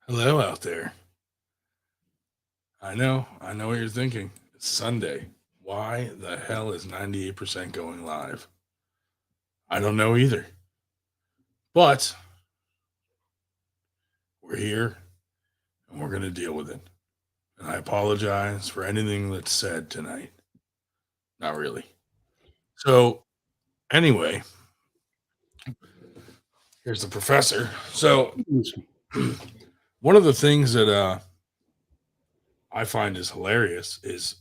Hello out there. I know what you're thinking. It's Sunday. Why the hell is 98% going live? I don't know either. But we're here and we're going to deal with it. And I apologize for anything that's said tonight. Not really. So, anyway, here's the professor. So, one of the things that I find is hilarious is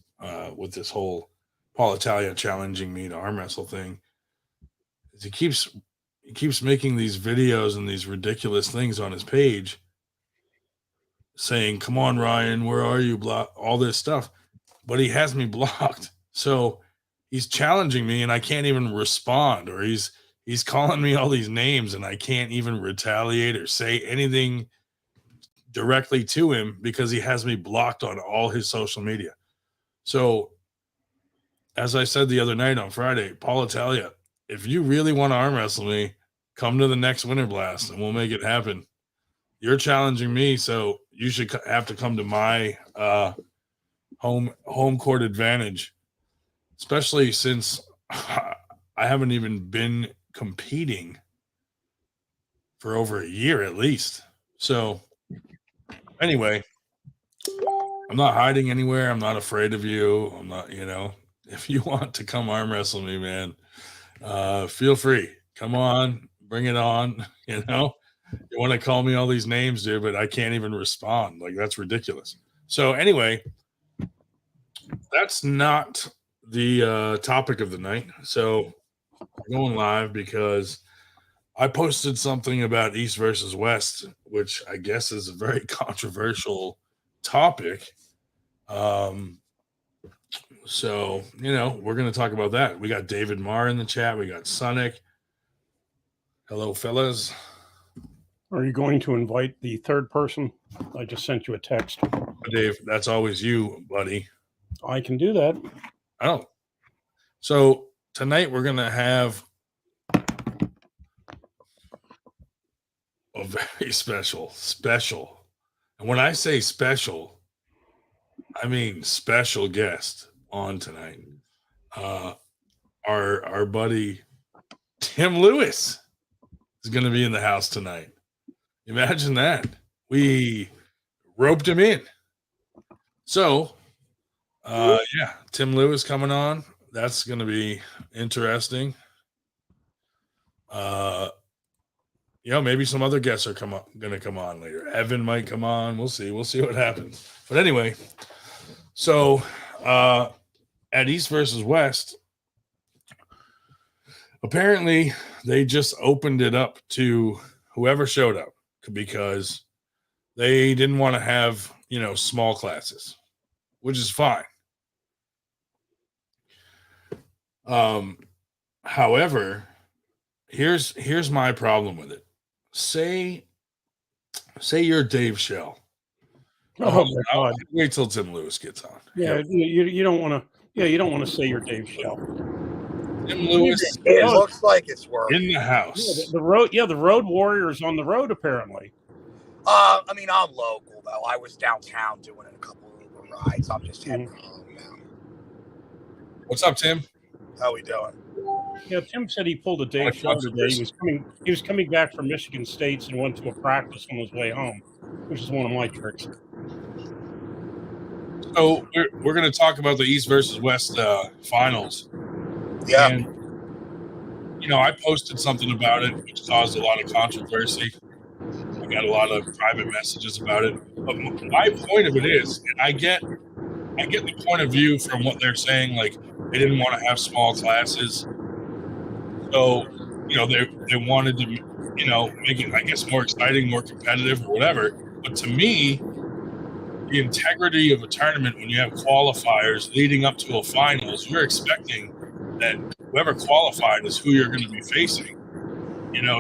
with this whole Paul Italia challenging me to arm wrestle thing is he keeps making these videos and these ridiculous things on his page saying, "Come on, Ryan, where are you?" Blah, all this stuff, but he has me blocked. So he's challenging me, and I can't even respond, or he's calling me all these names, and I can't even retaliate or say anything directly to him because he has me blocked on all his social media. So, as I said the other night on Friday, Paul Italia, if you really want to arm wrestle me, come to the next Winter Blast and we'll make it happen. You're challenging me, so you should have to come to my home court advantage, especially since I haven't even been competing for over a year at least. So anyway, I'm not hiding anywhere. I'm not afraid of you. I'm not, if you want to come arm wrestle me, man, feel free. Come on, bring it on. You want to call me all these names, dude, but I can't even respond. Like, that's ridiculous. So anyway, that's not the topic of the night. So we're going live because I posted something about East versus West, which I guess is a very controversial topic. So, we're going to talk about that. We got David Marr in the chat. We got Sonic. Hello, fellas. Are you going to invite the third person? I just sent you a text. Dave, that's always you, buddy. I can do that. Oh. So tonight we're going to have a very special. And when I say special, I mean special guest on tonight. Our buddy Tim Lewis is going to be in the house tonight. Imagine that. We roped him in. So, Tim Lewis coming on. That's going to be interesting. Maybe some other guests are going to come on later. Evan might come on. We'll see. We'll see what happens. But anyway, so at East versus West, apparently they just opened it up to whoever showed up because they didn't want to have, small classes, which is fine. However, here's my problem with it. Say you're Dave Schell. I'll wait till Tim Lewis gets on. Yeah, you don't want to. Yeah, you don't want to say you're Dave Schell. Tim Lewis it looks like it's working in the house. Yeah, the road warrior is on the road apparently. I'm local though. I was downtown doing a couple of Uber rides. I'm just heading home now. What's up, Tim? How we doing? Yeah, Tim said he pulled a Dave Schell today. He was coming back from Michigan State and went to a practice on his way home, which is one of my tricks. So we're going to talk about the East versus West finals. Yeah. And, I posted something about it, which caused a lot of controversy. I got a lot of private messages about it. But my point of it is, and I get the point of view from what they're saying, like they didn't want to have small classes. So, they wanted to, make it, I guess, more exciting, more competitive or whatever. But to me, the integrity of a tournament, when you have qualifiers leading up to a finals, you're expecting that whoever qualified is who you're going to be facing.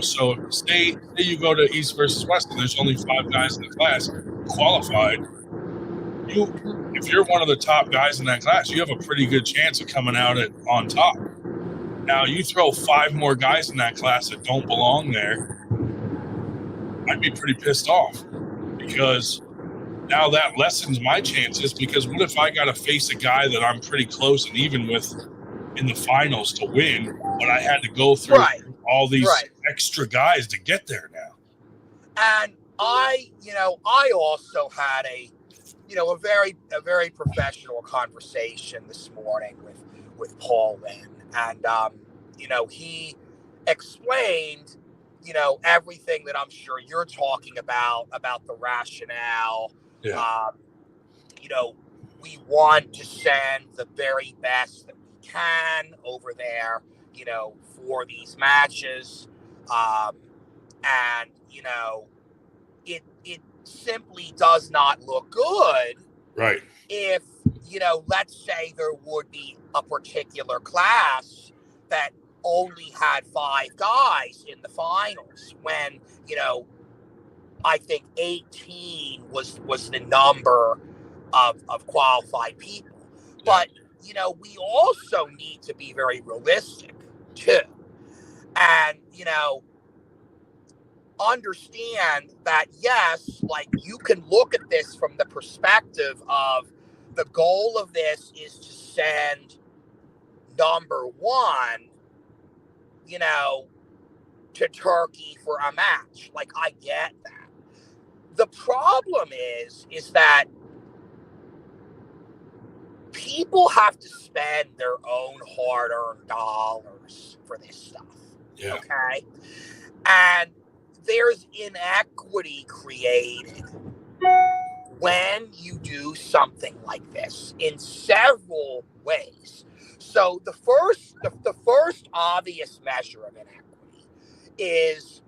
So say you go to East versus West and there's only 5 guys in the class qualified. If you're one of the top guys in that class, you have a pretty good chance of coming out on top. Now, you throw 5 more guys in that class that don't belong there, I'd be pretty pissed off because now that lessens my chances, because what if I got to face a guy that I'm pretty close and even with in the finals to win, but I had to go through all these extra guys to get there now. And I also had a very professional conversation this morning with Paul Lynn, and he explained everything that I'm sure you're talking about the rationale. Yeah. We want to send the very best that we can over there, for these matches, and it simply does not look good. Right. If, let's say there would be a particular class that only had 5 guys in the finals when, I think 18 was the number of qualified people. But, we also need to be very realistic too. And, understand that, yes, like, you can look at this from the perspective of the goal of this is to send number 1, to Turkey for a match. Like, I get that. The problem is that people have to spend their own hard-earned dollars for this stuff. Yeah. Okay? And there's inequity created when you do something like this in several ways. So the first obvious measure of inequity is,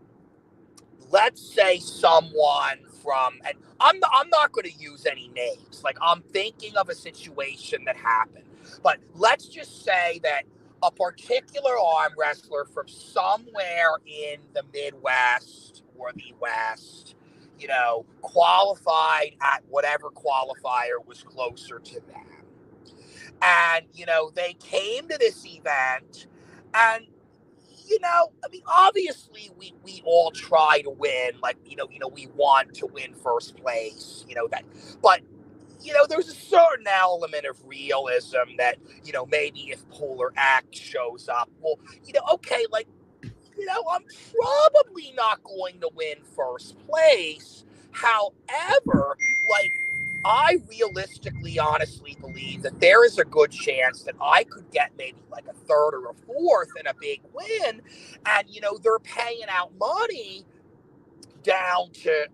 let's say someone from, and I'm not going to use any names, like, I'm thinking of a situation that happened, but let's just say that a particular arm wrestler from somewhere in the Midwest or the West, qualified at whatever qualifier was closer to them. And, they came to this event, and, obviously we all try to win, like, we want to win first place, but, there's a certain element of realism that, maybe if Polar X shows up, well, okay, like, I'm probably not going to win first place. However, like, I realistically, honestly believe that there is a good chance that I could get maybe like a 3rd or a 4th in a big win. And, they're paying out money down to,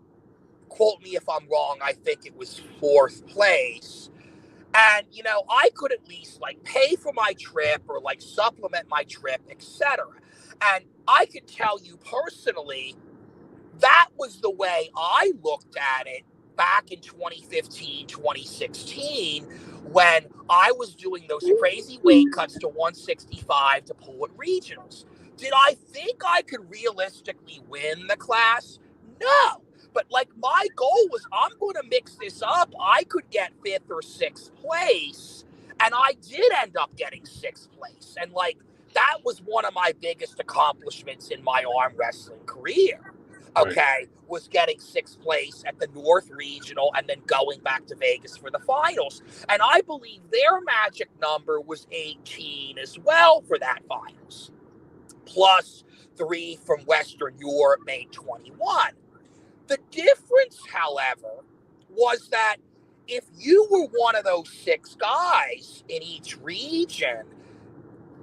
quote me if I'm wrong, I think it was 4th place. And, I could at least, like, pay for my trip or, like, supplement my trip, etc. And I could tell you personally, that was the way I looked at it back in 2015, 2016, when I was doing those crazy weight cuts to 165 to pull at regionals. Did I think I could realistically win the class? No. But, like, my goal was, I'm going to mix this up. I could get 5th or 6th place. And I did end up getting 6th place. And, like, that was one of my biggest accomplishments in my arm wrestling career. Okay, right. Was getting 6th place at the North Regional and then going back to Vegas for the finals. And I believe their magic number was 18 as well for that finals. Plus 3 from Western Europe made 21. The difference, however, was that if you were one of those 6 guys in each region,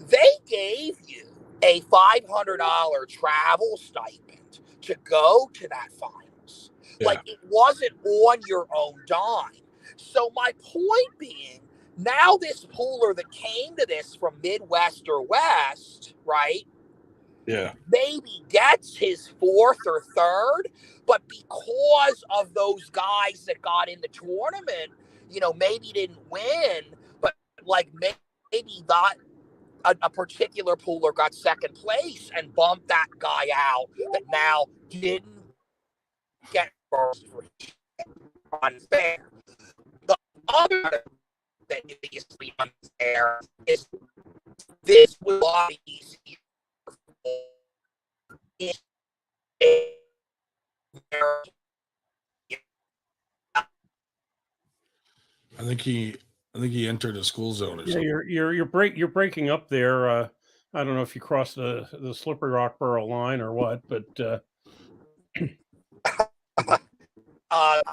they gave you a $500 travel stipend to go to that finals. Yeah. Like, it wasn't on your own dime. So my point being, now this pooler that came to this from Midwest or West, right? Yeah. Maybe gets his 4th or 3rd, but because of those guys that got in the tournament, maybe didn't win, but, like, maybe got a particular pooler got 2nd place and bumped that guy out that now didn't get first. Unfair. The other that is unfair is this was a lot easier think he entered a school zone or Yeah, something. you're breaking up there. I don't know if you crossed the Slippery Rock Borough line or what, but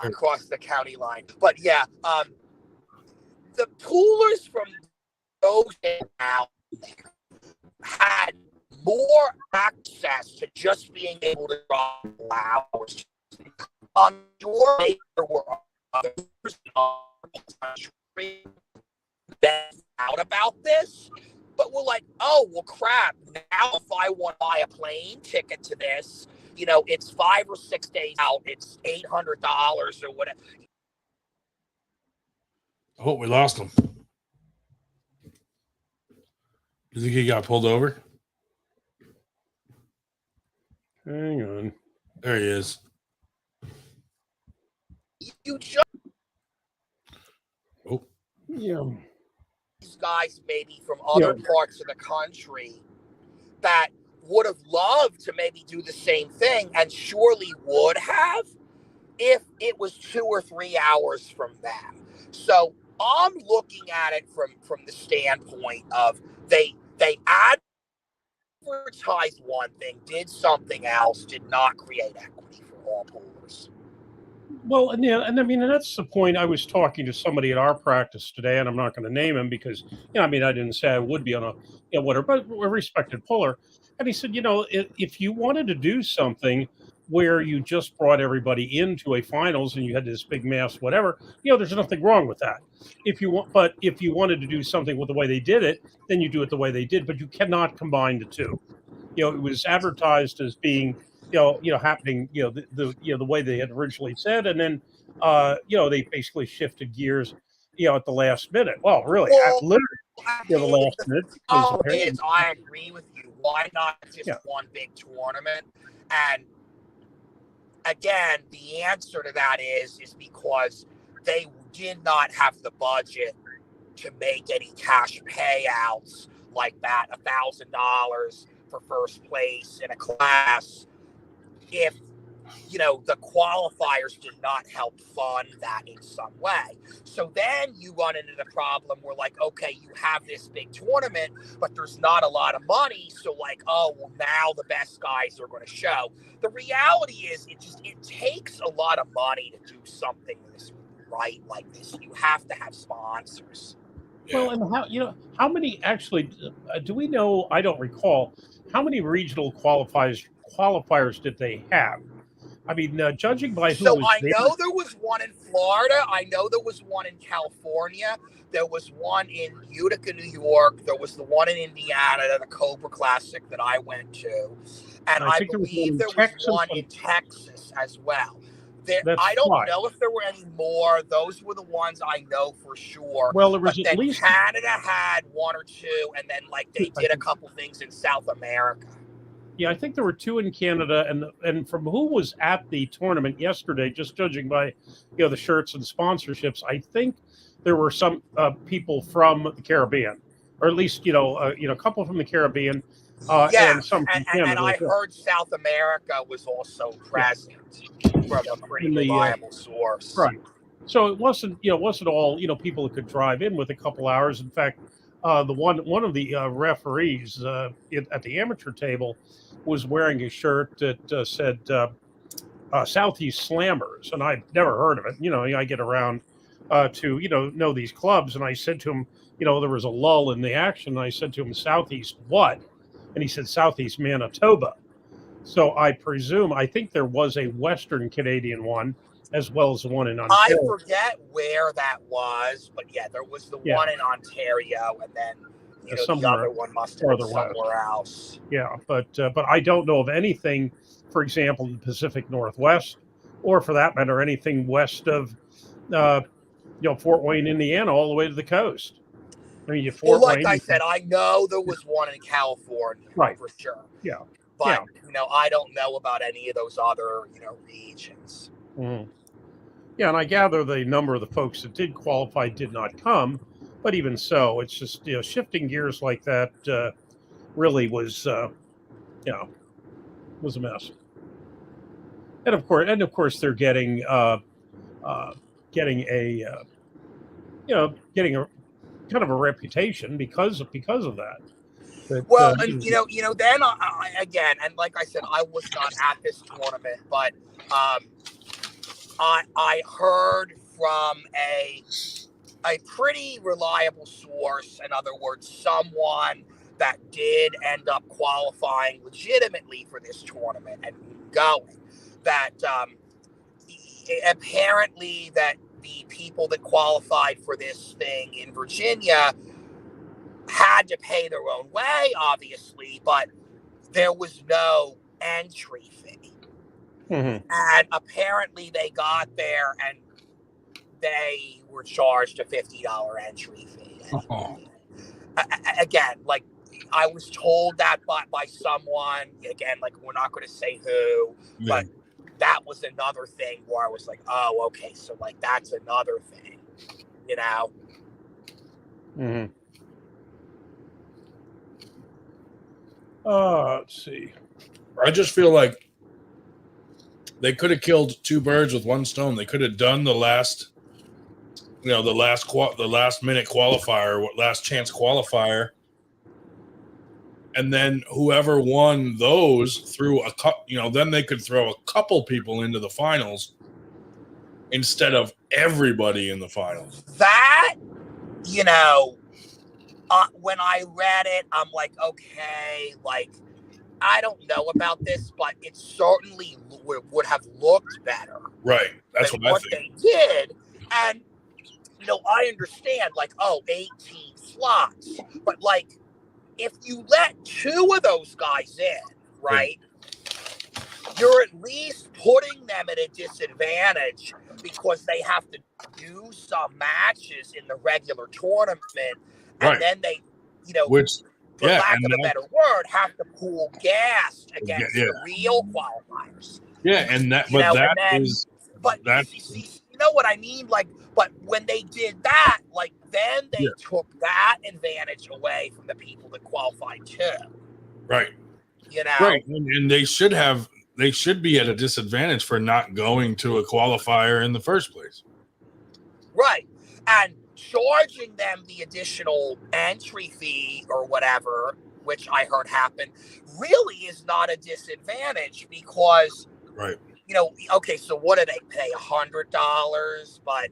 Across the county line. But yeah, the poolers from those out had more access to just being able to draw flowers. I'm sure there were others out about this, but we're like, oh, well, crap. Now, if I want to buy a plane ticket to this, it's 5 or 6 days out. It's $800 or whatever. Oh, we lost him. You think he got pulled over? hang on. There he is. You just Yeah. these guys maybe from other parts of the country that would have loved to maybe do the same thing and surely would have if it was 2 or 3 hours from them. So I'm looking at it from the standpoint of they advertised one thing, did something else, did not create equity for all poolers. Well, and I mean, and that's the point. I was talking to somebody at our practice today, and I'm not going to name him because, I mean, I didn't say I would be on a, whatever, but a respected puller. And he said, if you wanted to do something where you just brought everybody into a finals and you had this big mass, whatever, there's nothing wrong with that. But if you wanted to do something with the way they did it, then you do it the way they did, but you cannot combine the two. It was advertised as being happening, the way they had originally said, and then they basically shifted gears, at the last minute. Well, really, literally, the last minute. I agree with you. Why not just one big tournament? And again, the answer to that is because they did not have the budget to make any cash payouts like that, $1,000 for first place in a class, if the qualifiers did not help fund that in some way. So then you run into the problem where, like, okay, you have this big tournament, but there's not a lot of money. So, like, oh, well, now the best guys are going to show. The reality is it takes a lot of money to do something right like this. You have to have sponsors. Well, and how many actually do we know? I don't recall how many regional qualifiers did they have. I mean, judging by who was there. Know there was one in Florida. I know there was one in California. There was one in Utica, New York. There was the one in Indiana, the Cobra Classic that I went to. And I believe there was one in Texas as well. I don't know if there were any more. Those were the ones I know for sure. Well, there was at least Canada had one or two, and then they did a couple things in South America. Yeah, I think there were two in Canada, and from who was at the tournament yesterday, just judging by the shirts and sponsorships, I think there were some people from the Caribbean, or at least a couple from the Caribbean. And some from Canada. And I heard South America was also present from a pretty reliable source. Right. So it wasn't all people that could drive in with a couple hours. In fact, one of the referees at the amateur table was wearing a shirt that said Southeast Slammers, and I'd never heard of it. I get around to know these clubs, and I said to him, there was a lull in the action. And I said to him, Southeast what? And he said Southeast Manitoba. So I think there was a Western Canadian one as well as the one in Ontario. I forget where that was, but yeah, there was the one in Ontario, and then the other one must have been somewhere else. Yeah, but I don't know of anything, for example, in the Pacific Northwest, or for that matter, anything west of Fort Wayne, Indiana, all the way to the coast. I mean, I said, I know there was one in California, right, for sure. Yeah, but I don't know about any of those other regions. Mm-hmm. Yeah, and I gather the number of the folks that did qualify did not come, but even so, it's just shifting gears like that really was was a mess. And of course, they're getting a getting a kind of a reputation because of that. But, well, and then again, and like I said, I was not at this tournament, but I heard from a pretty reliable source. In other words, someone that did end up qualifying legitimately for this tournament and going. That apparently that the people that qualified for this thing in Virginia had to pay their own way, obviously, but there was no entry fee. Mm-hmm. And apparently they got there and they were charged a $50 entry fee. Oh. Again, like I was told that by someone, again, like we're not going to say who, but that was another thing where I was like, oh, okay, so like that's another thing, Mm-hmm. Let's see. I just feel like they could have killed two birds with one stone. They could have done the last minute qualifier, last chance qualifier, and then whoever won those threw then they could throw a couple people into the finals instead of everybody in the finals. That, when I read it, I'm like, okay, like, I don't know about this, but it certainly would have looked better. Right. That's what I think. They did. And, I understand, like, 18 slots. But, like, if you let two of those guys in, right, you're at least putting them at a disadvantage because they have to do some matches in the regular tournament. And then they, for lack of a better word, have to pool gas against the real qualifiers. Yeah, and that, see, you know what I mean? Like, but when they did that, like, then they took that advantage away from the people that qualified too. Right. Right, and they should be at a disadvantage for not going to a qualifier in the first place. Right, and charging them the additional entry fee or whatever, which I heard happened, really is not a disadvantage because, okay, so what do they pay? $100? But,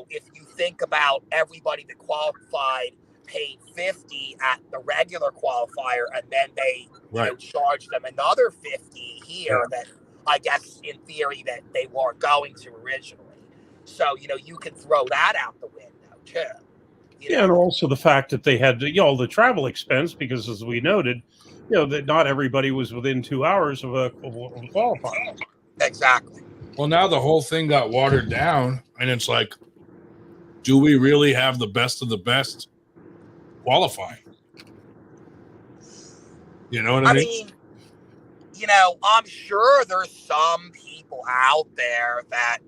if you think about everybody that qualified paid $50 at the regular qualifier, and then they charged them another $50 here that I guess in theory that they weren't going to originally. So, you can throw that out the window too. And also the fact that they had the travel expense, because as we noted, that not everybody was within 2 hours of a qualifier. Exactly. Well, now the whole thing got watered down, and it's like, do we really have the best of the best qualifying? You know what I mean? I'm sure there's some people out there that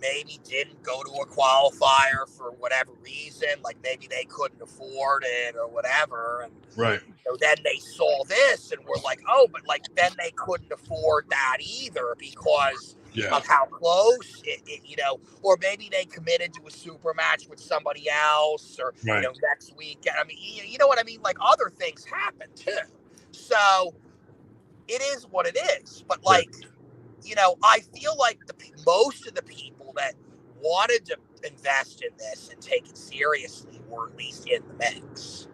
maybe didn't go to a qualifier for whatever reason, like maybe they couldn't afford it or whatever, and then they saw this and were like, oh, but like then they couldn't afford that either because of how close it or maybe they committed to a super match with somebody else or next week. I mean, you know what I mean? Like other things happen too, so it is what it is. But like, I feel like most of the people that wanted to invest in this and take it seriously were at least in the mix.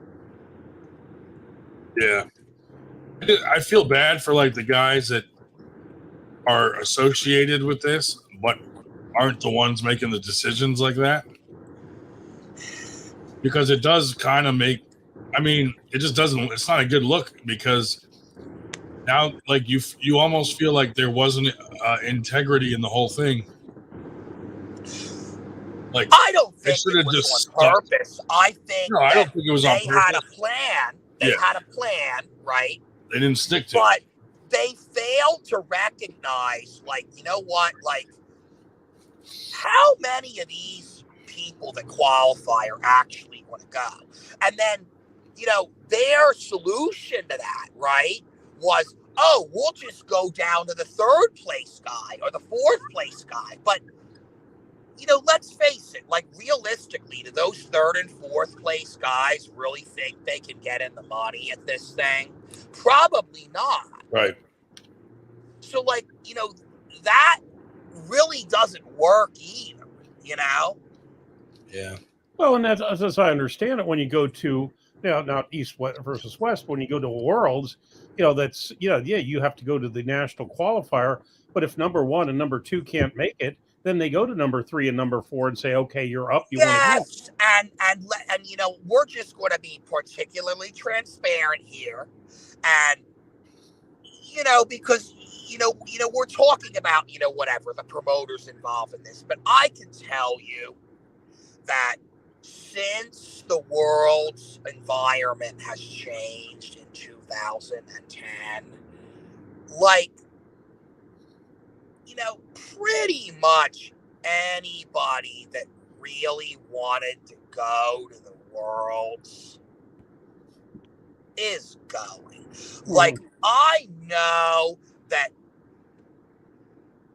Yeah. I feel bad for like the guys that are associated with this, but aren't the ones making the decisions like that. Because it does kind of it just doesn't, it's not a good look because now, like you almost feel like there wasn't integrity in the whole thing. Like I don't think it was on purpose. I don't think it was on purpose. They had a plan. They had a plan, right? They didn't stick to it. But they failed to recognize, like, you know what? Like, how many of these people that qualify are actually going to go? And then, their solution to that, right, was, oh, we'll just go down to the third place guy or the fourth place guy. But, let's face it, like realistically, do those third and fourth place guys really think they can get in the money at this thing? Probably not. Right. So, like, that really doesn't work either, Yeah. Well, and that's, as I understand it, when you go to, not East versus West, when you go to Worlds, that's, you have to go to the national qualifier. But if number one and number two can't make it, then they go to number three and number four and say, okay, you're up. You want to go. Yes, and we're just going to be particularly transparent here, and because we're talking about whatever the promoters involved in this, but I can tell you that since the world's environment has changed in 2010, like, pretty much anybody that really wanted to go to the Worlds is going. Like, I know that,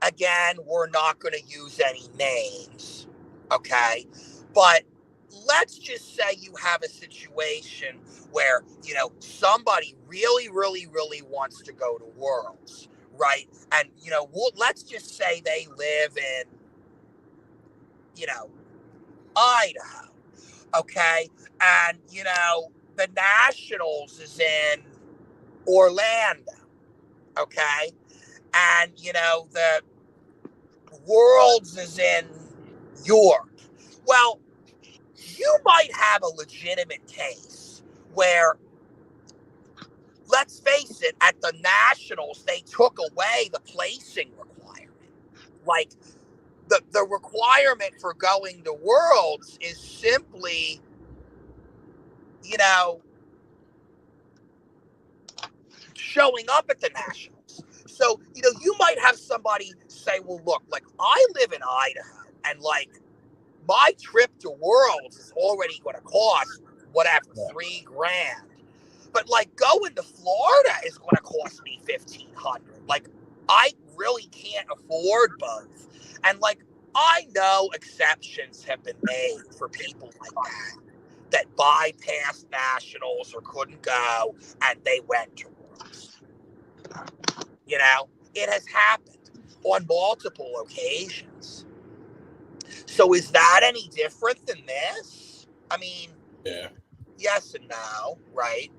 again, we're not going to use any names, okay? But let's just say you have a situation where, somebody really, really, really wants to go to Worlds, right? And, let's just say they live in, Idaho, okay? And, the Nationals is in Orlando, okay? And, the Worlds is in York. Well, you might have a legitimate case where, let's face it, at the Nationals, they took away the placing requirement. Like, the requirement for going to Worlds is simply, showing up at the Nationals. So, you might have somebody say, well, look, like, I live in Idaho, and, like, my trip to Worlds is already going to cost, whatever, $3,000. But, like, going to Florida is going to cost me $1,500. Like, I really can't afford both. And, like, I know exceptions have been made for people like that bypassed Nationals or couldn't go, and they went to Worlds. It has happened on multiple occasions. So is that any different than this? I mean, yeah. Yes and no, right?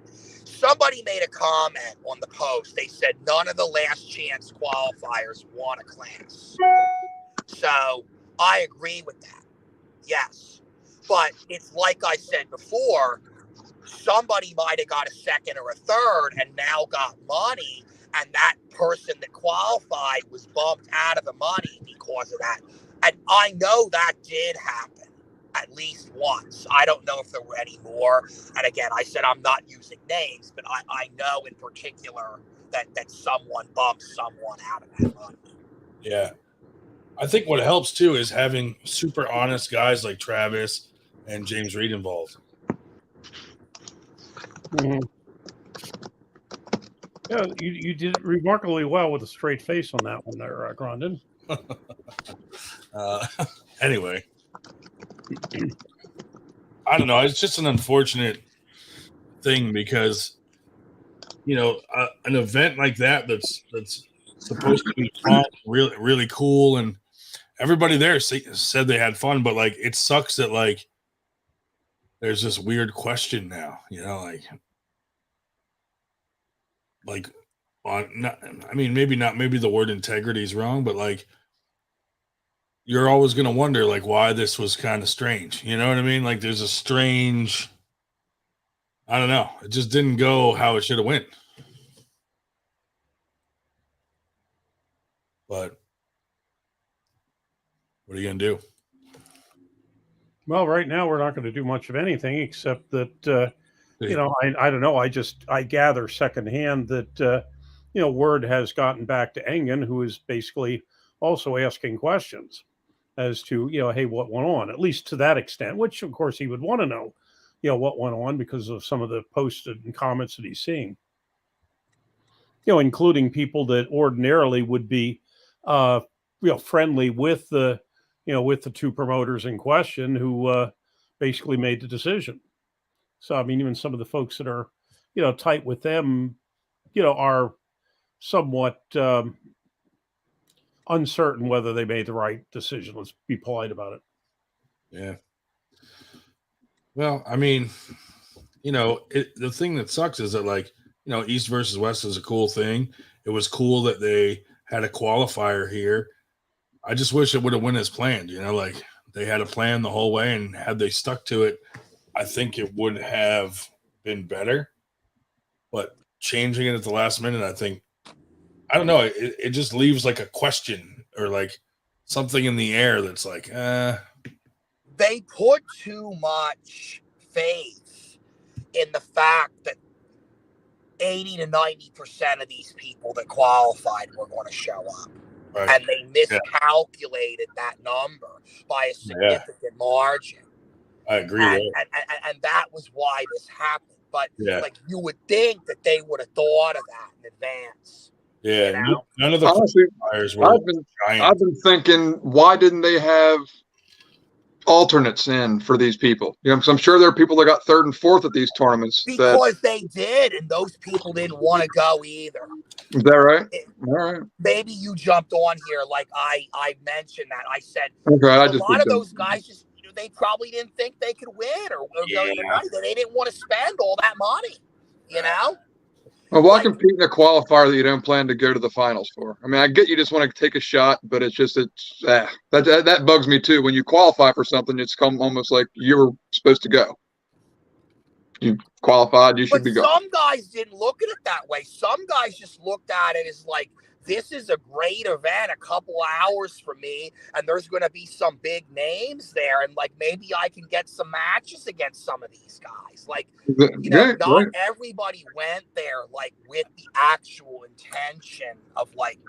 Somebody made a comment on the post. They said none of the last chance qualifiers won a class. So I agree with that. Yes. But it's like I said before, somebody might have got a second or a third and now got money, and that person that qualified was bumped out of the money because of that. And I know that did happen at least once. I don't know if there were any more. And again, I said I'm not using names, but I know in particular that someone bumped someone out of that money. Yeah. I think what helps too is having super honest guys like Travis and James Reed involved. Mm-hmm. Yeah, you did remarkably well with a straight face on that one there, Grondin. Anyway, I don't know. It's just an unfortunate thing because, an event like that's supposed to be fun, really, really cool, and everybody there said they had fun, but like it sucks that like there's this weird question now, like maybe the word integrity is wrong, but like you're always going to wonder like why this was kind of strange. You know what I mean? Like there's a strange, I don't know. It just didn't go how it should have went. But what are you going to do? Well, right now we're not going to do much of anything except that, I don't know. I gather secondhand that, word has gotten back to Engen, who is basically also asking questions as to, hey, what went on, at least to that extent, which of course he would want to know, what went on because of some of the posted and comments that he's seeing, including people that ordinarily would be, friendly with the with the two promoters in question who basically made the decision. So, I mean, even some of the folks that are, tight with them, are somewhat uncertain whether they made the right decision. Let's be polite about it. Yeah. Well, I mean, the thing that sucks is that, like, East versus West is a cool thing. It was cool that they had a qualifier here. I just wish it would have went as planned, like they had a plan the whole way, and had they stuck to it, I think it would have been better. But changing it at the last minute, I don't know. It just leaves like a question or like something in the air that's like, They put too much faith in the fact that 80 to 90% of these people that qualified were going to show up. right. And they miscalculated that number by a significant margin. I agree. And that was why this happened. But Yeah. you would think that they would have thought of that in advance. Yeah, none of the honestly, qualifiers were giant. I've been thinking, why didn't they have alternates in for these people? Because I'm sure there are people that got third and fourth at these tournaments. Because they did, and those people didn't want to go either. Is that right? All right. Maybe you jumped on here like I mentioned that. I said a lot of those guys just they probably didn't think they could win or go to the night. They didn't want to spend all that money, Well, why compete in a qualifier that you don't plan to go to the finals for? I mean, I get you just want to take a shot, but that bugs me too. When you qualify for something, it's almost like you were supposed to go. You qualified, you should be going. Some guys didn't look at it that way. Some guys just looked at it as like, this is a great event, a couple hours for me, and there's going to be some big names there, and like maybe I can get some matches against some of these guys. Like, not everybody went there like with the actual intention of like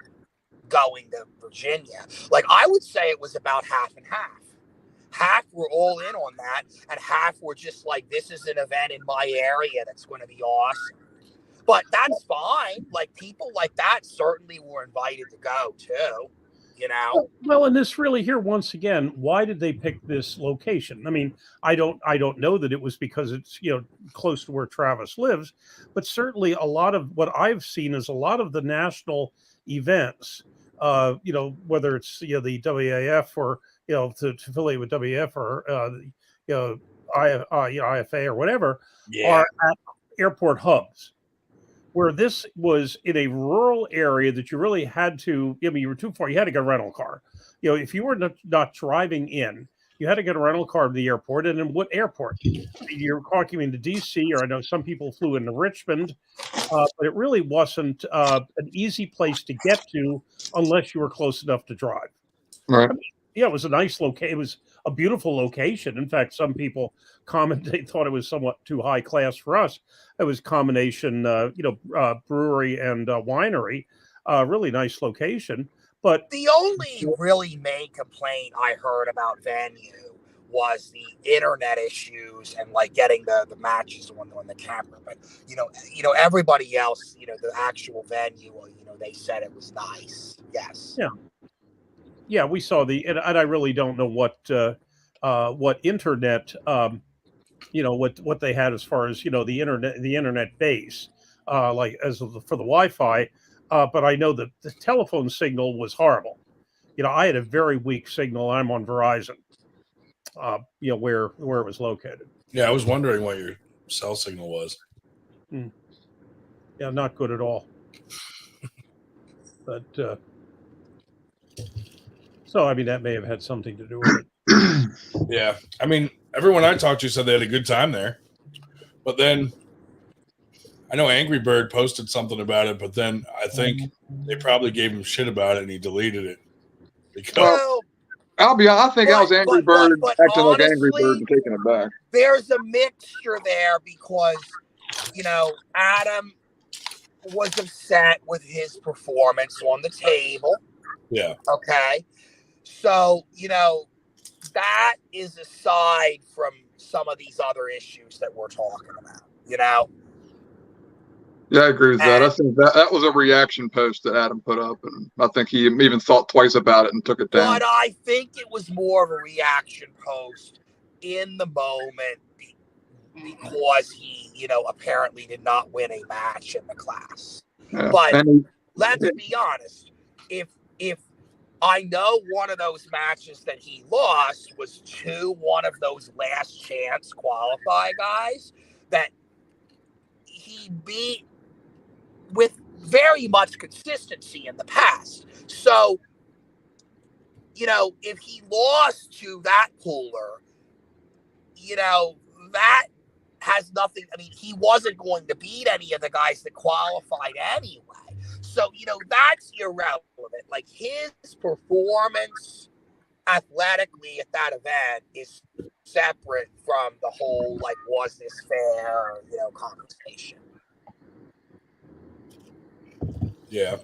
going to Virginia. Like, I would say it was about half and half. Half were all in on that, and half were just like, this is an event in my area that's going to be awesome. But that's fine. Like, people like that certainly were invited to go too, Well, and this really here, once again, why did they pick this location? I mean, I don't know that it was because it's, close to where Travis lives, but certainly a lot of what I've seen is a lot of the national events, whether it's, the WAF or, to affiliate with WF or, IFA or whatever, are at airport hubs. Where this was in a rural area that you really had to, you were too far, you had to get a rental car. If you were not driving in, you had to get a rental car to the airport. And in what airport? You're talking into DC, or I know some people flew into Richmond, but it really wasn't an easy place to get to unless you were close enough to drive. Right. I mean, it was a nice location. It was a beautiful location. In fact, some people they thought it was somewhat too high class for us. It was a combination, brewery and winery, really nice location. But the only really main complaint I heard about venue was the internet issues and like getting the matches on the camera. But everybody else, the actual venue, they said it was nice. Yes. Yeah, we saw and I really don't know what internet, what they had as far as the internet base, like as for the Wi-Fi, but I know that the telephone signal was horrible. I had a very weak signal. I'm on Verizon. Where it was located. Yeah, I was wondering what your cell signal was. Yeah, not good at all. But so I mean that may have had something to do with it. Yeah, I mean everyone I talked to said they had a good time there, but then I know Angry Bird posted something about it, but then I think they probably gave him shit about it and he deleted it. Because I'll be honest, I think that was Angry Bird acting like Angry Bird and taking it back. There's a mixture there because, Adam was upset with his performance on the table. Yeah. Okay. So, that is aside from some of these other issues that we're talking about, Yeah, I agree with that. I And think that was a reaction post that Adam put up, and I think he even thought twice about it and took it down. but I think it was more of a reaction post in the moment because he, apparently did not win a match in the class. Yeah. But And let's be honest. If I know one of those matches that he lost was to one of those last chance qualify guys that he beat with very much consistency in the past. So, if he lost to that pooler, that has nothing. I mean, he wasn't going to beat any of the guys that qualified anyway. So, that's irrelevant. Like his performance athletically at that event is separate from the whole, like, was this fair, conversation. Yeah.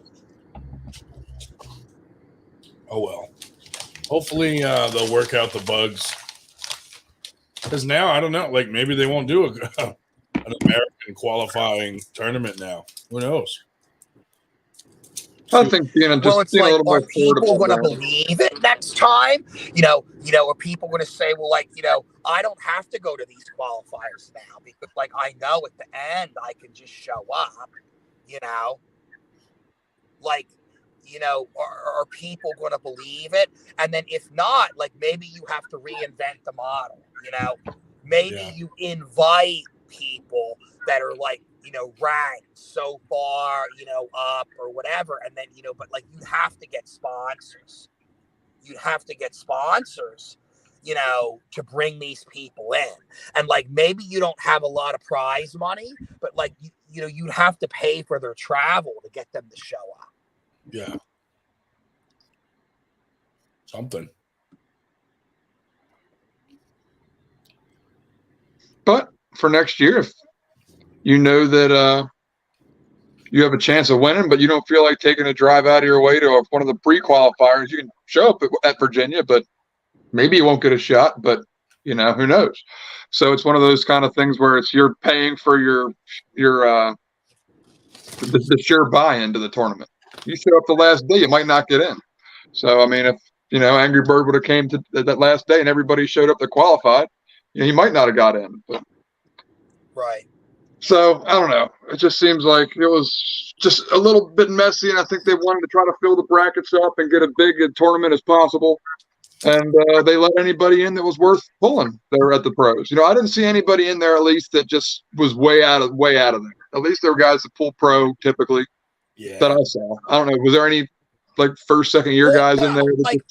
Oh, well. Hopefully they'll work out the bugs. Because now, I don't know, like maybe they won't do an American qualifying tournament now. Who knows? I think being Well, just it's being a like, little more are people forward going to about it. believe it next time? Are people going to say, well, like, I don't have to go to these qualifiers now because, like, I know at the end I can just show up, like, are people going to believe it? And then if not, like, maybe you have to reinvent the model, maybe you invite people that are like, ranked so far, up or whatever. And then, but like you have to get sponsors. You have to get sponsors, to bring these people in. And like, maybe you don't have a lot of prize money, but like, you'd have to pay for their travel to get them to show up. Yeah. Something. But for next year, if you know that you have a chance of winning, but you don't feel like taking a drive out of your way to one of the pre-qualifiers, you can show up at Virginia, but maybe you won't get a shot, but who knows? So it's one of those kind of things where it's you're paying for the sure buy-in to the tournament. You show up the last day, you might not get in. So I mean, if Angry Bird would have came to that last day and everybody showed up that qualified, he might not have got in. But. Right. So I don't know. It just seems like it was just a little bit messy, and I think they wanted to try to fill the brackets up and get a big tournament as possible. And they let anybody in that was worth pulling there at the pros. I didn't see anybody in there at least that just was way out of there. At least there were guys that pull pro typically that I saw. I don't know. Was there any like first, second year guys in there? That like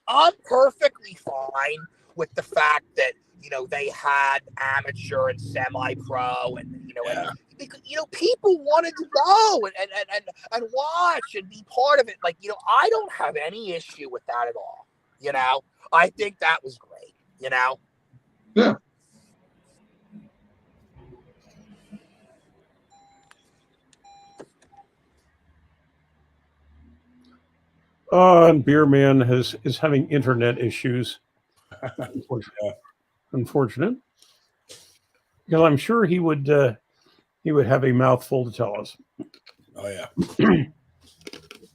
I'm perfectly fine with the fact that they had amateur and semi-pro, and because people wanted to go and watch and be part of it. Like I don't have any issue with that at all. I think that was great. Yeah. And Beer Man is having internet issues. Unfortunate. Because I'm sure he would have a mouthful to tell us. Oh yeah.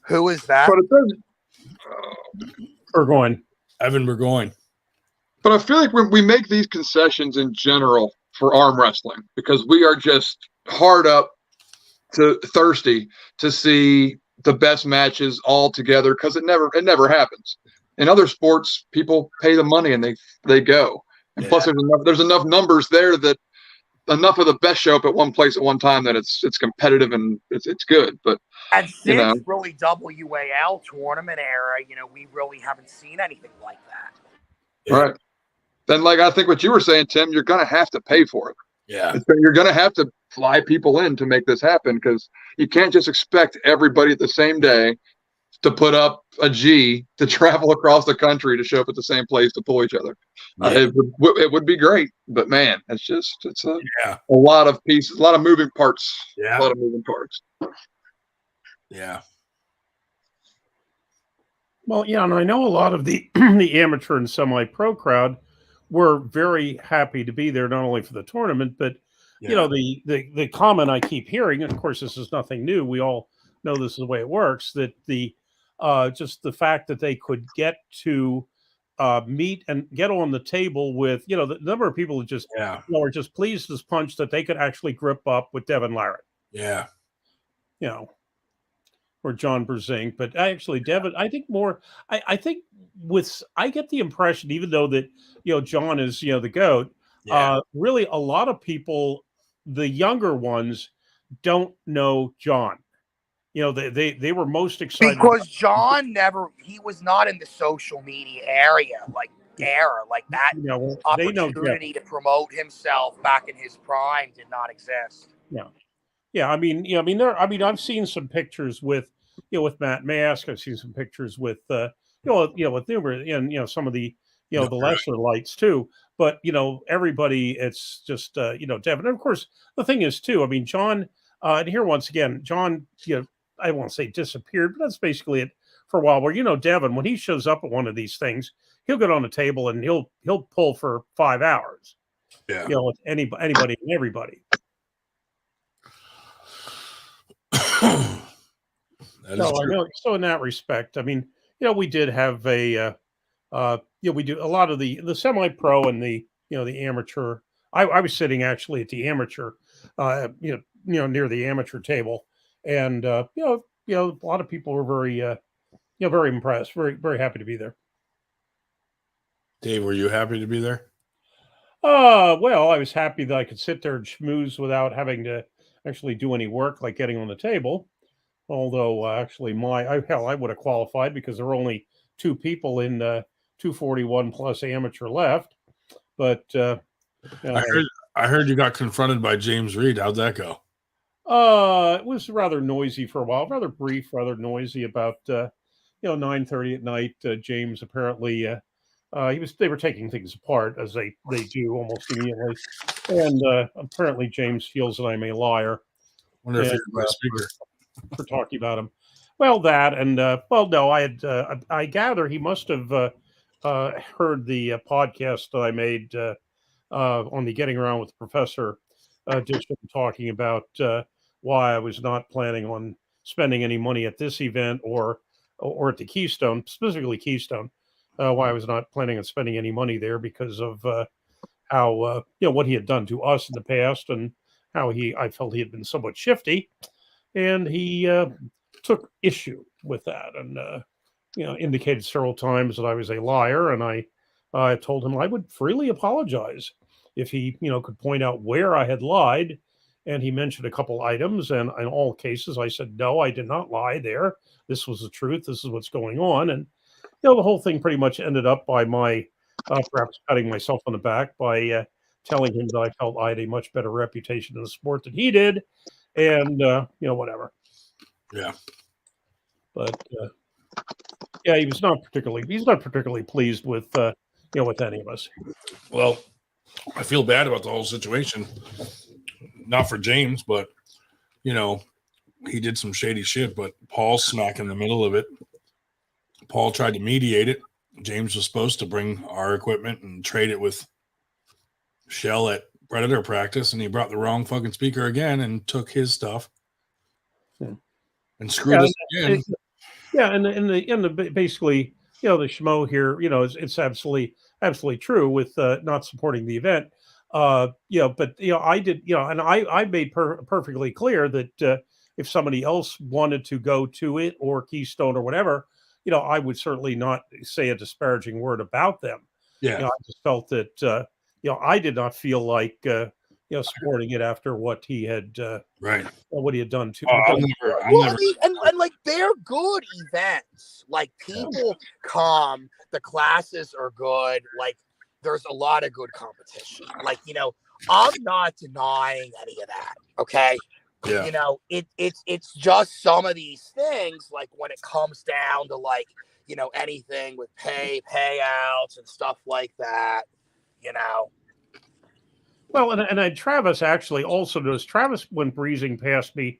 Who is that? Burgoyne. Evan Burgoyne. But I feel like we make these concessions in general for arm wrestling because we are just hard up to thirsty to see the best matches all together because it never happens. In other sports, people pay the money and they go. And plus there's enough numbers there that enough of the best show up at one place at one time that it's competitive and it's good. But and since really WAL tournament era, we really haven't seen anything like that. Yeah. Right. Then, like I think what you were saying, Tim, you're gonna have to pay for it. Yeah. You're gonna have to fly people in to make this happen because you can't just expect everybody at the same day to put up a G to travel across the country to show up at the same place to pull each other. Yeah. It would be great, but man, it's a lot of pieces, a lot of moving parts. Yeah. A lot of moving parts. Yeah. Well, yeah, and I know a lot of the the amateur and semi-pro crowd were very happy to be there, not only for the tournament, but the comment I keep hearing, and of course this is nothing new. We all know this is the way it works. That the just the fact that they could get to meet and get on the table with the number of people who just are just pleased as punch that they could actually grip up with Devin Larratt. Yeah. Or John Brezink, but actually Devin, I think more. I think I get the impression, even though that John is the GOAT, really a lot of people, the younger ones, don't know John. They were most excited because John he was not in the social media era like that. They know opportunity to promote himself back in his prime did not exist. Yeah, I mean, I've seen some pictures with Matt Mask. I've seen some pictures with with numerous and some of the the lesser lights too. But everybody, it's just Devin. And of course, the thing is too. I mean, John, and here once again, John, I won't say disappeared, but that's basically it for a while. Where Devin, when he shows up at one of these things, he'll get on a table and he'll pull for 5 hours. Yeah, with anybody and everybody. So in that respect, I mean, we did have a, we do a lot of the semi-pro and the the amateur. I was sitting actually at the amateur, near the amateur table, and a lot of people were very, very impressed, very very happy to be there. Dave, were you happy to be there? Well, I was happy that I could sit there and schmooze without having to actually do any work, like getting on the table. Although actually, I would have qualified because there were only 2 people in 241 plus amateur left. But I heard you got confronted by James Reed. How'd that go? It was rather noisy for a while, rather brief, rather noisy. About 9:30 at night, James apparently they were taking things apart as they do almost immediately, and apparently James feels that I'm a liar. Wonder if you're my speaker. For talking about him. Well, that and no, I gather he must have heard the podcast that I made on the Getting Around with the Professor edition, talking about why I was not planning on spending any money at this event or at the Keystone, specifically Keystone. Why I was not planning on spending any money there because of how what he had done to us in the past and how I felt he had been somewhat shifty. And he took issue with that and, indicated several times that I was a liar. And I told him I would freely apologize if he, could point out where I had lied. And he mentioned a couple items. And in all cases, I said, no, I did not lie there. This was the truth. This is what's going on. And, the whole thing pretty much ended up by my perhaps patting myself on the back by telling him that I felt I had a much better reputation in the sport than he did. And whatever. Yeah. But he's not particularly pleased with with any of us. Well, I feel bad about the whole situation. Not for James, but he did some shady shit, but Paul's smack in the middle of it. Paul tried to mediate it. James was supposed to bring our equipment and trade it with Shell at Predator practice, and he brought the wrong fucking speaker again and took his stuff and screwed us again. And basically, the schmo here, it's absolutely true with not supporting the event. But I did, and I made perfectly clear that if somebody else wanted to go to it or Keystone or whatever, I would certainly not say a disparaging word about them. Yeah, I just felt that I did not feel like supporting it after what he had what he had done to. And like they're good events. Like people come, the classes are good. Like there's a lot of good competition. Like I'm not denying any of that. Okay. Yeah. It's just some of these things, like when it comes down to like, anything with payouts and stuff like that, Well, and Travis actually also noticed. Travis went breezing past me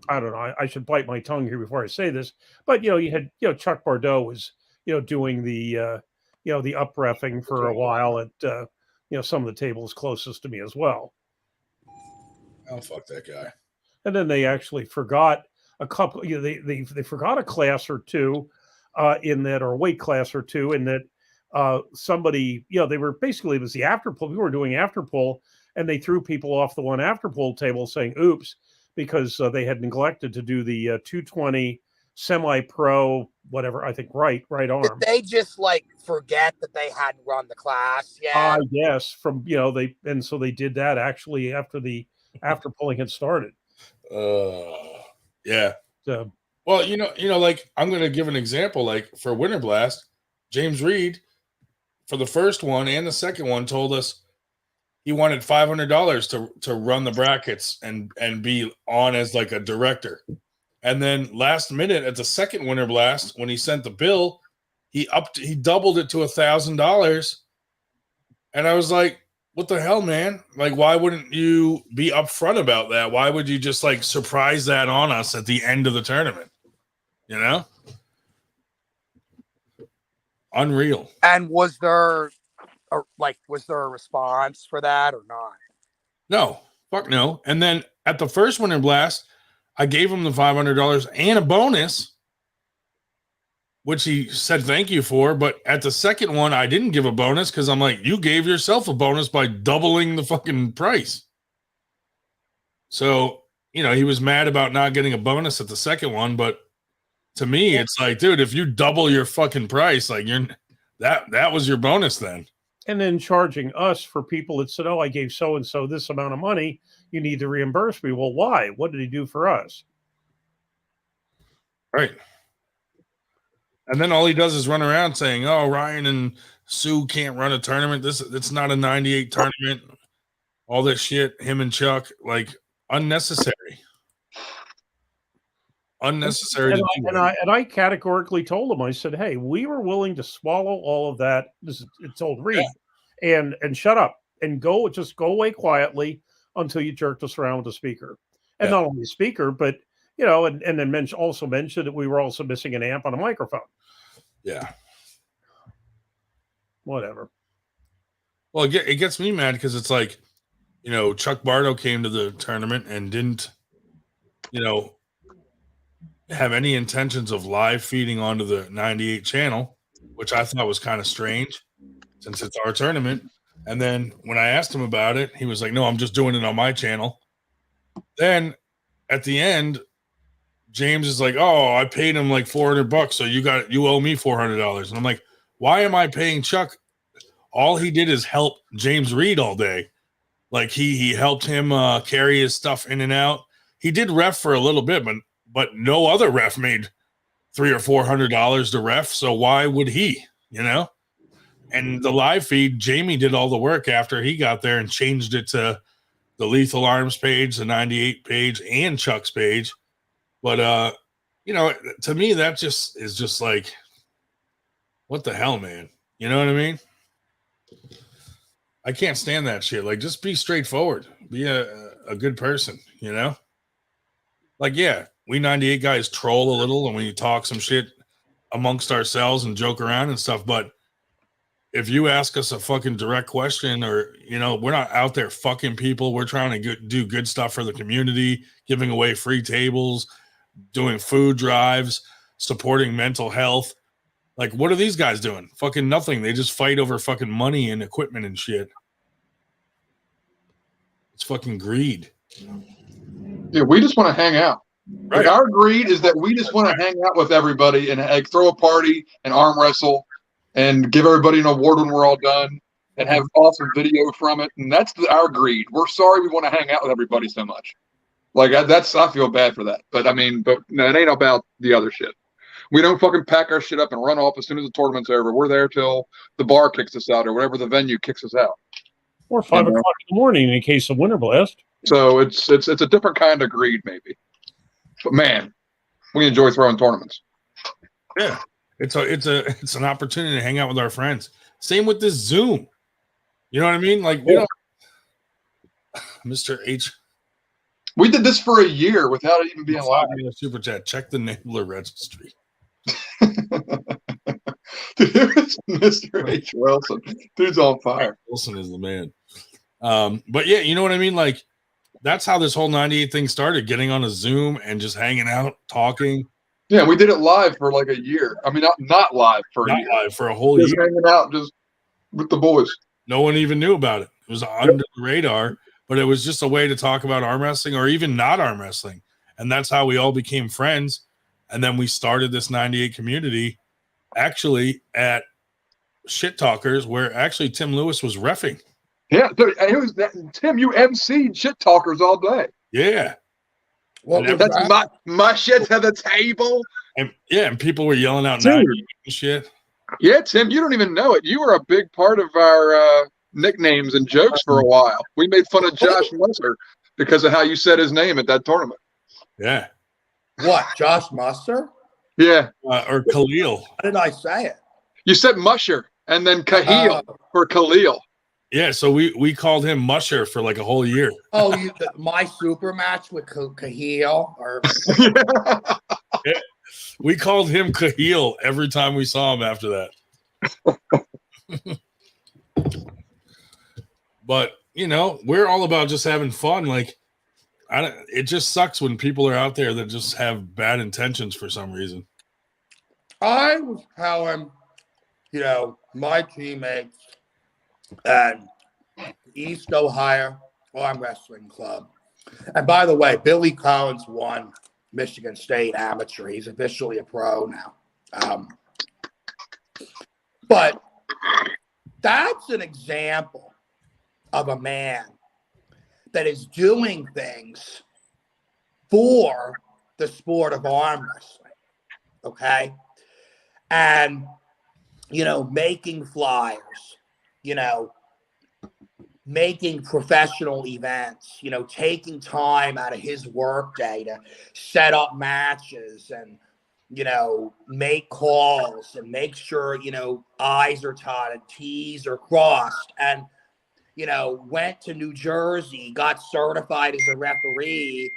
I don't know. I should bite my tongue here before I say this, but you had Chuck Bordeaux was doing the the up reffing for a while at some of the tables closest to me as well. Oh, fuck that guy. And then they actually forgot a couple. They forgot a class or two in that, or a weight class or two in that. Somebody, they were basically, it was the after pull. We were doing after pull, and they threw people off the one after pull table, saying "oops," because they had neglected to do the 220 semi-pro, whatever. I think right arm. Did they just like forget that they hadn't run the class yet? Yes, from so they did that actually after pulling had started. Yeah. So, well, like I'm going to give an example. Like for Winter Blast, James Reed, for the first one and the second one, told us he wanted $500 to run the brackets and be on as like a director. And then last minute at the second Winter Blast, when he sent the bill, he doubled it to $1,000. And I was like, what the hell, man? Like, why wouldn't you be upfront about that? Why would you just like surprise that on us at the end of the tournament? Unreal. And was there a response for that or not? No, fuck no. And then at the first Winter Blast, I gave him the $500 and a bonus, which he said thank you for. But at the second one, I didn't give a bonus because I'm like, you gave yourself a bonus by doubling the fucking price. So, he was mad about not getting a bonus at the second one. But to me, it's like, dude, if you double your fucking price, like that was your bonus then. And then charging us for people that said, oh, I gave so-and-so this amount of money. You need to reimburse me. Well, why? What did he do for us? Right. And then all he does is run around saying, oh, Ryan and Sue can't run a tournament. It's not a 98 tournament. All this shit, him and Chuck, like unnecessary. Unnecessary. And I categorically told him, I said, hey, we were willing to swallow all of that. It's old Reed, and shut up and just go away quietly until you jerked us around with the speaker. And not only the speaker, but and then also mentioned that we were also missing an amp on a microphone. Yeah. Whatever. Well, it gets me mad because it's like, Chuck Bardo came to the tournament and didn't, have any intentions of live feeding onto the 98 channel, which I thought was kind of strange since it's our tournament. And then when I asked him about it, he was like, no, I'm just doing it on my channel. Then at the end, James is like, oh, I paid him like $400, so you owe me $400. And I'm like, why am I paying Chuck? All he did is help James Reed all day. Like he helped him carry his stuff in and out. He did ref for a little bit, but no other ref made $300 or $400 to ref. So why would he, And the live feed, Jamie did all the work after he got there and changed it to the Lethal Arms page, the 98 page, and Chuck's page. But, to me, that just is just like, what the hell, man? You know what I mean? I can't stand that shit. Like, just be straightforward. Be a good person, Like, yeah, we 98 guys troll a little and we talk some shit amongst ourselves and joke around and stuff. But if you ask us a fucking direct question or, we're not out there fucking people. We're trying to do good stuff for the community, giving away free tables, doing food drives, supporting mental health. Like, what are these guys doing? Fucking nothing. They just fight over fucking money and equipment and shit. It's fucking greed. Yeah, we just want to hang out. Right. Like, our greed is that we just want to hang out with everybody and like throw a party and arm wrestle and give everybody an award when we're all done and have awesome video from it. And that's our greed. We're sorry we want to hang out with everybody so much. Like, I feel bad for that. But no, it ain't about the other shit. We don't fucking pack our shit up and run off as soon as the tournament's over. We're there till the bar kicks us out or whatever the venue kicks us out. Or 5 o'clock in the morning in case of Winter Blast. So it's a different kind of greed, maybe. But man, we enjoy throwing tournaments. Yeah, it's an opportunity to hang out with our friends. Same with this Zoom. You know what I mean? Like, we don't, Mr. H. We did this for a year without it even being live. Super chat. Check the Nabler registry. Dude, it was Mr. H. Wilson. Dude's on fire. Wilson is the man. But yeah, you know what I mean? Like, that's how this whole 98 thing started, getting on a Zoom and just hanging out, talking. Yeah, we did it live for like a year. I mean, not live for a year. Live for a whole just year. Hanging out just with the boys. No one even knew about it. It was under the radar, but it was just a way to talk about arm wrestling or even not arm wrestling. And that's how we all became friends. And then we started this 98 community actually at Shit Talkers, where actually Tim Lewis was reffing. Yeah, it was that, Tim, you MC'd Shit Talkers all day. Yeah. Well, that's my shit to the table. And yeah, and people were yelling out 98 and shit. Yeah, Tim, you don't even know it. You were a big part of our nicknames and jokes for a while. We made fun of Josh Musser because of how you said his name at that tournament. Yeah. What, Josh Musser? Yeah. Or Khalil. How did I say it? You said Musher and then Kahil for Khalil. Yeah, so we called him Musher for like a whole year. Oh, my super match with Kahil? Or... Yeah. We called him Kahil every time we saw him after that. But, you know, we're all about just having fun. Like, it just sucks when people are out there that just have bad intentions for some reason. I was telling, my teammates and East Ohio Arm Wrestling Club. And by the way, Billy Collins won Michigan State Amateur. He's officially a pro now. But that's an example of a man that is doing things for the sport of arm wrestling. Okay? And, making flyers, making professional events, taking time out of his work day to set up matches and, make calls and make sure, I's are dotted, T's are crossed, and, went to New Jersey, got certified as a referee,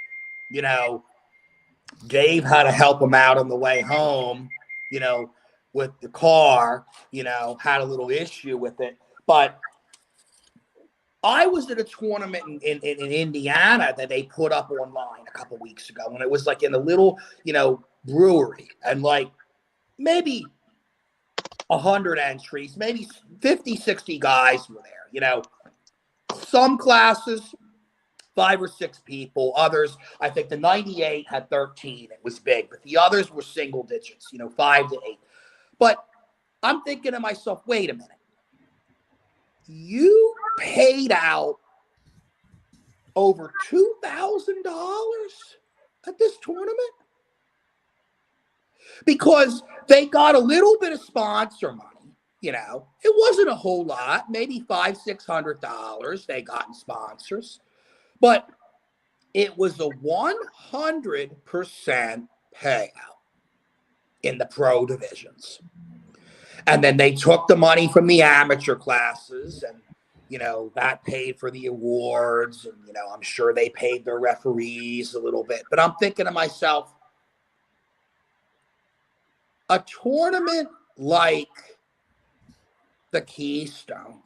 Dave had to help him out on the way home, with the car, had a little issue with it. But I was at a tournament in Indiana that they put up online a couple weeks ago, and it was like in a little, brewery, and like maybe 100 entries, maybe 50, 60 guys were there, some classes, 5 or 6 people. Others, I think the 98 had 13. It was big, but the others were single digits, 5 to 8. But I'm thinking to myself, wait a minute. You paid out over $2,000 at this tournament? Because they got a little bit of sponsor money. It wasn't a whole lot, maybe $500-600 they got in sponsors. But it was a 100% payout in the pro divisions. And then they took the money from the amateur classes and, that paid for the awards. And, I'm sure they paid their referees a little bit. But I'm thinking to myself, a tournament like the Keystone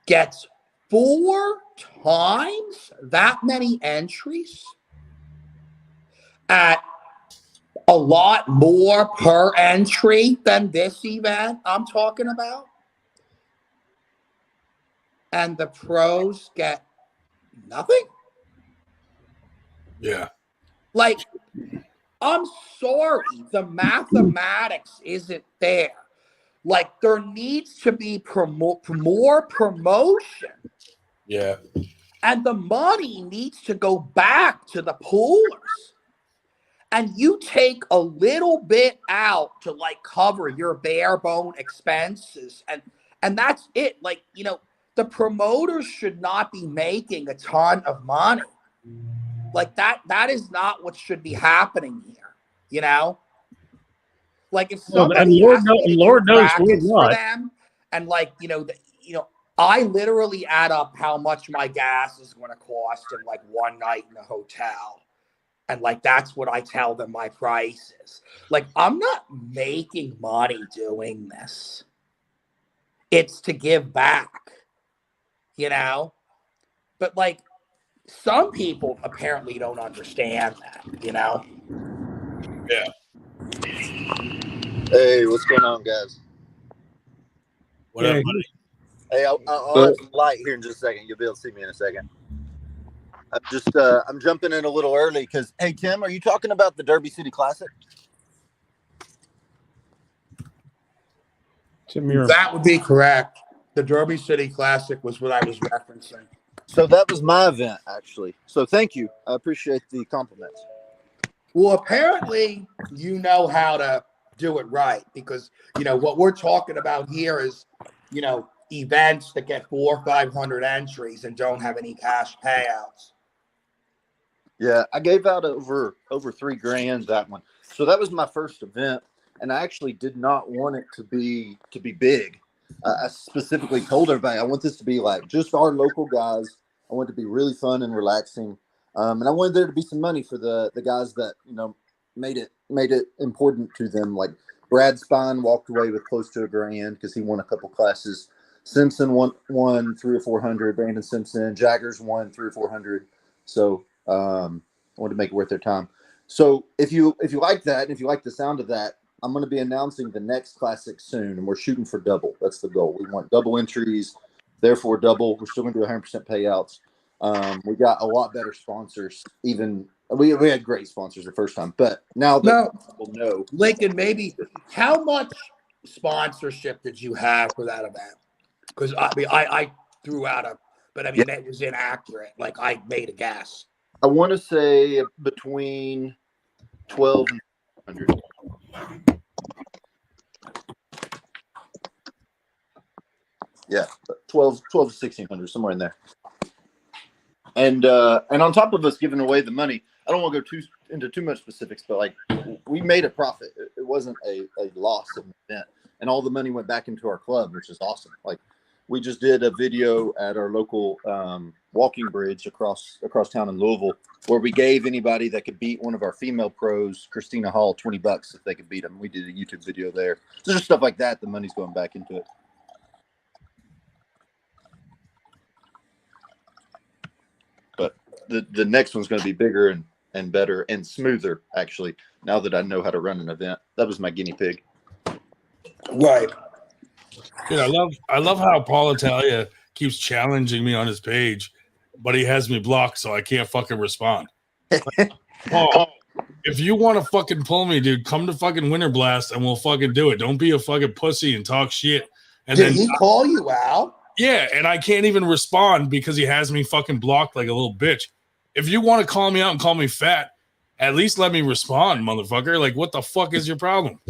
gets 4 times that many entries at a lot more per entry than this event I'm talking about. And the pros get nothing. Yeah. Like, I'm sorry, the mathematics isn't there. Like, there needs to be more promotion. Yeah. And the money needs to go back to the poolers. And you take a little bit out to like cover your bare bone expenses. And that's it. Like, the promoters should not be making a ton of money. Like that is not what should be happening here. Like if somebody Lord knows we're not. for them, and like, I literally add up how much my gas is going to cost in like one night in a hotel. And like, that's what I tell them my price is. Like, I'm not making money doing this. It's to give back, you know? But like, some people apparently don't understand that, you know? Yeah. Hey, what's going on, guys? What up, Yeah. buddy? Hey, I'll have some light here in just a second. You'll be able to see me in a second. I'm jumping in a little early because, hey, Tim, are you talking about the Derby City Classic? That would be correct. The Derby City Classic was what I was referencing. So that was my event, actually. So thank you. I appreciate the compliments. Well, apparently you know how to do it right because, you know, what we're talking about here is, you know, events that get 400 or 500 entries and don't have any cash payouts. Yeah, I gave out over $3,000 that one. So that was my first event, and I actually did not want it to be big. I specifically told everybody I want this to be like just our local guys. I want it to be really fun and relaxing, and I wanted there to be some money for the guys that, you know, made it important to them. Like Brad Spine walked away with close to $1,000 because he won a couple classes. Simpson won 300 or 400. Brandon Simpson, Jaggers won 300 or 400. So I wanted to make it worth their time. So if you like that, and if you like the sound of that, I'm going to be announcing the next classic soon, and we're shooting for double. That's the goal. We want double entries, therefore double. We're still going to do 100% payouts. We got a lot better sponsors. Even we had great sponsors the first time, but now that people know, Lincoln, maybe how much sponsorship did you have for that event? Because I mean, I threw out but I mean, it was inaccurate. Like, I made a guess. I want to say between 12 and 100. Yeah, 12 to 1,600, somewhere in there. And on top of us giving away the money, I don't want to go into too much specifics, but like we made a profit. It wasn't a loss of an event, and all the money went back into our club, which is awesome. Like we just did a video at our local walking bridge across town in Louisville, where we gave anybody that could beat one of our female pros, Christina Hall, $20 if they could beat them. We did a YouTube video there. So just stuff like that. The money's going back into it. But the next one's going to be bigger and better and smoother, actually, now that I know how to run an event. That was my guinea pig. Right. Dude, I love how Paul Italia keeps challenging me on his page, but he has me blocked, so I can't fucking respond. Paul, if you want to fucking pull me, dude, come to fucking Winter Blast and we'll fucking do it. Don't be a fucking pussy and talk shit. And Did he call you out? Yeah, and I can't even respond because he has me fucking blocked like a little bitch. If you want to call me out and call me fat, at least let me respond, motherfucker. Like, what the fuck is your problem?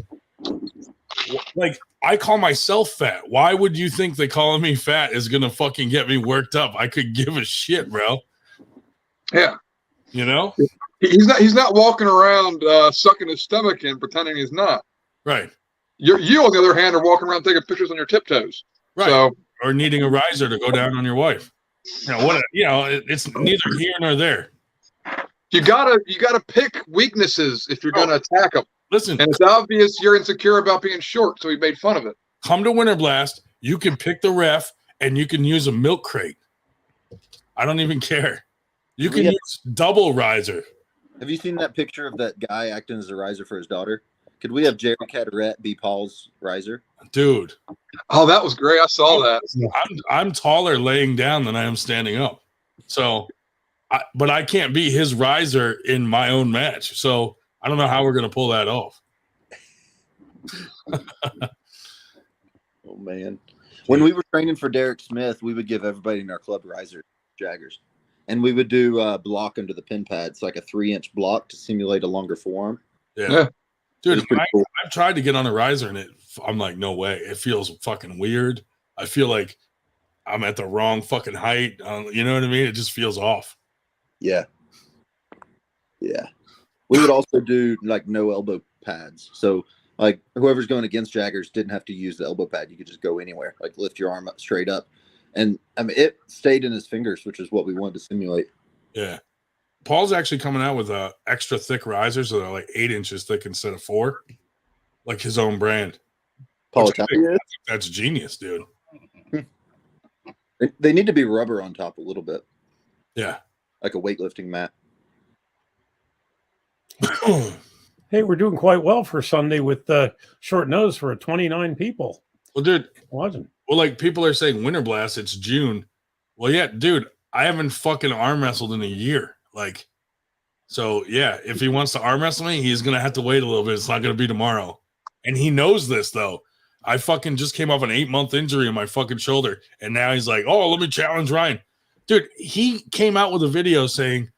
Like, I call myself fat. Why would you think that calling me fat is gonna fucking get me worked up? I could give a shit, bro. Yeah. You know? He's not walking around sucking his stomach in pretending he's not. Right. You on the other hand are walking around taking pictures on your tiptoes. Right. So, or needing a riser to go down on your wife. You know what? You know, it's neither here nor there. You gotta pick weaknesses if you're gonna attack them. Listen, and it's obvious you're insecure about being short, so he made fun of it. Come to Winter Blast. You can pick the ref, and you can use a milk crate. I don't even care. You can use double riser. Have you seen that picture of that guy acting as a riser for his daughter? Could we have Jerry Cataret be Paul's riser? Dude. Oh, that was great. I saw that. I'm taller laying down than I am standing up. So, but I can't be his riser in my own match. So I don't know how we're going to pull that off. Oh, man. When we were training for Derek Smith, we would give everybody in our club riser jaggers. And we would do block under the pin pads, like a 3-inch block to simulate a longer forearm. Yeah. Dude, cool. I've tried to get on a riser and I'm like, no way. It feels fucking weird. I feel like I'm at the wrong fucking height. You know what I mean? It just feels off. Yeah. Yeah. We would also do like no elbow pads. So like whoever's going against jaggers didn't have to use the elbow pad. You could just go anywhere, like lift your arm up straight up. And I mean, it stayed in his fingers, which is what we wanted to simulate. Yeah. Paul's actually coming out with extra thick risers that are like 8 inches thick instead of 4, like his own brand. Paul, I think that's genius, dude. They need to be rubber on top a little bit. Yeah. Like a weightlifting mat. Hey, we're doing quite well for Sunday with short notice for 29 people. Well, dude, Wasn't. well, like people are saying Winter Blast, it's June. Well, yeah, dude, I haven't fucking arm wrestled in a year. Like, so yeah, if he wants to arm wrestle me, he's gonna have to wait a little bit. It's not gonna be tomorrow. And he knows this though. I fucking just came off an 8-month injury in my fucking shoulder, and now he's like, "Oh, let me challenge Ryan." Dude, he came out with a video saying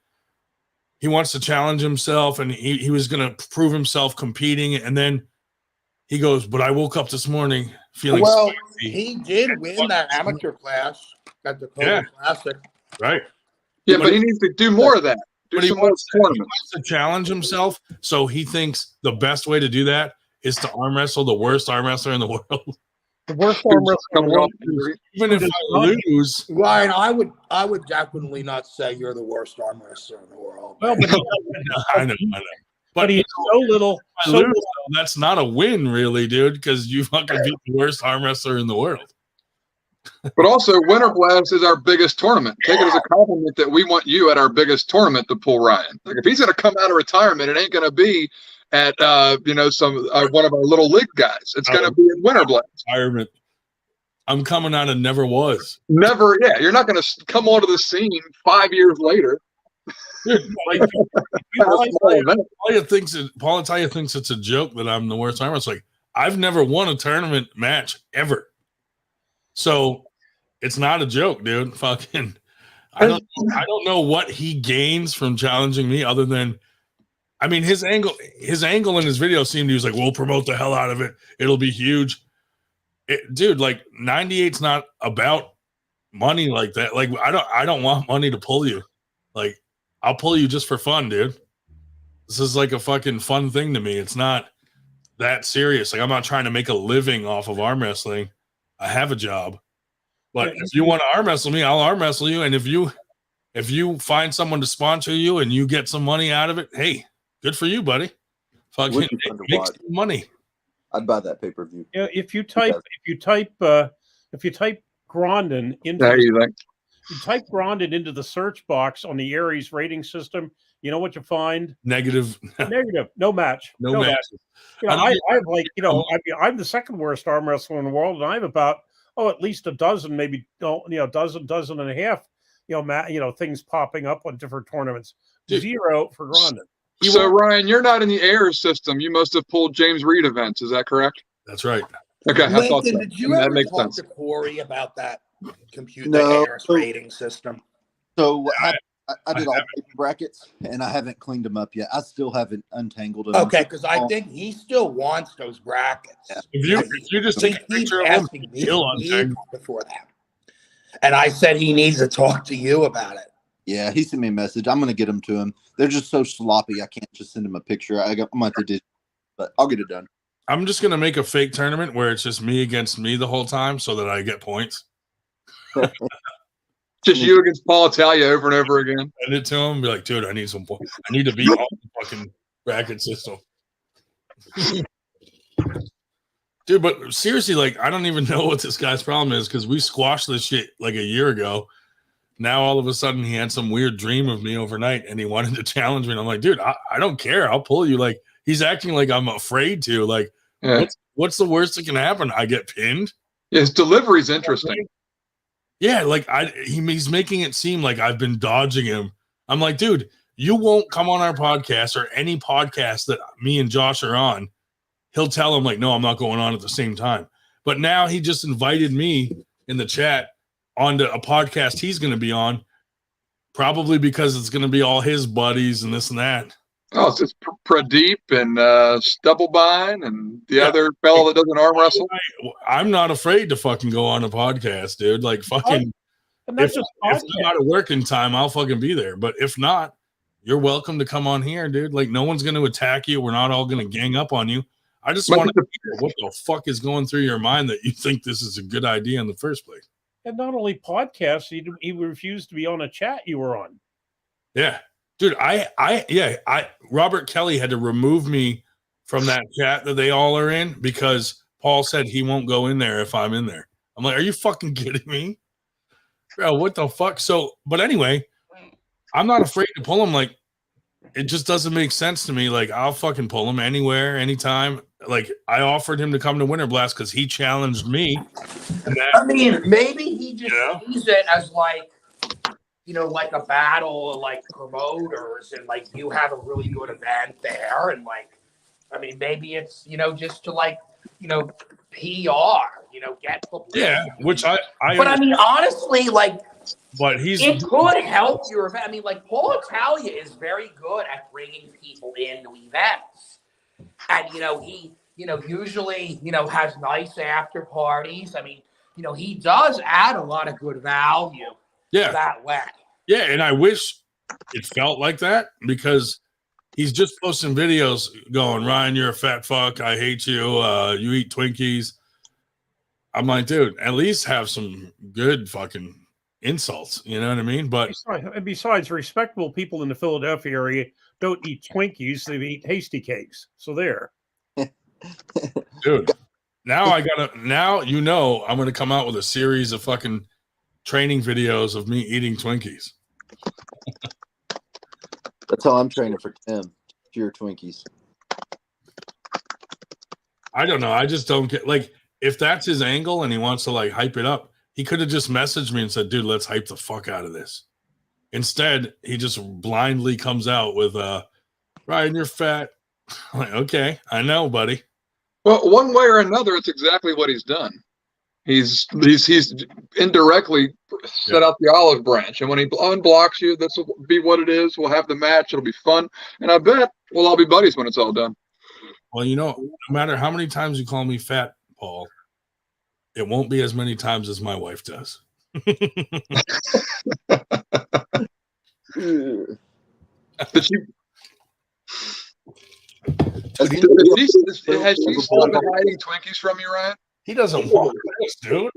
he wants to challenge himself, and he was gonna prove himself competing, and then he goes, "But I woke up this morning feeling Well, spicy." he did win that amateur class at the Kobe Classic. Right. Yeah, but he needs to do more of that. But he wants to challenge himself, so he thinks the best way to do that is to arm wrestle the worst arm wrestler in the world. The worst arm wrestler in the world. Even if I lose, Ryan, I would definitely not say you're the worst arm wrestler in the world. Well, but I know. But he's so little. So little, that's not a win, really, dude, because you fucking beat the worst arm wrestler in the world. But also, Winter Blast is our biggest tournament. Take it as a compliment that we want you at our biggest tournament to pull Ryan. Like if he's going to come out of retirement, it ain't going to be at some one of our little league guys. It's going to be at Winter Blast. Retirement. I'm coming out and never was. Never, yeah. You're not going to come onto the scene 5 years later. Like, Paul Italia thinks it's a joke that I'm the worst arm wrestler. Like I've never won a tournament match ever. So it's not a joke, dude. Fucking, I don't know what he gains from challenging me other than, I mean, his angle in his video seemed he was like, we'll promote the hell out of it. It'll be huge. Dude, like 98's not about money like that. Like I don't want money to pull you. Like I'll pull you just for fun, dude. This is like a fucking fun thing to me. It's not that serious. Like I'm not trying to make a living off of arm wrestling. I have a job, but if you want to arm wrestle me, I'll arm wrestle you. And if you find someone to sponsor you and you get some money out of it, hey, good for you, buddy. Fucking make some money. I'd buy that pay-per-view. Yeah, if you type Grondin into the search box on the Aries rating system, you know what you find? Negative. No match. No match. You know, I'm the second worst arm wrestler in the world, and I have about at least a dozen, maybe dozen and a half, things popping up on different tournaments. Dude. 0 for Grondin. So Ryan, you're not in the Aries system. You must have pulled James Reed events. Is that correct? That's right. Okay. Lincoln, did you ever talk to Corey about that computer Aries rating system? So I did all paper brackets, and I haven't cleaned them up yet. I still haven't untangled them. Okay, because I think he still wants those brackets. Yeah. If you just take a picture of him, before that, and I said he needs to talk to you about it. Yeah, he sent me a message. I'm going to get them to him. They're just so sloppy. I can't just send him a picture. I'm going to do, but I'll get it done. I'm just going to make a fake tournament where it's just me against me the whole time so that I get points. Just you against Paul Italia over and over again. Send it to him and be like, dude, I need some points. I need to beat all the fucking bracket system. Dude, but seriously, like, I don't even know what this guy's problem is because we squashed this shit like a year ago. Now, all of a sudden, he had some weird dream of me overnight and he wanted to challenge me. And I'm like, dude, I don't care. I'll pull you. Like, he's acting like I'm afraid to. Like, what's the worst that can happen? I get pinned? Yeah, his delivery's interesting. Yeah, like he's making it seem like I've been dodging him. I'm like, dude, you won't come on our podcast or any podcast that me and Josh are on. He'll tell him like, no, I'm not going on at the same time. But now he just invited me in the chat onto a podcast he's going to be on, probably because it's going to be all his buddies and this and that. Oh, it's just Pradeep and Stubblebine and the other fellow that doesn't arm wrestle. I'm not afraid to fucking go on a podcast, dude. Like fucking, if I'm out of working time, I'll fucking be there. But if not, you're welcome to come on here, dude. Like no one's going to attack you. We're not all going to gang up on you. I just want to hear what the fuck is going through your mind that you think this is a good idea in the first place. And not only podcasts, he refused to be on a chat you were on. Yeah. Dude, Robert Kelly had to remove me from that chat that they all are in because Paul said he won't go in there if I'm in there. I'm like, are you fucking kidding me? Bro, what the fuck? So, but anyway, I'm not afraid to pull him. Like, it just doesn't make sense to me. Like, I'll fucking pull him anywhere, anytime. Like, I offered him to come to Winter Blast because he challenged me. I mean, maybe he just sees it as like, like a battle of like promoters, and like you have a really good event there, and like, I mean, maybe it's just to like, PR, get publicity. Yeah, which I but I mean, honestly, like, but it could help your event. I mean, like, Paul Italia is very good at bringing people into events, and he usually has nice after parties. I mean, he does add a lot of good value. Yeah, that way. Yeah, and I wish it felt like that because he's just posting videos going, Ryan, you're a fat fuck. I hate you. You eat Twinkies. I'm like, dude, at least have some good fucking insults. You know what I mean? But besides, respectable people in the Philadelphia area don't eat Twinkies. They eat hasty cakes. So there. Dude, now I'm going to come out with a series of fucking training videos of me eating Twinkies. That's how I'm training for Tim. Pure Twinkies. I don't know. I just don't get, like, if that's his angle and he wants to like hype it up, he could have just messaged me and said, dude, let's hype the fuck out of this. Instead, he just blindly comes out with Ryan, you're fat. I'm like, okay, I know, buddy. Well, one way or another, it's exactly what he's done. He's indirectly set out the olive branch, and when he unblocks you, this will be what it is. We'll have the match; it'll be fun, and I bet we'll all be buddies when it's all done. Well, no matter how many times you call me fat, Paul, it won't be as many times as my wife does. Did she? Has she still been hiding Twinkies from you, Ryan? He doesn't want this, dude.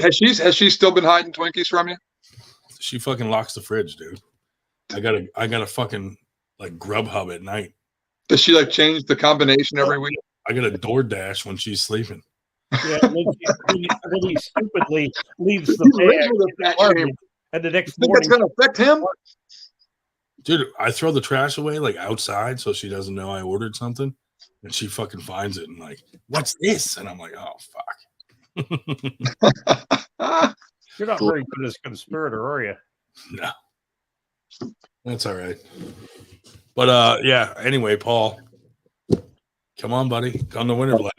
Has she still been hiding Twinkies from you? She fucking locks the fridge, dude. I gotta fucking like Grubhub at night. Does she like change the combination every week? I got a DoorDash when she's sleeping. Yeah, when he stupidly leaves the bag and the next morning. That's gonna affect him? Dude, I throw the trash away like outside so she doesn't know I ordered something, and she fucking finds it and like, what's this? And I'm like, oh fuck. You're not very good as a conspirator, are you? No. That's all right. But yeah, anyway, Paul, come on, buddy. Come to Winter Blast.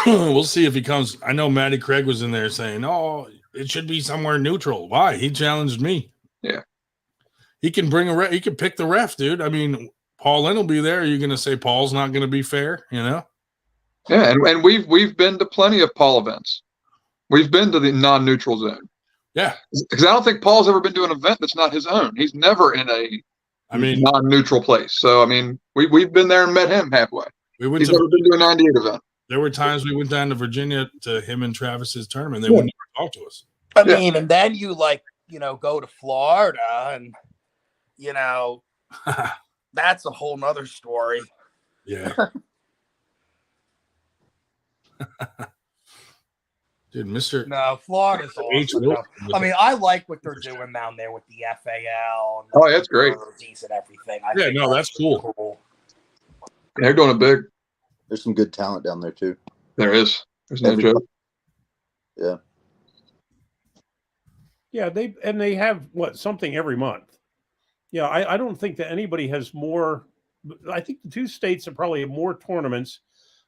We'll see if he comes. I know Matty Craig was in there saying, oh, it should be somewhere neutral. Why? He challenged me. Yeah. He can bring he can pick the ref, dude. I mean, Paul Lynn will be there. Are you going to say Paul's not going to be fair? Yeah, and we've been to plenty of Paul events. We've been to the non-neutral zone. Yeah. Because I don't think Paul's ever been to an event that's not his own. He's never in a non-neutral place. So, I mean, we've been there and met him halfway. He's never been to a 98 event. There were times we went down to Virginia to him and Travis's tournament. They wouldn't even talk to us. I mean, and then you go to Florida and, that's a whole nother story. Yeah. Dude, No, Florida's awesome. I mean, I like what they're doing down there with the FAL. And that's great. And everything. That's cool. They're doing it big. There's some good talent down there too. There is. There's no joke. Yeah. Yeah, they have something every month. Yeah, I don't think that anybody has more. I think the two states that probably have more tournaments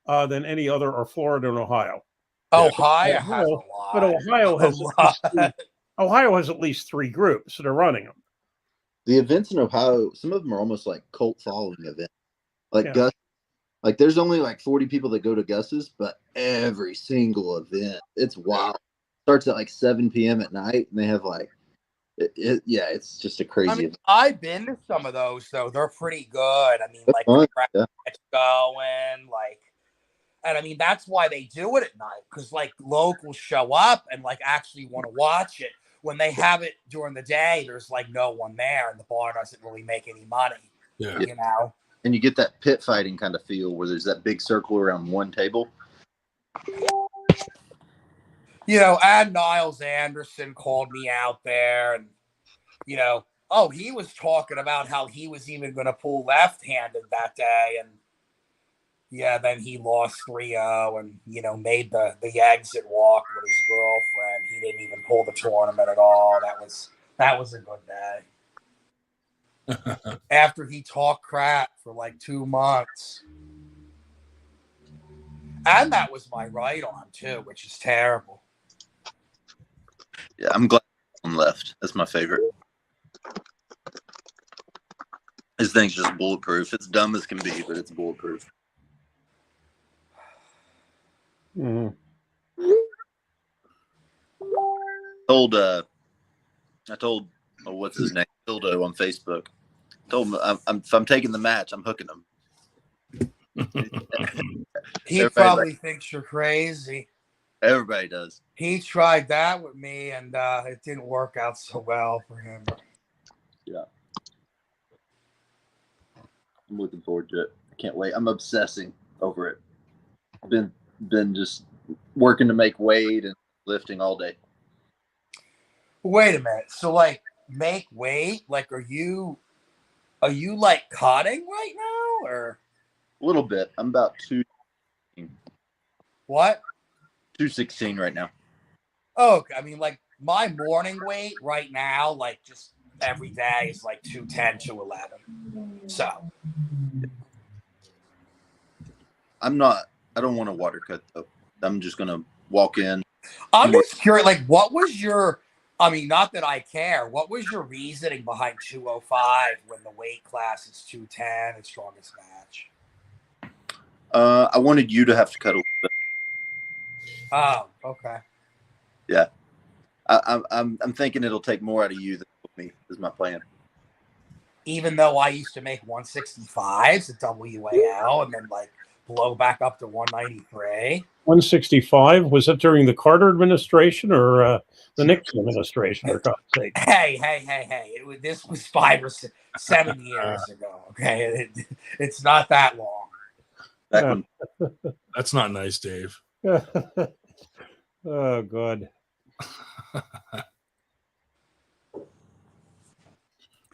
than any other are Florida and Ohio. Ohio has a lot. But Ohio has at least 3 groups that are running them. The events in Ohio, some of them are almost like cult following events. Like Gus, like there's only like 40 people that go to Gus's, but every single event, it's wild. Starts at like 7 p.m. at night, and they have like, it's just a crazy event. I've been to some of those, so they're pretty good. I mean, That's like fun. it's going, like, And I mean, that's why they do it at night, because like locals show up and like actually want to watch it. When they have it during the day, there's like no one there, and the bar doesn't really make any money. Yeah. You know? And you get that pit fighting kind of feel where there's that big circle around one table. You know, and Niles Anderson called me out there, and, you know, oh, he was talking about how he was even going to pull left-handed that day, and yeah, then he lost 3-0 and, you know, made the exit walk with his girlfriend. He didn't even pull the tournament at all. That was a good day. After he talked crap for like 2 months. And that was my right arm too, which is terrible. Yeah, I'm glad I'm left. That's my favorite. This thing's just bulletproof. It's dumb as can be, but it's bulletproof. Mhm. I told what's his name, Dildo, on Facebook. Told him if I'm taking the match, I'm hooking him. He Everybody probably thinks you're crazy. Everybody does. He tried that with me, and it didn't work out so well for him. Yeah. I'm looking forward to it. I can't wait. I'm obsessing over it. Been just working to make weight and lifting all day. Wait a minute. So, like, make weight? Like, are you like cutting right now, or A little bit. I'm about what? 216 right now. Oh, okay. I mean, like my morning weight right now, like just every day is like 210, 211. So I don't want a water cut though. I'm just gonna walk in. I'm just curious, like, what was your? I mean, not that I care. What was your reasoning behind 205 when the weight class is 210, the strongest match? I wanted you to have to cut a little bit. Oh, okay. Yeah, I'm thinking it'll take more out of you than me. Is my plan. Even though I used to make 165s at WAL and then like blow back up to 193. 165, was that during the Carter administration or the Nixon administration, for God's sake? Hey. This was 5 or 7 years ago. Okay. It's not that long. That's not nice, Dave. Oh, God.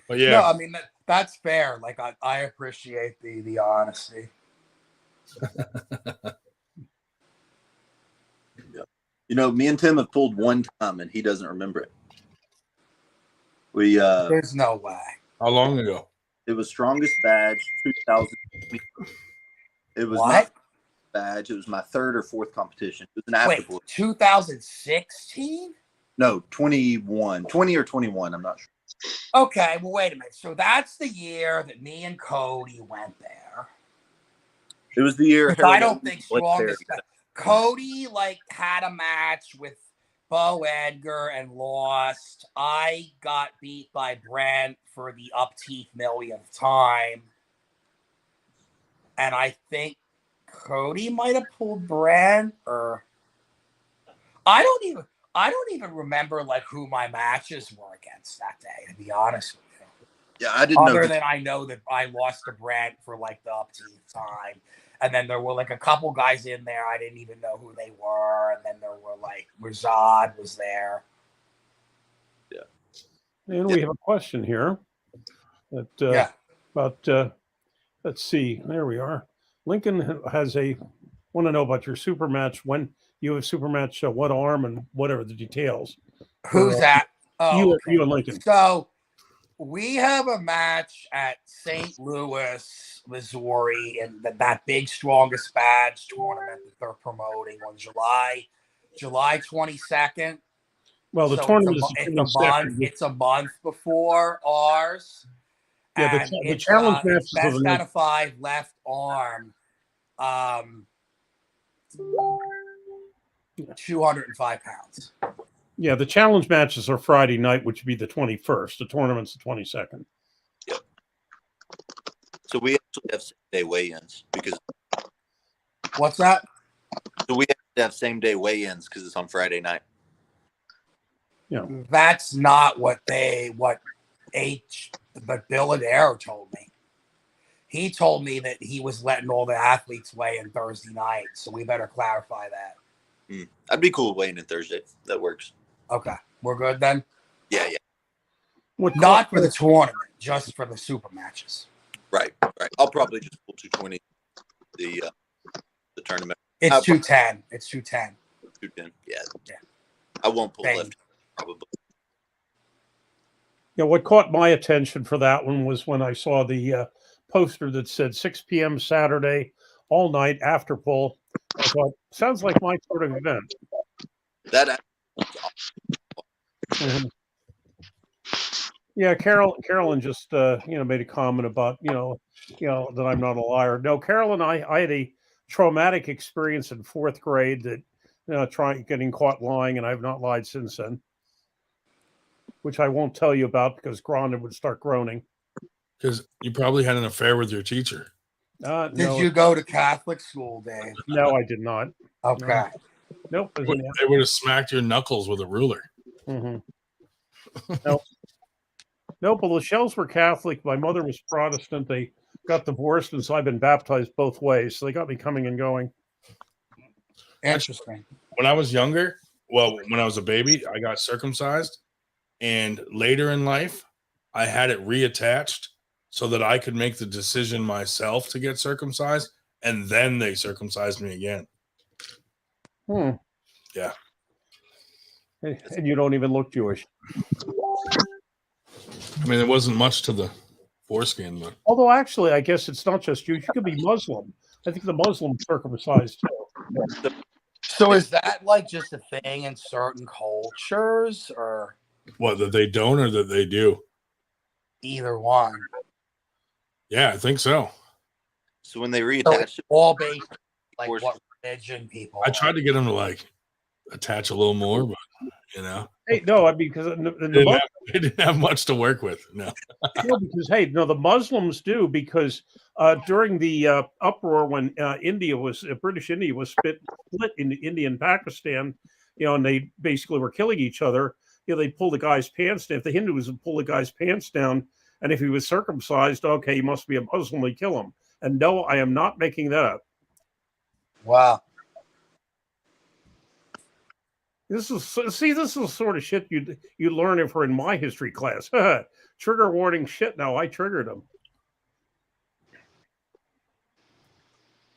But yeah, No, I mean that's fair. Like I appreciate the honesty. You know, me and Tim have pulled one time, and he doesn't remember it. There's no way. how long ago? It was strongest badge 2000. It was What? not badge. It was my third or fourth competition. It was an after. Wait, 2016? No, 21, 20 or 21. I'm not sure. Okay, well, wait a minute. So that's the year that me and Cody went there. It was the year. I don't think strongest. Cody like had a match with Bo Edgar and lost. I got beat by Brent for the upteeth millionth time, and I think Cody might have pulled Brent, or I don't even remember like who my matches were against that day. To be honest with you, Yeah, I didn't know. Other than I know that I lost to Brent for like the upteeth time. And then there were like a couple guys in there. I didn't even know who they were. And then there were like Razad was there. Yeah. And we have a question here. That, about, let's see. There we are. Lincoln want to know about your super match. When you have super match, what arm and whatever the details. Who's that? Oh, you and Lincoln. So we have a match at St. Louis, Missouri, and that big strongest badge tournament that they're promoting on July 22nd. Well, the So tournament it's a month before ours. Yeah, the challenge matches best out of 5 left arm. 205 pounds. Yeah, the challenge matches are Friday night, which would be the 21st. The tournament's the 22nd. Yep. So we actually have 6-day weigh-ins because what's that? So we have to have same day weigh-ins because it's on Friday night. That's not what but Bill Adair told me. He told me that he was letting all the athletes weigh in Thursday night, so we better clarify that. I'd be cool weighing in Thursday. That works. Okay, we're good then. Yeah. Not for the tournament, just for the super matches. Right. I'll probably just pull 220 the tournament. It's 210. It's 210. 210. Yeah. I won't pull lift probably. Yeah, what caught my attention for that one was when I saw the poster that said 6 p.m. Saturday, all night after pull. I thought, sounds like my sort of event. That. Mm-hmm. Yeah, Carolyn just made a comment about that I'm not a liar. No, Carolyn, I had a traumatic experience in 4th grade that getting caught lying, and I have not lied since then. Which I won't tell you about because Grondin would start groaning. Because you probably had an affair with your teacher. Did you go to Catholic school, Dave? No, I did not. Okay. Nope. They would have smacked your knuckles with a ruler. Mm-hmm. Nope. Well, the Shells were Catholic. My mother was Protestant. They got divorced, and so I've been baptized both ways. So they got me coming and going. Interesting. When I was younger, when I was a baby, I got circumcised. And later in life, I had it reattached so that I could make the decision myself to get circumcised. And then they circumcised me again. Yeah. And you don't even look Jewish. I mean, there wasn't much to the foreskin, but although actually, I guess it's not just Jewish. You could be Muslim. I think the Muslim circumcised too. So is that like just a thing in certain cultures, or what, that they don't or that they do? Either one. Yeah, I think so. So when they reattach, all based like what religion people. I tried to get them to attach a little more, but Hey, no, I mean because they didn't have much to work with. No, because the Muslims do because during the uproar when British India was split into India and Pakistan, and they basically were killing each other. They pull the guy's pants down. If the Hindus would pull the guy's pants down, and if he was circumcised, okay, he must be a Muslim. They kill him. And no, I am not making that up. Wow. This is the sort of shit you learn if we're in my history class. Trigger warning shit. Now I triggered them.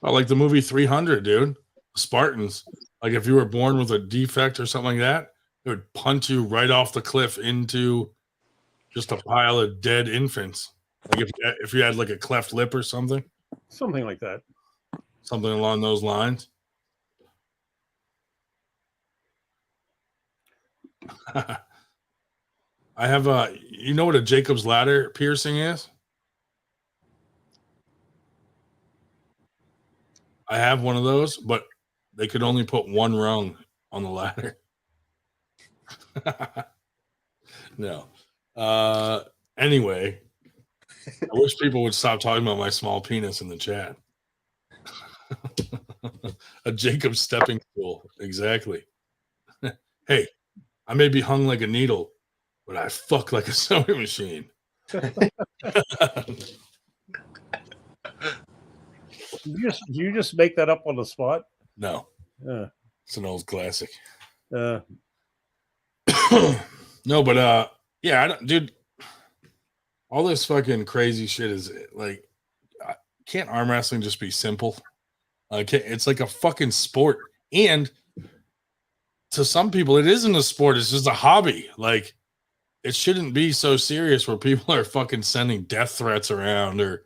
Well, like the movie 300, dude. Spartans. Like if you were born with a defect or something like that, it would punt you right off the cliff into just a pile of dead infants. Like if you had like a cleft lip or something. Something like that. Something along those lines. I have you know what a Jacob's ladder piercing is? I have one of those, but they could only put one rung on the ladder. No. Anyway, I wish people would stop talking about my small penis in the chat. A Jacob's stepping stool. Exactly. Hey, I may be hung like a needle, but I fuck like a sewing machine. You just make that up on the spot? No. It's an old classic. No, but dude, all this fucking crazy shit is like, can't arm wrestling just be simple? It's like a fucking sport, and to some people, it isn't a sport. It's just a hobby. Like, it shouldn't be so serious where people are fucking sending death threats around or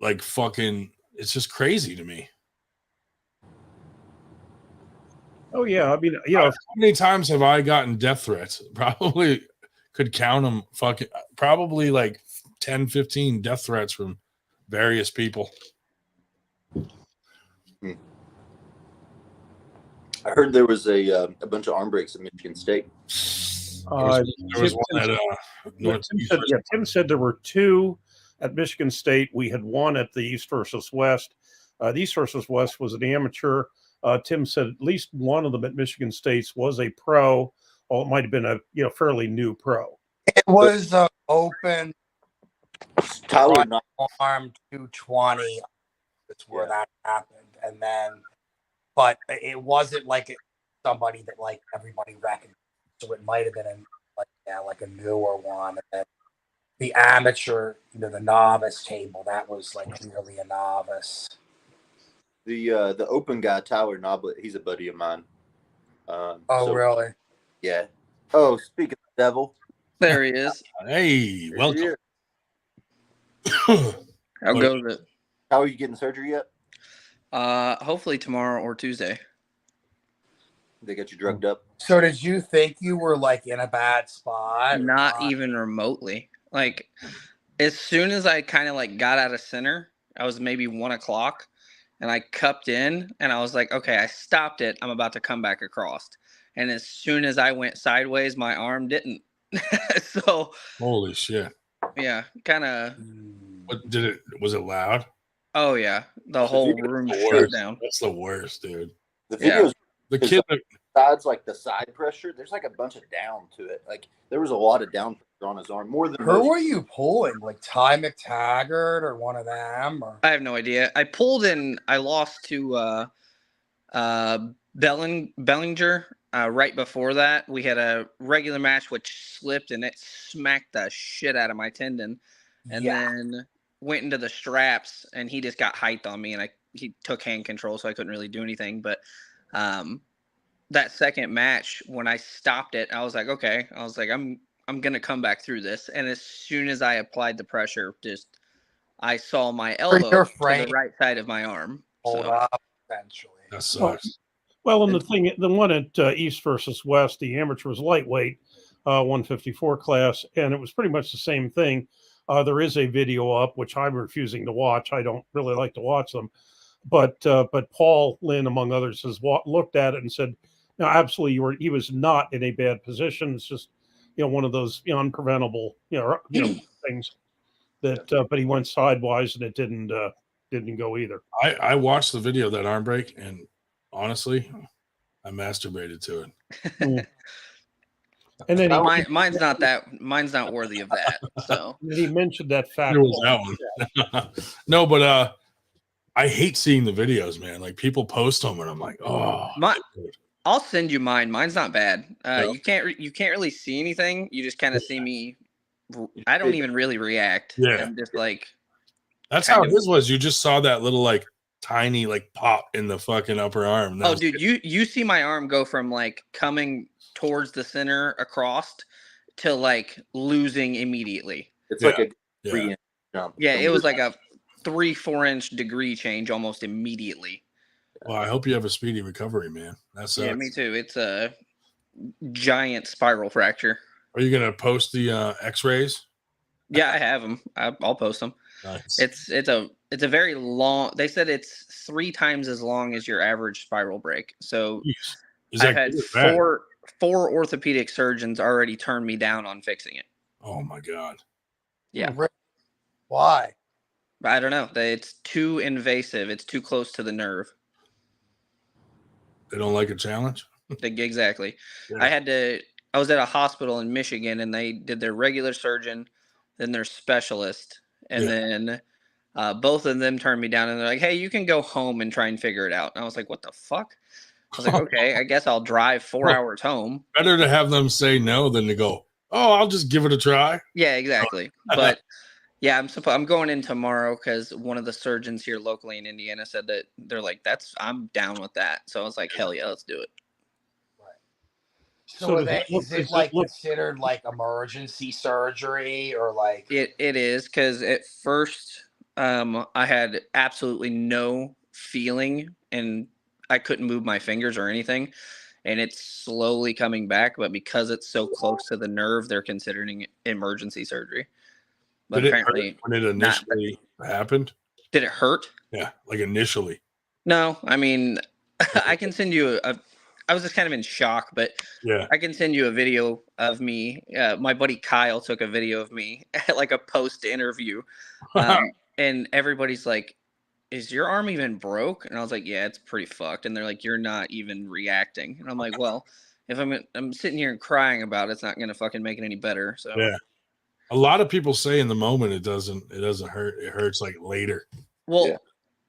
like fucking. It's just crazy to me. Oh yeah, I mean, how many times have I gotten death threats? Probably could count them. Fucking probably like 10, 15 death threats from various people. I heard there was a bunch of arm breaks at Michigan State. There was one at Tim said there were 2 at Michigan State. We had 1 at the East versus West. The East versus West was an amateur. Tim said at least one of them at Michigan State's was a pro, or it might have been a fairly new pro. It was open Tyler, right not arm 220. That's where Yeah. that happened, and then, but it wasn't like somebody that like everybody recognized. So it might have been like a newer one. And then the amateur, the novice table, that was like clearly a novice. the open guy, Tyler Noblet, he's a buddy of mine. Really? Yeah. Oh, speaking of the devil, There he is. Hey, there welcome. he is. How What- goes it? How are you getting surgery yet? Hopefully tomorrow or Tuesday. They got you drugged up. So did you think you were like in a bad spot? or Not even remotely. Like, as soon as I kind of like got out of center, I was maybe 1 o'clock, and I cupped in, and I was like, okay, I stopped it. I'm about to come back across. And as soon as I went sideways, my arm didn't. So Holy shit! yeah, kind of. What did it? Was it loud? Oh yeah, the whole room The shut worst. down. That's the worst, dude. The Yeah. videos The kid. That, besides like the side pressure, there's like a bunch of down to it. Like there was a lot of down pressure on his arm, more than Who most. were you pulling? Like Ty McTaggart or one of them? Or I have no idea. I pulled in. I lost to Bellinger. Right before that, we had a regular match which slipped and it smacked the shit out of my tendon, and then went into the straps and he just got hyped on me and he took hand control, so I couldn't really do anything. But that second match, when I stopped it, I was like, okay, I'm gonna come back through this. And as soon as I applied the pressure, I saw my elbow your to frame. the right side of my arm. hold So, up eventually. that sucks. Well, and the one at East versus West, the amateur was lightweight, 154 class, and it was pretty much the same thing. There is a video up, which I'm refusing to watch. I don't really like to watch them. But Paul Lynn, among others, has looked at it and said, no, absolutely, he was not in a bad position. It's just, one of those unpreventable, things that, but he went sidewise and it didn't go either. I watched the video of that arm break, and honestly, I masturbated to it. And then mine's not worthy of that. So he mentioned that fact. There was that one. No, but I hate seeing the videos, man. Like people post them, and I'm like, oh. Dude. I'll send you mine. Mine's not bad. Yeah. You can't really see anything. You just kind of see me. I don't even really react. Yeah. I'm just like. That's how his was. You just saw that little like tiny like pop in the fucking upper arm. That Oh, was dude, you see my arm go from like coming towards the center across to like losing immediately. It's like a Yeah. 3-inch jump. Yeah, it was like a 3-4 inch degree change almost immediately. Well, I hope you have a speedy recovery, man. That's Yeah, me too. It's a giant spiral fracture. Are you gonna post the X-rays? Yeah, I have them. I'll post them. Nice. It's a very long. They said it's 3 times as long as your average spiral break. So Jeez. Is I've that had good or bad? four orthopedic surgeons already turn me down on fixing it. Oh my god. Yeah. Why? I don't know. It's too invasive. It's too close to the nerve. They don't like a challenge? Exactly. Yeah. I was at a hospital in Michigan, and they did their regular surgeon, then their specialist, and then both of them turned me down, and they're like, hey, you can go home and try and figure it out. And I was like, what the fuck? I was like, okay, I guess I'll drive 4 hours home. Better to have them say no than to go, oh, I'll just give it a try. Yeah, exactly. But yeah, I'm going in tomorrow because one of the surgeons here locally in Indiana said that they're like, I'm down with that. So I was like, hell yeah, let's do it. So is it like considered like emergency surgery or like It is because at first I had absolutely no feeling and I couldn't move my fingers or anything, and it's slowly coming back. But because it's so close to the nerve, they're considering it emergency surgery. But Did it apparently, hurt when it initially happened? did it hurt? Yeah, like initially. No, I mean, I can send you I was just kind of in shock, but Yeah. I can send you a video of me. My buddy Kyle took a video of me at like a post interview. And everybody's like, is your arm even broke? And I was like, yeah, it's pretty fucked. And they're like, you're not even reacting. And I'm like, well, if I'm sitting here and crying about it, it's not going to fucking make it any better. So Yeah. A lot of people say in the moment it doesn't hurt. It hurts like later. Well, Yeah.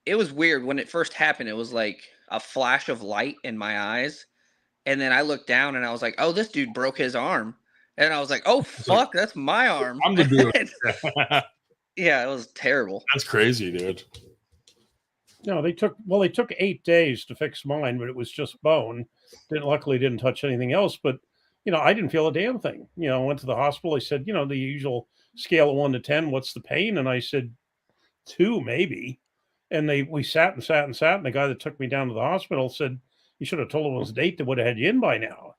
it was weird when it first happened. It was like a flash of light in my eyes. And then I looked down and I was like, oh, this dude broke his arm. And I was like, oh, fuck, that's my arm. I'm the dude. Yeah, it was terrible. That's crazy, dude. No, they took 8 days to fix mine, but it was just bone. Luckily didn't touch anything else. But I didn't feel a damn thing. Went to the hospital. They said, the usual scale of 1 to 10. What's the pain? And I said 2, maybe. And we sat and sat and sat. And the guy that took me down to the hospital said, you should have told us a date that would have had you in by now.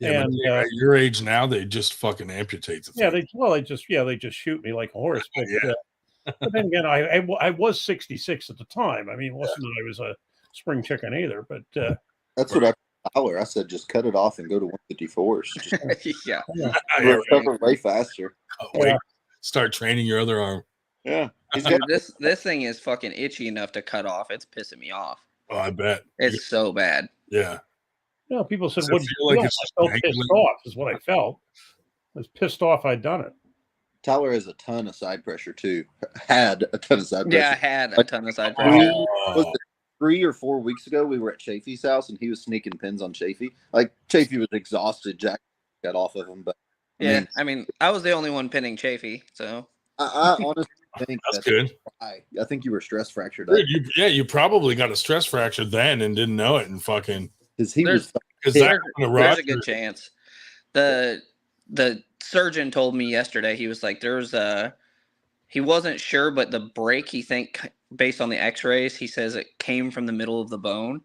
Yeah, and at your age now, they just fucking amputate the thing. They just shoot me like a horse. But, but then again, I was 66 at the time. I mean, it wasn't that I was a spring chicken either. But that's what I told Tyler. I said, just cut it off and go to 154s. Just Yeah. recover way faster. Start training your other arm. Yeah. Dude, this thing is fucking itchy enough to cut off. It's pissing me off. Oh, I bet. It's so bad. Yeah. People said, Does it "What? feel like I it's felt just pissed off." Is what I felt. I was pissed off I'd done it. Tyler has a ton of side pressure too. Had a ton of side pressure. Yeah, I had a ton of side pressure. Was it 3 or 4 weeks ago? We were at Chafee's house and he was sneaking pins on Chafee. Like Chafee was exhausted. Jack got off of him, but I mean, I was the only one pinning Chafee, so I honestly think that's good. I think you were stress fractured. Dude, you probably got a stress fracture then and didn't know it, and fucking because he was. There's a good chance. The surgeon told me yesterday, he was like, he wasn't sure, but the break, he think based on the x-rays, he says it came from the middle of the bone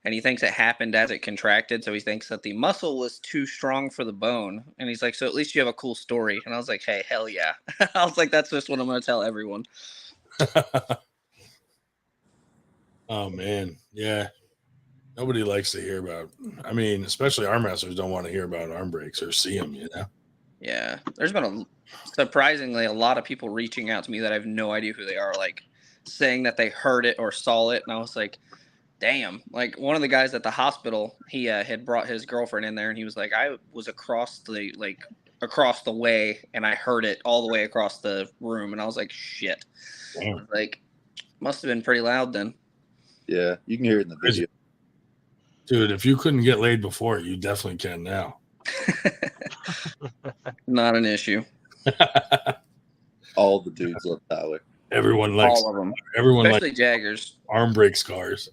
and he thinks it happened as it contracted. So he thinks that the muscle was too strong for the bone. And he's like, so at least you have a cool story. And I was like, hey, hell yeah. I was like, that's just what I'm going to tell everyone. Oh man. Yeah. Nobody likes to hear about. I mean, especially arm wrestlers don't want to hear about arm breaks or see them. Yeah, there's been surprisingly a lot of people reaching out to me that I have no idea who they are, like saying that they heard it or saw it, and I was like, damn. Like one of the guys at the hospital, he had brought his girlfriend in there, and he was like, I was across the way, and I heard it all the way across the room, and I was like, shit. Damn. Like, must have been pretty loud then. Yeah, you can hear it in the video. Dude, if you couldn't get laid before, you definitely can now. Not an issue. All the dudes love Tyler. Everyone likes all of them. Everyone especially likes Jaggers. arm break scars.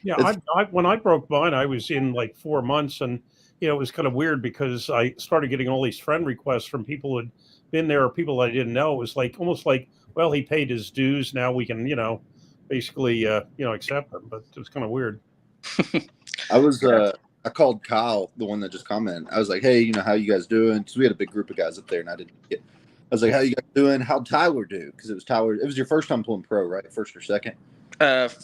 Yeah, when I broke mine, I was in like 4 months, and it was kind of weird because I started getting all these friend requests from people who had been there or people I didn't know. It was like almost like, well, he paid his dues. Now we can, basically, accept him. But it was kind of weird. I called Kyle, the one that just commented. I was like, hey, how you guys doing? Because we had a big group of guys up there, and I was like, how you guys doing? How'd Tyler do? Because it was your first time pulling pro, right? First or second?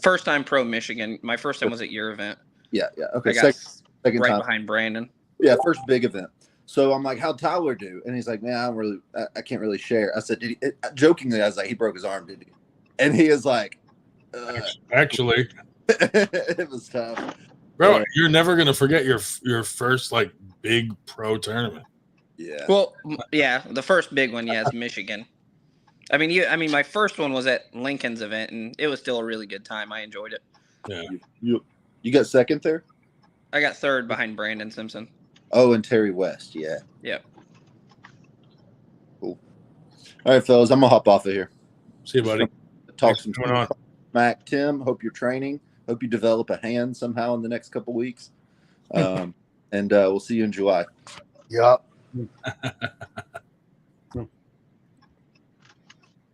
First time pro Michigan. My first time was at your event. Yeah. Okay. I got second right time behind Brandon. Yeah, first big event. So I'm like, how'd Tyler do? And he's like, man, I can't really share. I said, jokingly, I was like, he broke his arm, did he? And he is like, actually, it was tough. Bro, you're never gonna forget your first big pro tournament. Yeah. Well, yeah, the first big one, is Michigan. I mean, my first one was at Lincoln's event, and it was still a really good time. I enjoyed it. Yeah. You got second there? I got third behind Brandon Simpson. Oh, and Terry West. Yeah. Yep. Cool. All right, fellas, I'm gonna hop off of here. See you, buddy. Talk Thanks some for coming on. Mac, Tim. Hope you're training. Hope you develop a hand somehow in the next couple weeks. And we'll see you in July. Yep.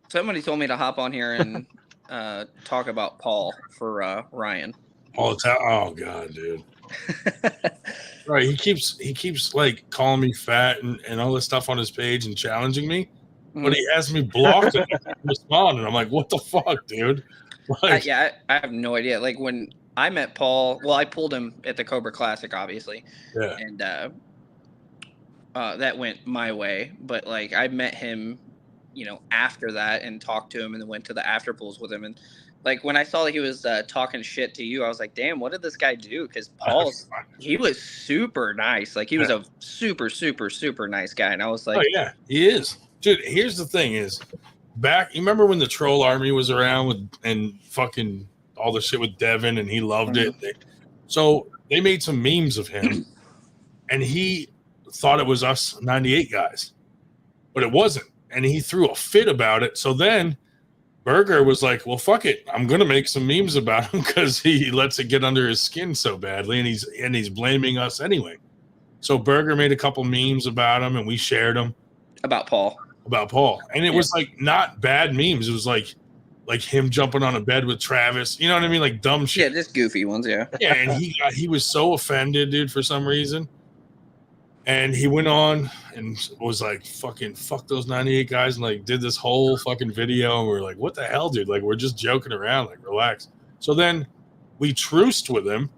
Somebody told me to hop on here and talk about Paul for Ryan. Oh god, dude. Right, he keeps calling me fat and all this stuff on his page and challenging me, but he has me blocked and I can't respond, and I'm like, what the fuck, dude? I have no idea. Like when I met Paul, well, I pulled him at the Cobra Classic, obviously, and that went my way. But I met him after that and talked to him and then went to the after pools with him. And like when I saw that he was talking shit to you, I was like, damn, what did this guy do? Because he was super nice. Like he was a super, super, super nice guy. And I was like, oh yeah, he is. Dude, here's the thing is back, you remember when the troll army was around and fucking all the shit with Devin and he loved it. So they made some memes of him and he thought it was us 98 guys, but it wasn't. And he threw a fit about it. So then Berger was like, well, fuck it. I'm going to make some memes about him because he lets it get under his skin so badly. And he's blaming us anyway. So Berger made a couple memes about him and we shared them. About Paul. And it was like not bad memes. It was like him jumping on a bed with Travis. You know what I mean? Like dumb shit. Yeah, just goofy ones. Yeah. Yeah. And he was so offended, dude, for some reason. And he went on and was like, fucking fuck those 98 guys, and like did this whole fucking video. And we're like, what the hell, dude? Like, we're just joking around, like, relax. So then we truced with him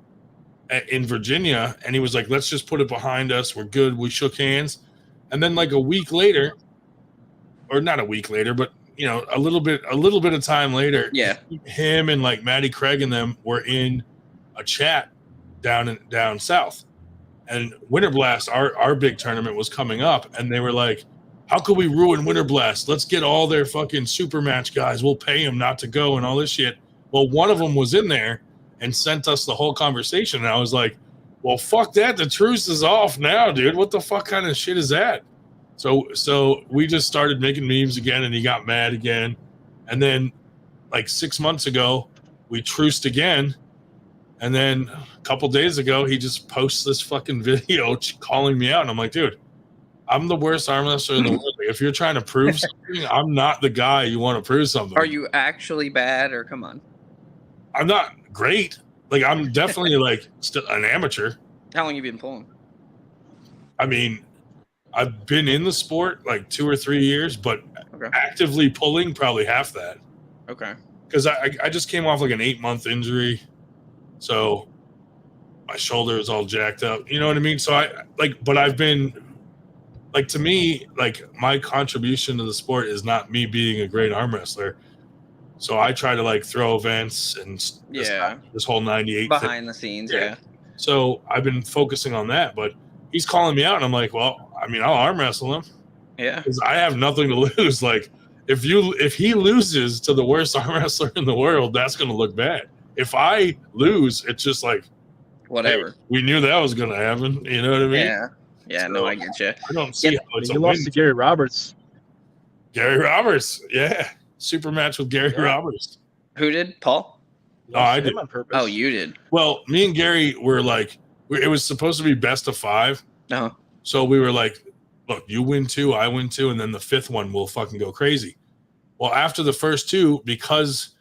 in Virginia, and he was like, let's just put it behind us. We're good. We shook hands. And then like a week later, or not a week later, but a little bit of time later, him and like Matty Craig and them were in a chat down south. And Winter Blast, our big tournament was coming up, and they were like, how could we ruin Winter Blast? Let's get all their fucking super match guys. We'll pay them not to go and all this shit. Well, one of them was in there and sent us the whole conversation. And I was like, well, fuck that. The truce is off now, dude. What the fuck kind of shit is that? So we just started making memes again, and he got mad again. And then like 6 months ago, we truced again. And then a couple days ago, he just posts this fucking video calling me out. And I'm like, dude, I'm the worst arm wrestler in the world. Like, if you're trying to prove something, I'm not the guy you want to prove something. Are you actually bad, or come on? I'm not great. Like, I'm definitely like still an amateur. How long have you been pulling? I mean, I've been in the sport like 2 or 3 years, but actively pulling probably half that. Okay. Because I just came off like an 8-month injury. So my shoulder is all jacked up. You know what I mean? So but I've been like, to me, like my contribution to the sport is not me being a great arm wrestler. So I try to like throw events and this whole 98 behind the scenes. Yeah. So I've been focusing on that, but he's calling me out and I'm like, well, I mean, I'll arm wrestle him. Yeah. Because I have nothing to lose. Like if he loses to the worst arm wrestler in the world, that's going to look bad. If I lose, it's just like, whatever. Hey, we knew that was going to happen. You know what I mean? Yeah. Yeah. So, no, I get you. I don't see how it's you lost to Gary Roberts. Gary Roberts. Yeah. Super match with Gary Roberts. Who did? Paul? Oh, I did. On purpose. Oh, you did. Well, me and Gary were like, it was supposed to be best of 5. Uh-huh. So we were like, look, you win 2, I win 2, and then the 5th one will fucking go crazy. Well, after the first 2, because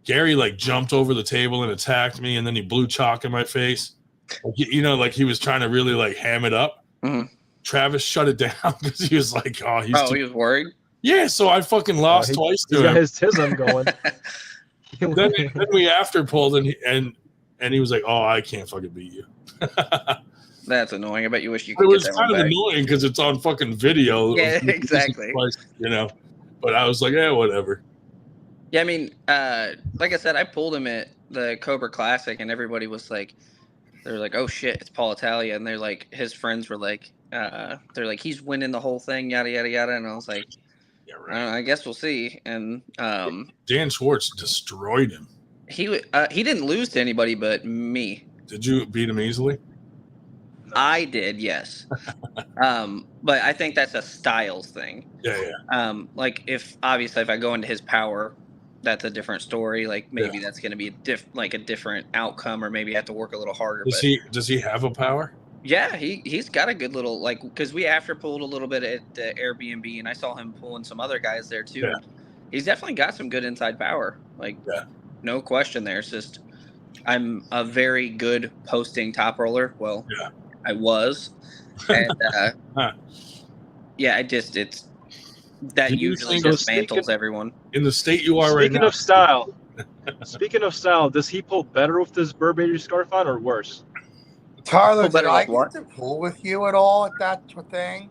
Gary like jumped over the table and attacked me, and then he blew chalk in my face. Like he was trying to really like ham it up. Mm-hmm. Travis shut it down because he was like, "Oh, he was worried." Yeah, so I fucking lost twice to him. Got his tism going. then we after pulled and he was like, "Oh, I can't fucking beat you." That's annoying. I bet you wish you could. It was kind of annoying because it's on fucking video. Yeah, exactly. But I was like, "Yeah, whatever." Yeah, I mean, like I said, I pulled him at the Cobra Classic, and everybody was like, they're like, "Oh shit, it's Paul Italia," and they're like, his friends were like, they're like, "He's winning the whole thing, yada yada yada," and I was like, "Yeah, right. I guess we'll see." And Dan Schwartz destroyed him. He didn't lose to anybody but me. Did you beat him easily? I did, yes. But I think that's a styles thing. Yeah. Like if I go into his power, that's a different story. Like maybe that's going to be a different outcome, or maybe I have to work a little harder. Does he have a power? Yeah, he's got a good little, like, because we after pulled a little bit at the Airbnb, and I saw him pulling some other guys there too. Yeah. He's definitely got some good inside power. Like, no question there. It's just I'm a very good posting top roller. Well, I was, and it's that usually dismantles everyone. In the state you are right now. Speaking of style, does he pull better with this Burberry scarf on or worse? Tyler, did I get to pull with you at all at that thing?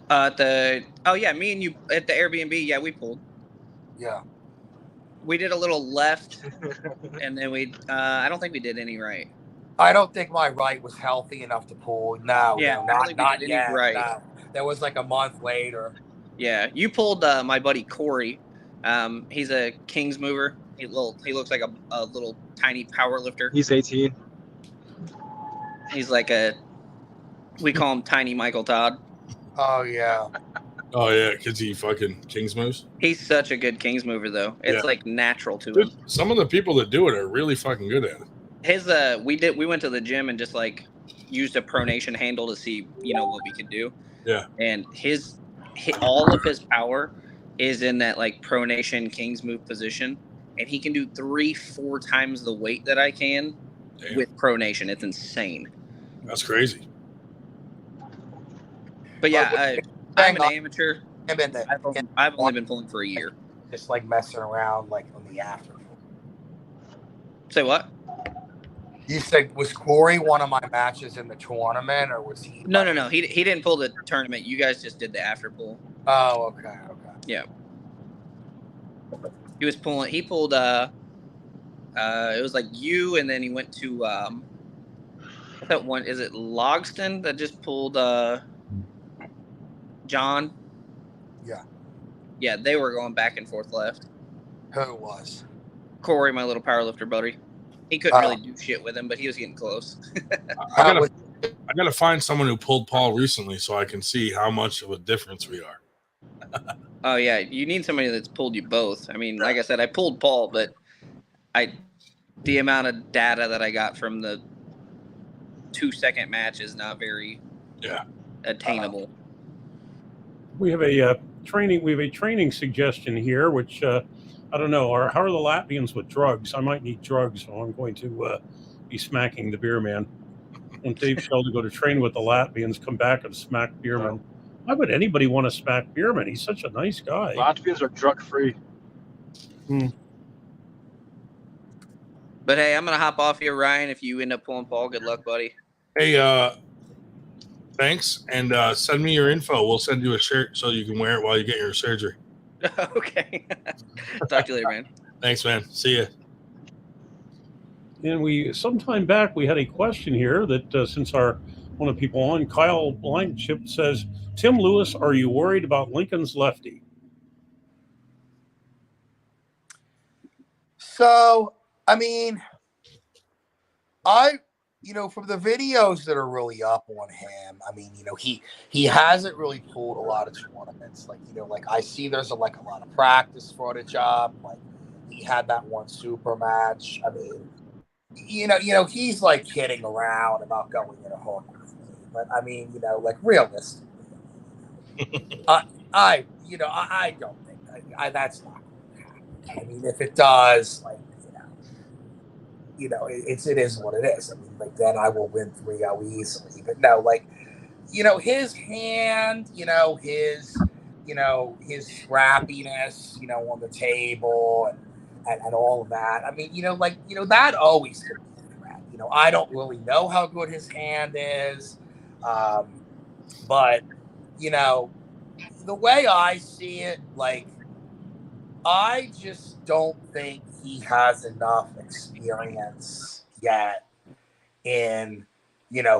Me and you at the Airbnb. Yeah, we pulled. Yeah. We did a little left, and then I don't think we did any right. I don't think my right was healthy enough to pull. No, Yeah, I don't think we not did any yet. right. No. That was like a month later. Yeah, you pulled my buddy Corey. He's a Kings mover. He looks like a little tiny power lifter. He's 18. He's like we call him Tiny Michael Todd. Oh yeah. Oh yeah, because he fucking Kings moves. He's such a good Kings mover though. It's like natural to Dude, him. some of the people that do it are really fucking good at it. His we went to the gym and just like used a pronation handle to see what we could do. Yeah. And all of his power is in that like pronation Kings move position, and he can do 3-4 times the weight that I can with pronation. It's insane. That's crazy. But yeah, I'm an amateur. I've only been pulling for a year. Just like messing around like on the after. Say what? You said, was Corey one of my matches in the tournament, or was he? No. He didn't pull the tournament. You guys just did the after pull. Oh, okay. Yeah. He was pulling. He pulled. It was like you, and then he went to. That one is it Logston that just pulled. John. Yeah. Yeah, they were going back and forth left. Who was? Corey, my little powerlifter buddy. He couldn't really do shit with him, but he was getting close. I gotta find someone who pulled Paul recently so I can see how much of a difference we are. Oh yeah, you need somebody that's pulled you both. I mean, like I said, I pulled Paul, but the amount of data that I got from the 2-second match is not very attainable. We have a training suggestion here, which I don't know. How are the Latvians with drugs? I might need drugs, so I'm going to be smacking the beer man. When Dave Sheldon go to train with the Latvians, come back and smack Beerman. Why would anybody want to smack Beerman? He's such a nice guy. Latvians are drug free. But hey, I'm gonna hop off here, Ryan. If you end up pulling Paul, good luck, buddy. Hey, thanks, and send me your info. We'll send you a shirt so you can wear it while you get your surgery. Okay. Talk to you later, man. Thanks, man. See ya. And sometime back we had a question here that since one of the people on, Kyle Blankenship, says, Tim Lewis, are you worried about Lincoln's lefty? So, I mean, from the videos that are really up on him, I mean, he hasn't really pulled a lot of tournaments. Like I see there's a lot of practice footage up. Like he had that one super match. I mean, he's like kidding around about going in a hook with me. But I mean, like realistically, I don't think that's not going to happen. I mean, if it does, like, it is what it is. I mean, like, then I will win 3-0 easily. But no, like, his hand, his scrappiness, on the table and all of that. I mean, that always could be a threat. I don't really know how good his hand is. But, the way I see it, like, I just don't think he has enough experience yet in,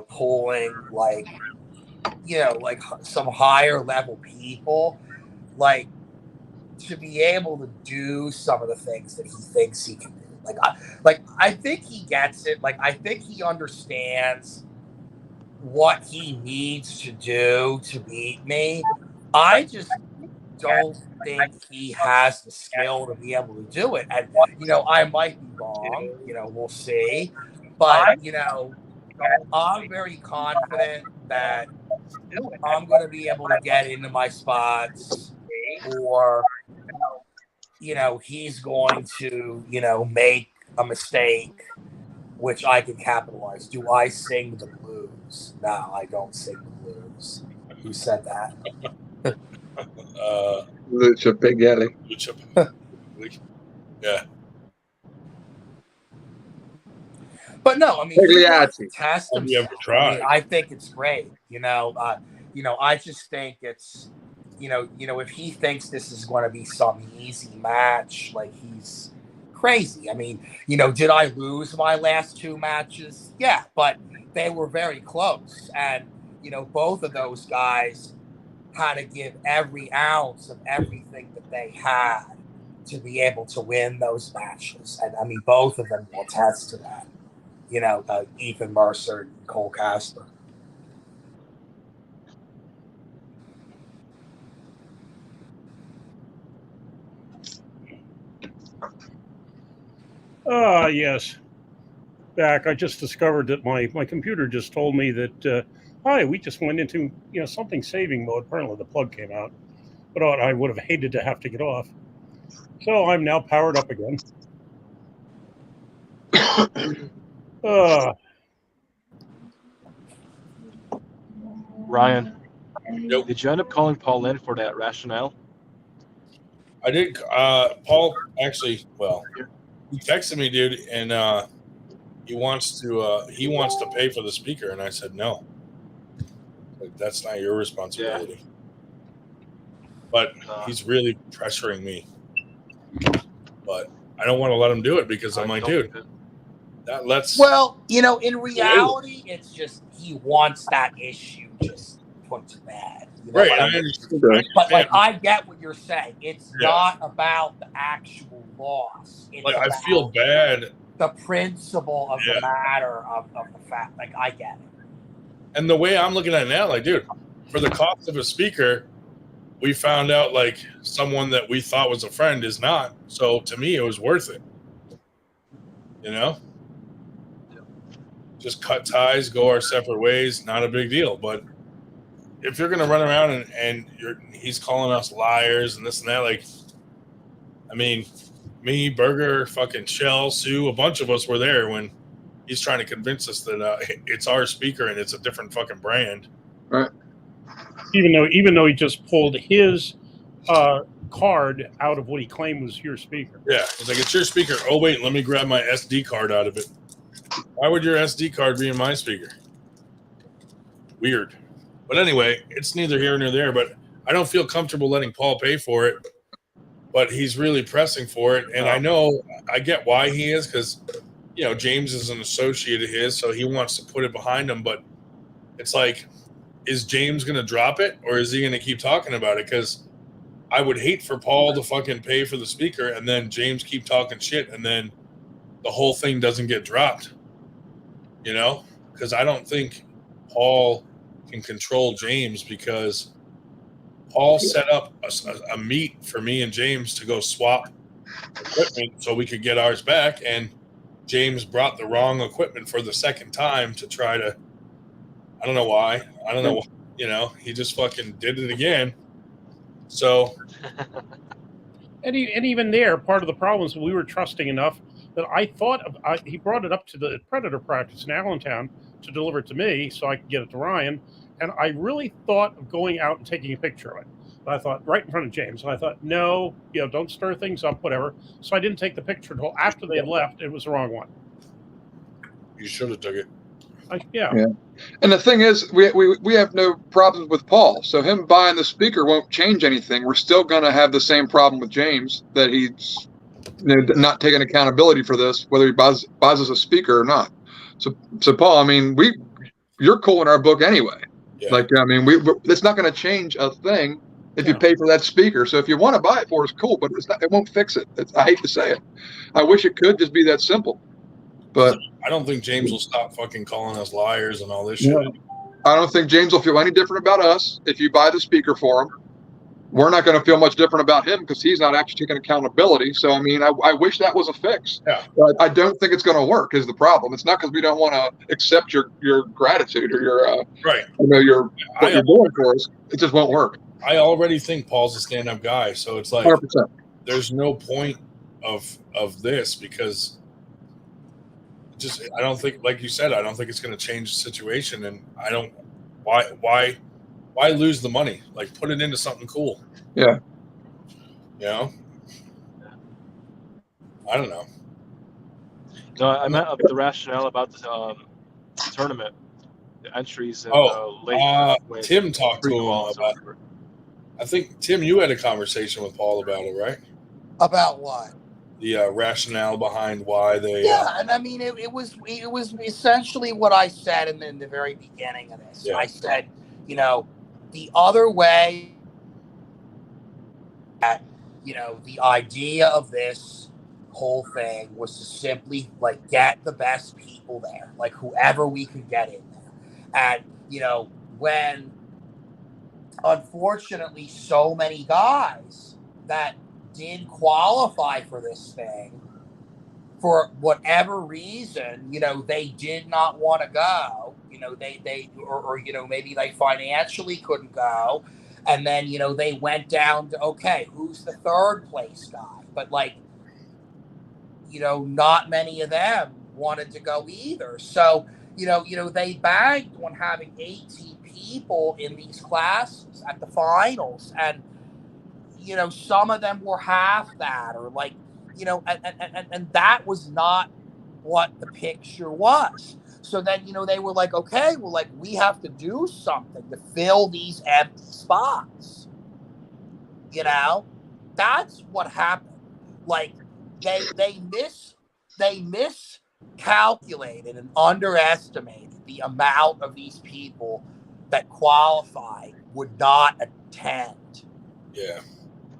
pulling like some higher level people, like to be able to do some of the things that he thinks he can do. I think he gets it. Like, I think he understands what he needs to do to beat me. I just don't think he has the skill to be able to do it. And, I might be wrong, we'll see. But, I'm very confident that I'm going to be able to get into my spots, or, he's going to, make a mistake, which I can capitalize. Do I sing the blues? No, I don't sing the blues. Who said that? Lucha Spaghetti. Yeah. But no, I mean, Pagliacci. test Have you ever himself. tried? I mean, I think it's great. I just think it's, if he thinks this is going to be some easy match, like he's crazy. I mean, did I lose my last 2 matches? Yeah, but they were very close. And, both of those guys had to give every ounce of everything that they had to be able to win those matches. And I mean, both of them will attest to that, Ethan Mercer and Cole Casper. Yes. Back, I just discovered that my computer just told me that, hi, we just went into, something saving mode. Apparently the plug came out, but I would have hated to have to get off. So I'm now powered up again. Ryan, Nope. did you end up calling Paul in for that rationale? I did. Paul actually, he texted me, dude, and he wants to pay for the speaker, and I said no. Like, that's not your responsibility. Yeah. But he's really pressuring me. But I don't want to let him do it because I'm like, dude, that lets. Well, in reality, it's just he wants that issue just put to bed. Right. But like, I get what you're saying. It's not about the actual loss. It's like, I feel bad. The principle of the matter of the fact. Like, I get it. And the way I'm looking at it now, like, dude, for the cost of a speaker, we found out like someone that we thought was a friend is not. So to me, it was worth it. Just cut ties, go our separate ways. Not a big deal. But if you're gonna run around and he's calling us liars and this and that, like, I mean, me, Berger, fucking Shell, Sue, a bunch of us were there when he's trying to convince us that it's our speaker and it's a different fucking brand. Right. Even though he just pulled his card out of what he claimed was your speaker. Yeah, it's like, it's your speaker. Oh wait, let me grab my SD card out of it. Why would your SD card be in my speaker? Weird. But anyway, it's neither here nor there. But I don't feel comfortable letting Paul pay for it. But he's really pressing for it, and I get why he is, because James is an associate of his, so he wants to put it behind him. But it's like, is James going to drop it, or is he going to keep talking about it? Because I would hate for Paul to fucking pay for the speaker and then James keep talking shit and then the whole thing doesn't get dropped. Because I don't think Paul can control James, because Paul set up a meet for me and James to go swap equipment so we could get ours back, and James brought the wrong equipment for the second time to try to, I don't know why. I don't know. He just fucking did it again. So. And even there, part of the problem is we were trusting enough that I thought he brought it up to the Predator practice in Allentown to deliver it to me so I could get it to Ryan. And I really thought of going out and taking a picture of it. But I thought, right in front of James. And I thought, no, don't stir things up, whatever. So I didn't take the picture until after they had left. It was the wrong one. You should have took it. Yeah. And the thing is, we have no problems with Paul. So him buying the speaker won't change anything. We're still going to have the same problem with James, that he's not taking accountability for this, whether he buys us a speaker or not. So Paul, I mean, you're cool in our book anyway. Yeah. Like, I mean, it's not going to change a thing if you pay for that speaker. So if you want to buy it for us, cool, but it won't fix it. I hate to say it. I wish it could just be that simple. But I don't think James will stop fucking calling us liars and all this shit. I don't think James will feel any different about us if you buy the speaker for him. We're not going to feel much different about him because he's not actually taking accountability. So, I mean, I wish that was a fix. Yeah. But I don't think it's going to work is the problem. It's not because we don't want to accept your gratitude or your right. What you're doing for us. It just won't work. I already think Paul's a stand-up guy. So it's like 100%. There's no point of this because I don't think, like you said, I don't think it's going to change the situation. And I don't, why lose the money? Like, put it into something cool. Yeah. I don't know. No, I meant the rationale about the tournament. entries and Oh, late win Tim talked to him pre-quals or about. whatever. I think Tim, you had a conversation with Paul about it, right? About what? The rationale behind why they. Yeah, and I mean, it was essentially what I said in the very beginning of this. Yeah. I said, the other way that, the idea of this whole thing was to simply like get the best people there, like whoever we could get in there. And, when unfortunately so many guys that did qualify for this thing, for whatever reason, they did not want to go, or maybe they financially couldn't go. And then, they went down to, okay, who's the third place guy? But like, not many of them wanted to go either. So, they bagged on having 18 people in these classes at the finals. And, some of them were half that, or like, and that was not what the picture was. So then, they were like, okay, well, like, we have to do something to fill these empty spots. That's what happened. Like, they miscalculated and underestimated the amount of these people that qualified would not attend. Yeah.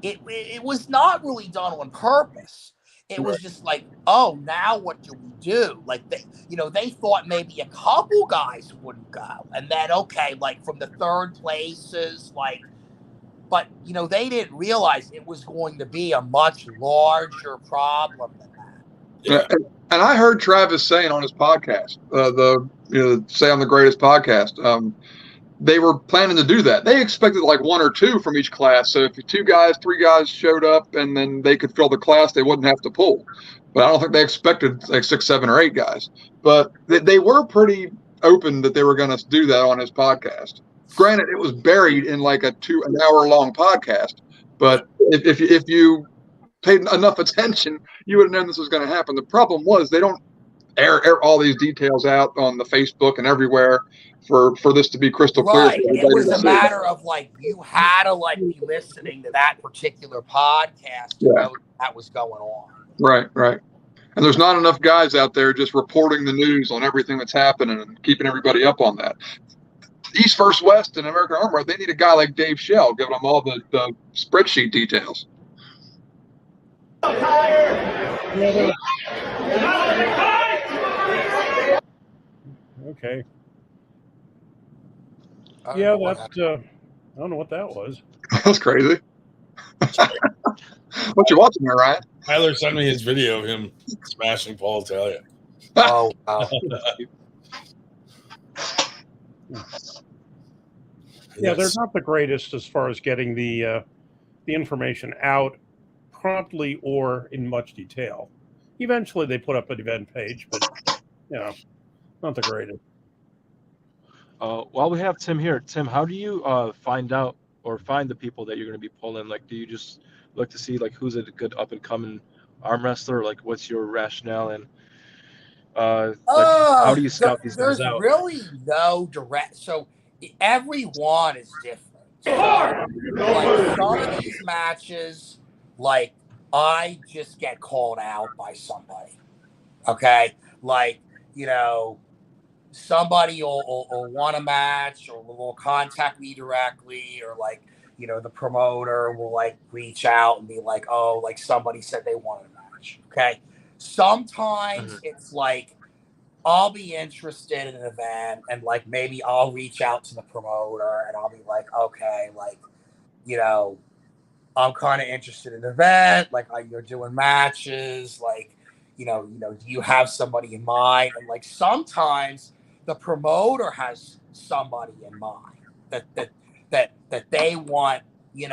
It was not really done on purpose. It was just like, oh, now what do we do? Like, they thought maybe a couple guys wouldn't go. And then, okay, like from the third places, like, but, they didn't realize it was going to be a much larger problem than that. Yeah. And I heard Travis saying on his podcast, Say I'm the Greatest podcast, they were planning to do that. They expected like one or two from each class. So if 2 guys, 3 guys showed up and then they could fill the class, they wouldn't have to pull. But I don't think they expected like 6, 7, or 8 guys. But they were pretty open that they were going to do that on his podcast. Granted, it was buried in like an hour long podcast. But if you paid enough attention, you would have known this was going to happen. The problem was they don't air all these details out on the Facebook and everywhere for this to be crystal clear. Right. It was a matter of like, you had to like be listening to that particular podcast to know that was going on. Right. And there's not enough guys out there just reporting the news on everything that's happening and keeping everybody up on that. East versus West and American Armor, they need a guy like Dave Shell giving them all the spreadsheet details. Okay. Yeah, I don't know what that was. That's crazy. What you watching there, Ryan? Tyler sent me his video of him smashing Paul Italia. Oh, wow. Yeah, they're not the greatest as far as getting the information out promptly or in much detail. Eventually, they put up an event page, but not the greatest. While we have Tim here, Tim, how do you find out or find the people that you're going to be pulling? Like, do you just look to see like who's a good up and coming arm wrestler? Like, what's your rationale and how do you scout these guys out? There's really no direct. So everyone is different. So, like some of these matches, like I just get called out by somebody. Okay, like somebody will want a match or will contact me directly, or like the promoter will like reach out and be like, oh, like somebody said they wanted a match. Okay, sometimes it's like I'll be interested in an event and like maybe I'll reach out to the promoter and I'll be like, okay, like I'm kind of interested in an event, like you're doing matches, like do you have somebody in mind? And like sometimes the promoter has somebody in mind that they want me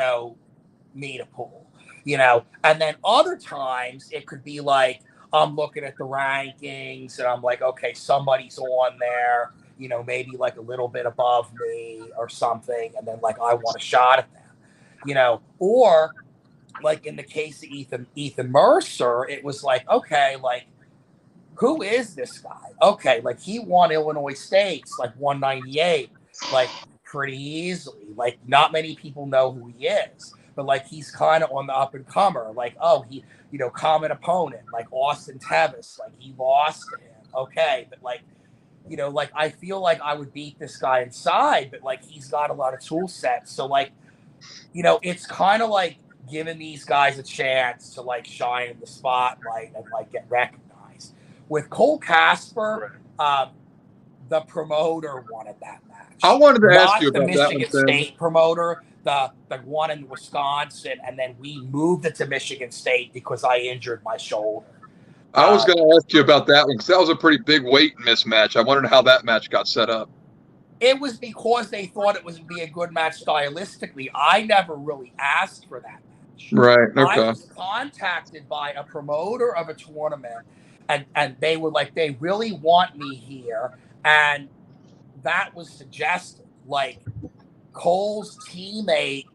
to pull, and then other times it could be like I'm looking at the rankings and I'm like, okay, somebody's on there, maybe like a little bit above me or something, and then like I want a shot at them, or like in the case of Ethan Mercer, it was like, okay, like who is this guy? Okay, like he won Illinois States like 198, like pretty easily. Like not many people know who he is, but like he's kind of on the up and comer. Like he, common opponent like Austin Tevis, like he lost to him. Okay, but like like I feel like I would beat this guy inside, but like he's got a lot of tool sets. So like, it's kind of like giving these guys a chance to like shine in the spotlight and like get recognized. With Cole Casper, the promoter wanted that match. I wanted to ask you Not the about that one, Michigan Tim. State promoter, the one in Wisconsin, and then we moved it to Michigan State because I injured my shoulder. I was going to ask you about that one because that was a pretty big weight mismatch. I wondered how that match got set up. It was because they thought it would be a good match stylistically. I never really asked for that match. Right. Okay. I was contacted by a promoter of a tournament, and they were like, they really want me here. And that was suggested. Like, Cole's teammate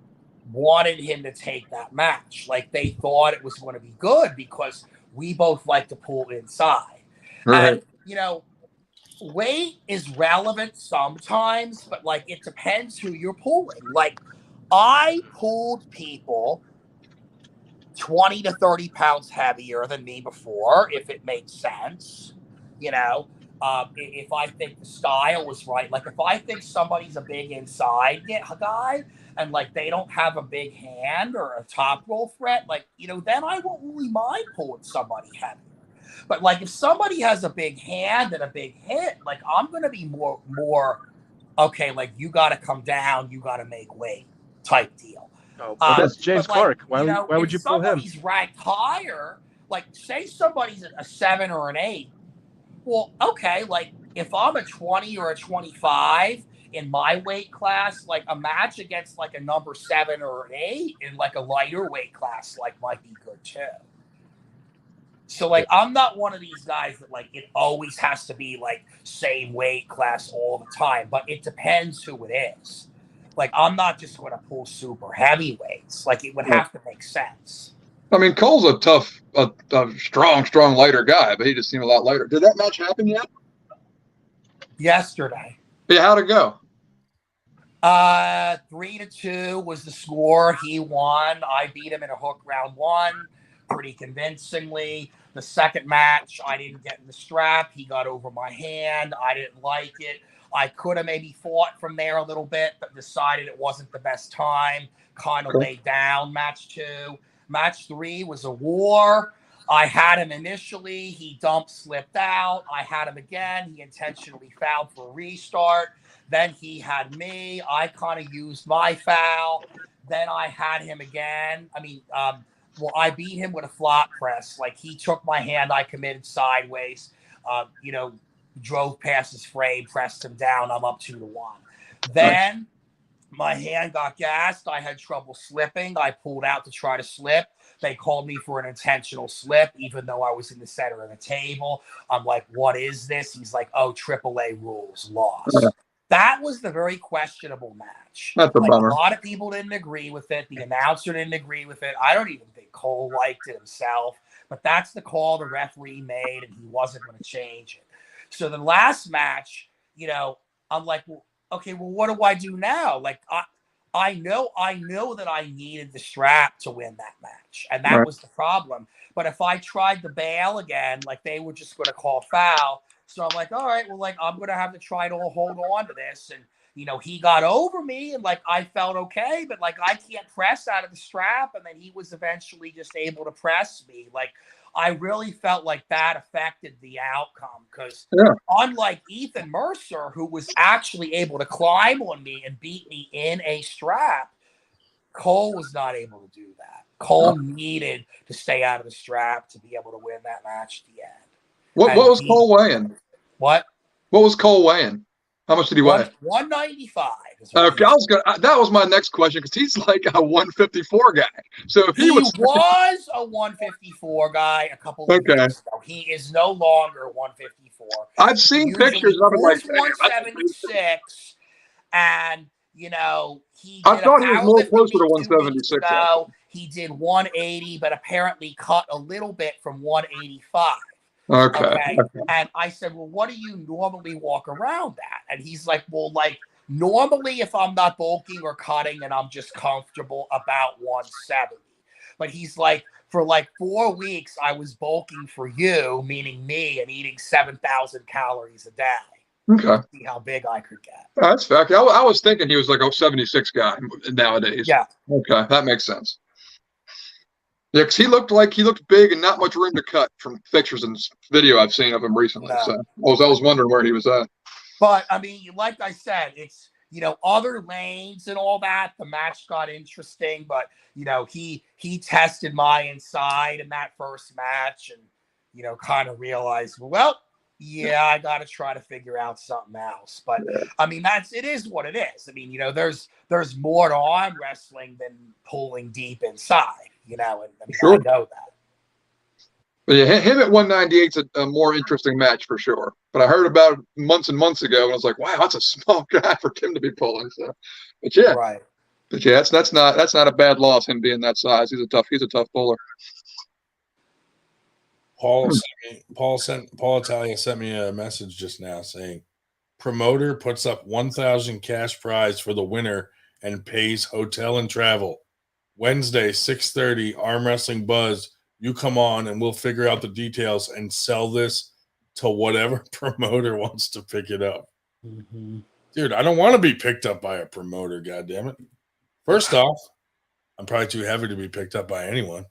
wanted him to take that match. Like, they thought it was going to be good because we both like to pull inside. Right. And, weight is relevant sometimes, but like it depends who you're pulling. Like I pulled people 20 to 30 pounds heavier than me before, if it made sense. If I think the style was right, like if I think somebody's a big inside guy and like they don't have a big hand or a top roll threat, like, then I won't really mind pulling somebody heavy. But like if somebody has a big hand and a big hit, like I'm gonna be more okay, like you gotta come down, you gotta make weight type deal. Oh, but that's James Clark. Why would you pull him? Somebody's ranked higher, like say somebody's a 7 or an 8. Well, okay, like if I'm a 20 or a 25 in my weight class, like a match against like a number 7 or an 8 in like a lighter weight class, like might be good too. So, like, I'm not one of these guys that, like, it always has to be, like, same weight class all the time. But it depends who it is. Like, I'm not just going to pull super heavyweights. Like, it would have to make sense. I mean, Cole's a tough, a strong lighter guy, but he just seemed a lot lighter. Did that match happen yet? Yesterday. Yeah, how'd it go? 3-2 was the score. He won. I beat him in a hook round 1 pretty convincingly. The second match, I didn't get in the strap. He got over my hand. I didn't like it. I could have maybe fought from there a little bit, but decided it wasn't the best time. Kind of laid down match 2. Match 3 was a war. I had him initially. He slipped out. I had him again. He intentionally fouled for a restart. Then he had me. I kind of used my foul. Then I had him again. Well, I beat him with a flop press. Like, he took my hand, I committed sideways, drove past his frame, pressed him down. I'm up 2-1. Then my hand got gassed. I had trouble slipping. I pulled out to try to slip. They called me for an intentional slip, even though I was in the center of the table. I'm like, what is this? He's like, oh, AAA rules, lost. That was the very questionable match. That's a bummer. A lot of people didn't agree with it. The announcer didn't agree with it. I don't even think Cole liked it himself. But that's the call the referee made, and he wasn't going to change it. So the last match, I'm like, well, okay, well, what do I do now? Like, I know that I needed the strap to win that match, and that was the problem. But if I tried to bail again, like they were just going to call foul. So I'm like, all right, well, like I'm going to have to try to hold on to this. And, he got over me and like I felt okay, but like I can't press out of the strap. And then he was eventually just able to press me. Like I really felt like that affected the outcome because unlike Ethan Mercer, who was actually able to climb on me and beat me in a strap, Cole was not able to do that. Cole needed to stay out of the strap to be able to win that match at the end. What was Cole weighing? What was Cole weighing? How much did he weigh? 195. Okay, that was my next question because he's like a 154 guy. So if he was a 154 guy a couple of years ago. He is no longer 154. I've seen pictures of him like 176, and he. I thought he was more closer to 176. He did 180, but apparently cut a little bit from 185. Okay. Okay. And I said, well, what do you normally walk around at? And he's like, well, like normally if I'm not bulking or cutting and I'm just comfortable about 170. But he's like, for like 4 weeks, I was bulking for you, meaning me, and eating 7,000 calories a day. Okay. See how big I could get. That's fact. I was thinking he was like a 76 guy nowadays. Yeah. Okay. That makes sense. Yeah, because he looked big and not much room to cut from pictures and video I've seen of him recently. No. So I was wondering where he was at. But I mean, like I said, it's other lanes and all that. The match got interesting, but he tested my inside in that first match, and kind of realized, well, yeah, I got to try to figure out something else. But I mean, it is what it is. I mean, there's more to arm wrestling than pulling deep inside. And I mean, Sure. I know that. But yeah, him at 198 is a more interesting match for sure. But I heard about it months and months ago, and I was like, wow, that's a small guy for him to be pulling. So, but yeah, Right. But yeah, that's not a bad loss. Him being that size, he's a tough puller. Paul Italia sent me a message just now saying, promoter puts up 1,000 cash prize for the winner and pays hotel and travel. Wednesday, 6:30, Arm Wrestling Buzz. You come on and we'll figure out the details and sell this to whatever promoter wants to pick it up. Mm-hmm. Dude, I don't want to be picked up by a promoter, goddammit. First off, I'm probably too heavy to be picked up by anyone.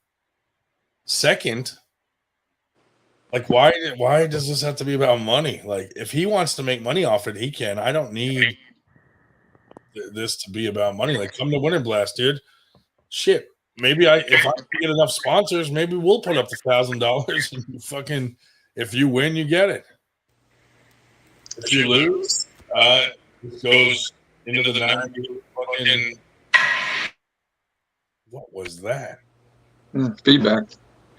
Second, like why does this have to be about money? Like, if he wants to make money off it, he can. I don't need this to be about money. Like, come to Winter Blast, dude. Shit. Maybe if I get enough sponsors, maybe we'll put up the $1,000 and you fucking, if you win, you get it. If you lose, it goes into the 90 fucking. What was that? Feedback.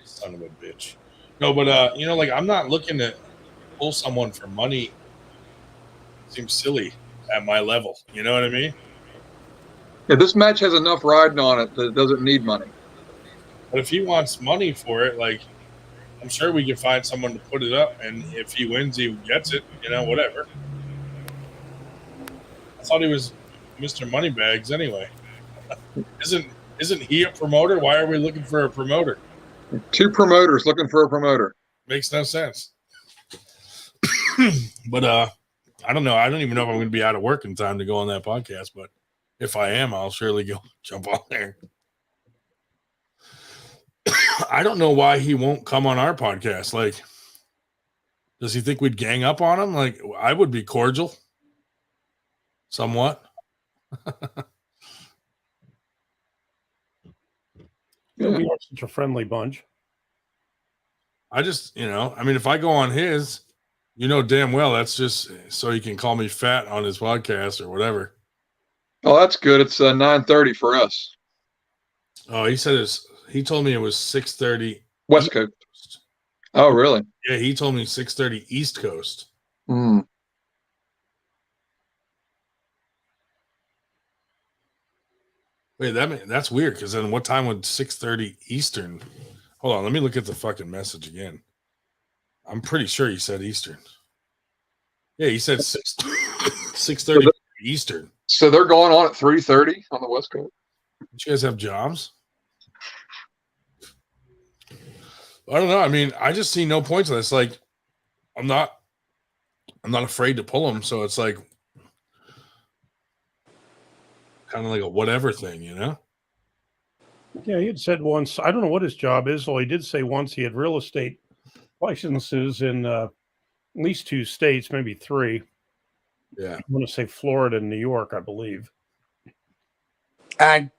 Son of a bitch. No, but like, I'm not looking to pull someone for money. It seems silly at my level. You know what I mean? Yeah, this match has enough riding on it that it doesn't need money. But if he wants money for it, like, I'm sure we can find someone to put it up, and if he wins, he gets it. Whatever. I thought he was Mr. Moneybags anyway. Isn't he a promoter? Why are we looking for a promoter? 2 promoters looking for a promoter. Makes no sense. But I don't know. I don't even know if I'm going to be out of work in time to go on that podcast. But if I am, I'll surely go jump on there. I don't know why he won't come on our podcast. Like, does he think we'd gang up on him? Like, I would be cordial. Somewhat. We are such a friendly bunch. I just, if I go on his, damn well that's just so he can call me fat on his podcast or whatever. Oh, that's good. It's 9:30 for us. Oh, he told me it was 6:30 West Coast. Oh, really? Yeah, he told me 6:30 East Coast. Hmm. Wait, that's weird, because then what time would 6:30 Eastern? Hold on, let me look at the fucking message again. I'm pretty sure he said Eastern. Yeah, he said 6:30 Eastern. So they're going on at 3:30 on the West Coast. Don't you guys have jobs? I don't know. I mean, I just see no points in this. Like, I'm not afraid to pull him, so it's like kind of like a whatever thing, Yeah, he had said once, I don't know what his job is. Well, he did say once he had real estate licenses in at least 2 states, maybe 3. Yeah. I want to say Florida and New York, I believe. And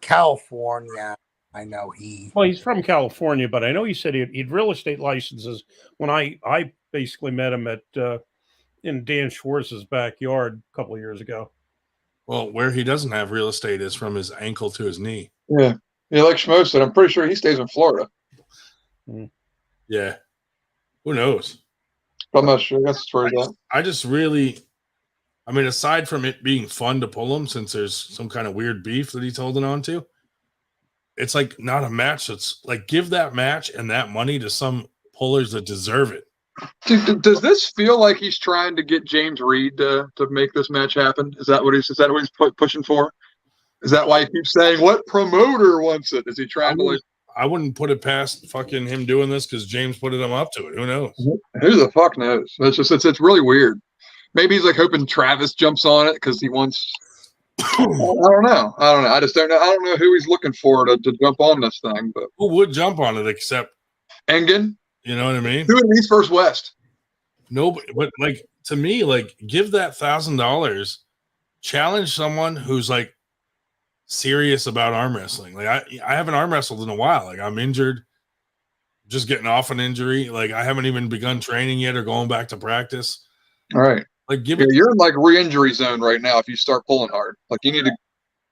California, I know Well, he's from California, but I know he said he'd real estate licenses when I basically met him at in Dan Schwartz's backyard a couple of years ago. Well, where he doesn't have real estate is from his ankle to his knee. Yeah. Yeah, like Schmo said, I'm pretty sure he stays in Florida. Yeah. Who knows? I'm not sure. That's where he's at. I just really, aside from it being fun to pull him, since there's some kind of weird beef that he's holding on to, it's like not a match. It's like give that match and that money to some pullers that deserve it. Does this feel like he's trying to get James Reed to make this match happen? Is that what he's pushing for? Is that why he keeps saying what promoter wants it? Is he trying to like? I wouldn't put it past fucking him doing this because James put him up to it. Who knows? Who the fuck knows? It's really weird. Maybe he's like hoping Travis jumps on it because he wants. I don't know. I just don't know. I don't know who he's looking for to jump on this thing. But who would jump on it except Engen? You know what I mean? Who in East versus West? Nobody. But like to me, like give that $1,000, challenge someone who's like serious about arm wrestling. Like I haven't arm wrestled in a while. Like I'm injured, just getting off an injury. Like I haven't even begun training yet or going back to practice. All right. Like you're in like re-injury zone right now if you start pulling hard. Like you need to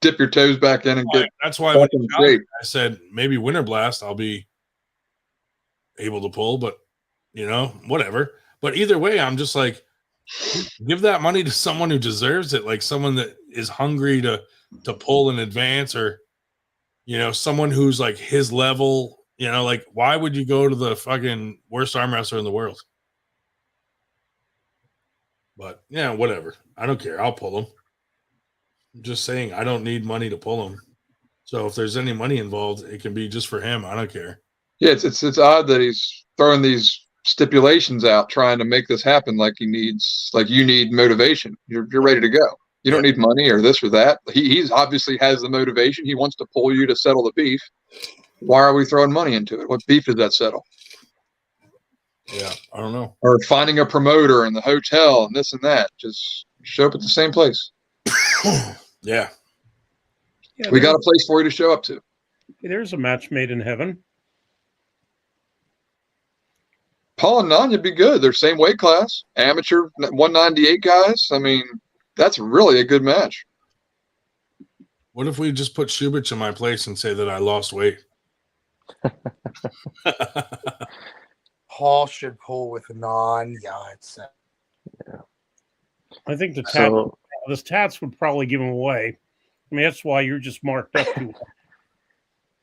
dip your toes back in and get. That's why when I said maybe Winter Blast I'll be able to pull, but you know, whatever. But either way, I'm just like give that money to someone who deserves it, like someone that is hungry to pull in advance, or you know, someone who's like his level. You know, like why would you go to the fucking worst arm wrestler in the world? But yeah, whatever. I don't care. I'll pull him. I'm just saying I don't need money to pull him. So if there's any money involved, it can be just for him. I don't care. Yeah, it's odd that he's throwing these stipulations out, trying to make this happen. Like you need motivation. You're ready to go. You don't need money or this or that. He's obviously has the motivation. He wants to pull you to settle the beef. Why are we throwing money into it? What beef does that settle? Yeah, I don't know. Or finding a promoter in the hotel and this and that. Just show up at the same place. Yeah. We got a place for you to show up to. There's a match made in heaven. Paul and Nanya be good. They're same weight class. Amateur 198 guys. I mean, that's really a good match. What if we just put Shubich in my place and say that I lost weight? Paul should pull with Nanya. Yeah. I think the tats would probably give him away. I mean, that's why you're just marked up to.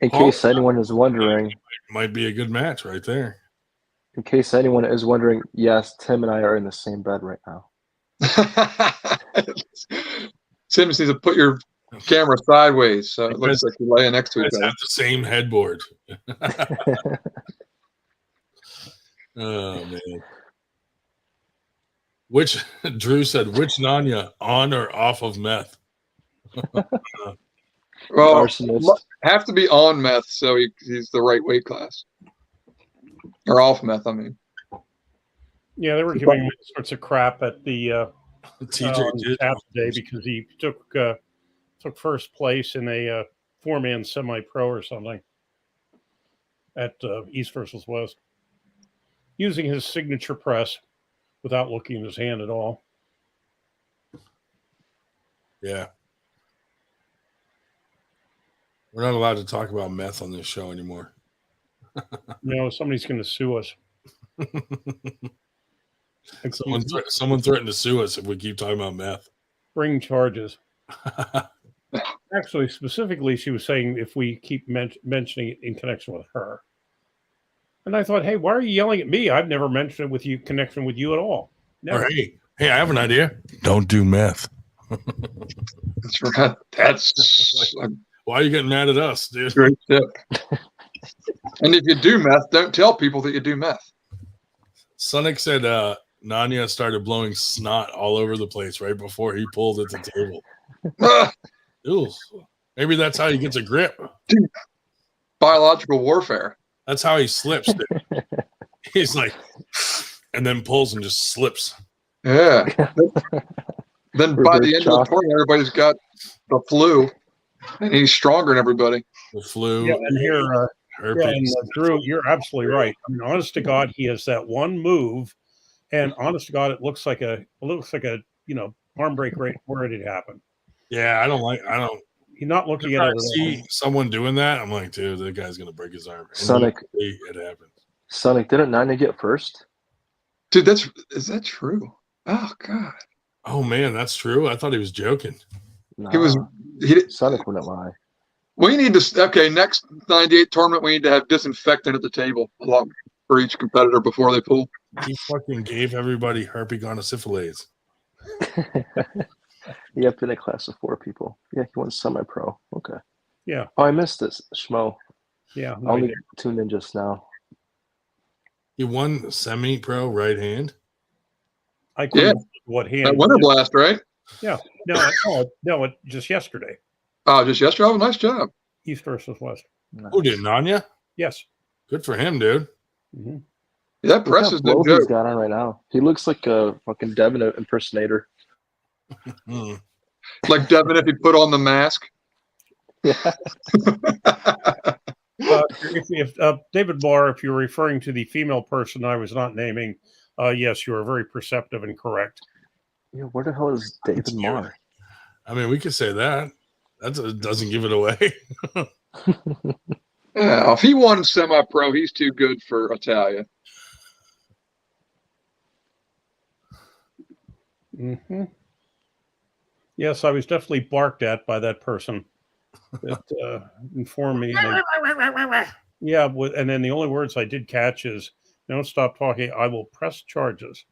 In case anyone is wondering, might be a good match right there. In case anyone is wondering, yes, Tim and I are in the same bed right now. Tim needs to put your camera sideways so it looks like you're laying next to each other. Have the same headboard. Oh man. Drew said, which Nanya, on or off of meth? Well, have to be on meth, so he's the right weight class. Or off meth, I mean. Yeah, they were giving him all sorts of crap at the TJ tap today because he took first place in a 4-man semi-pro or something at East versus West, using his signature press without looking at his hand at all. Yeah. We're not allowed to talk about meth on this show anymore. No, somebody's going to sue us. Someone threatened to sue us if we keep talking about meth. Bring charges. Actually, specifically, she was saying if we keep mentioning it in connection with her. And I thought, hey, why are you yelling at me? I've never mentioned it with connection with you at all. Never. Hey, I have an idea. Don't do meth. That's right. That's why are you getting mad at us, dude? Great tip. And if you do meth, don't tell people that you do meth. Sonic said Nanya started blowing snot all over the place right before he pulled at the table. Ew. Maybe that's how he gets a grip. Dude, biological warfare. That's how he slips, dude. He's like, and then pulls and just slips. Yeah. Then by the end of the tournament, everybody's got the flu, and he's stronger than everybody. The flu. Yeah, and here, Drew, you're absolutely right. I mean, honest to God, he has that one move, and honest to God, it looks like a arm break right where it happened. Yeah, I don't. You're not looking at it. See someone doing that, I'm like, dude, that guy's gonna break his arm. And Sonic, it happened. Sonic, didn't Nanya get first? Dude, is that true? Oh God. Oh man, that's true. I thought he was joking. No, He was. Sonic wouldn't lie. We need to. Okay, next 98 tournament, we need to have disinfectant at the table along for each competitor before they pull. He fucking gave everybody herpes. You have to in a class of 4 people. Yeah, he went semi-pro. Okay. Yeah. Oh, I missed this, Schmo. Yeah. I only tuned in just now. He won semi-pro right hand. I couldn't what hand. That Winter Blast, right? Yeah. No, just yesterday. Oh, just yesterday? Oh, nice job. East versus West. Nice. Who did, Nanya? Yes. Good for him, dude. Mm-hmm. Yeah, that press is blow good. he's got on right now. He looks like a fucking Devin impersonator. Like Devin if he put on the mask. Yeah. If David Barr, if you're referring to the female person I was not naming, yes, you are very perceptive and correct. Yeah, where the hell is David Marr? I mean, we could say that. That doesn't give it away. Yeah, if he won semi-pro, he's too good for Italia. Mm-hmm. Yes, I was definitely barked at by that person that informed me. Yeah, and then the only words I did catch is, "Don't stop talking. I will press charges."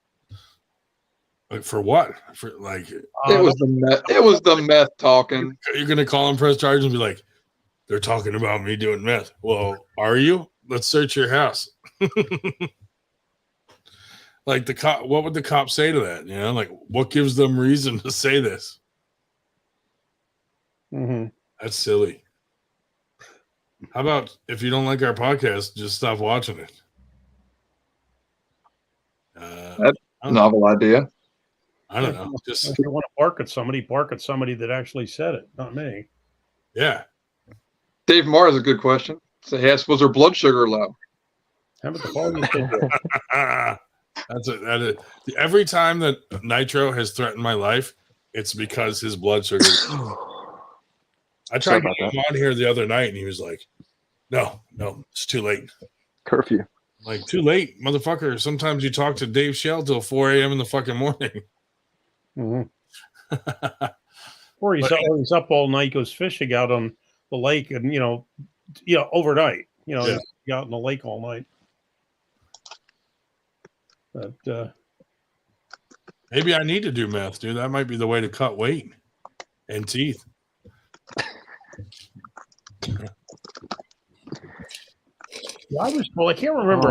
Like for what? For like it was the meth. It was the meth talking. You're gonna call him press charges and be like, "They're talking about me doing meth." Well, are you? Let's search your house. Like the cop. What would the cop say to that? You know, like what gives them reason to say this? Mm-hmm. That's silly. How about if you don't like our podcast, just stop watching it? That's a novel idea. I don't know. Just if you want to bark at somebody that actually said it, not me. Yeah. Dave Marr has a good question. So he asked, was her blood sugar low? How about the following? Every time that Nitro has threatened my life, it's because his blood sugar. I tried to get him on here the other night, and he was like, "No, it's too late. Curfew." Like, too late, motherfucker. Sometimes you talk to Dave Shell till 4 a.m. in the fucking morning. Mm-hmm. Or he's up all night, goes fishing out on the lake, and overnight. He's out in the lake all night. But maybe I need to do meth, dude. That might be the way to cut weight and teeth. Yeah, I can't remember.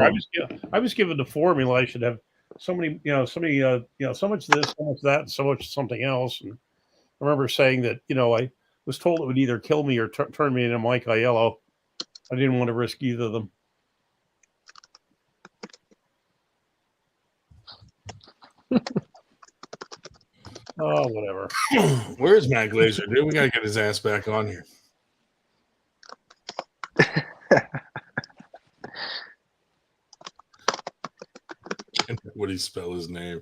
I was given the formula. I should have so many, so much this, so much that, and so much something else. And I remember saying that, I was told it would either kill me or turn me into Mike Aiello. I didn't want to risk either of them. Oh, whatever. Where's Matt Glazer, dude? We gotta get his ass back on here. Would he spell his name?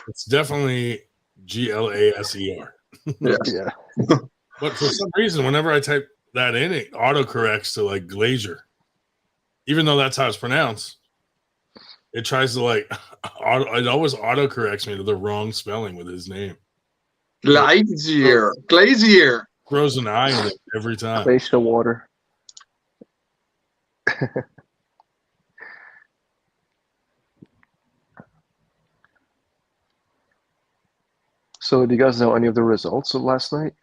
It's definitely Glaser. Yeah. But for some reason, whenever I type that in, it autocorrects to like Glazer. Even though that's how it's pronounced, it tries to it always autocorrects me to the wrong spelling with his name. Glazier. Throws an I in it every time. Glacial water. So, do you guys know any of the results of last night?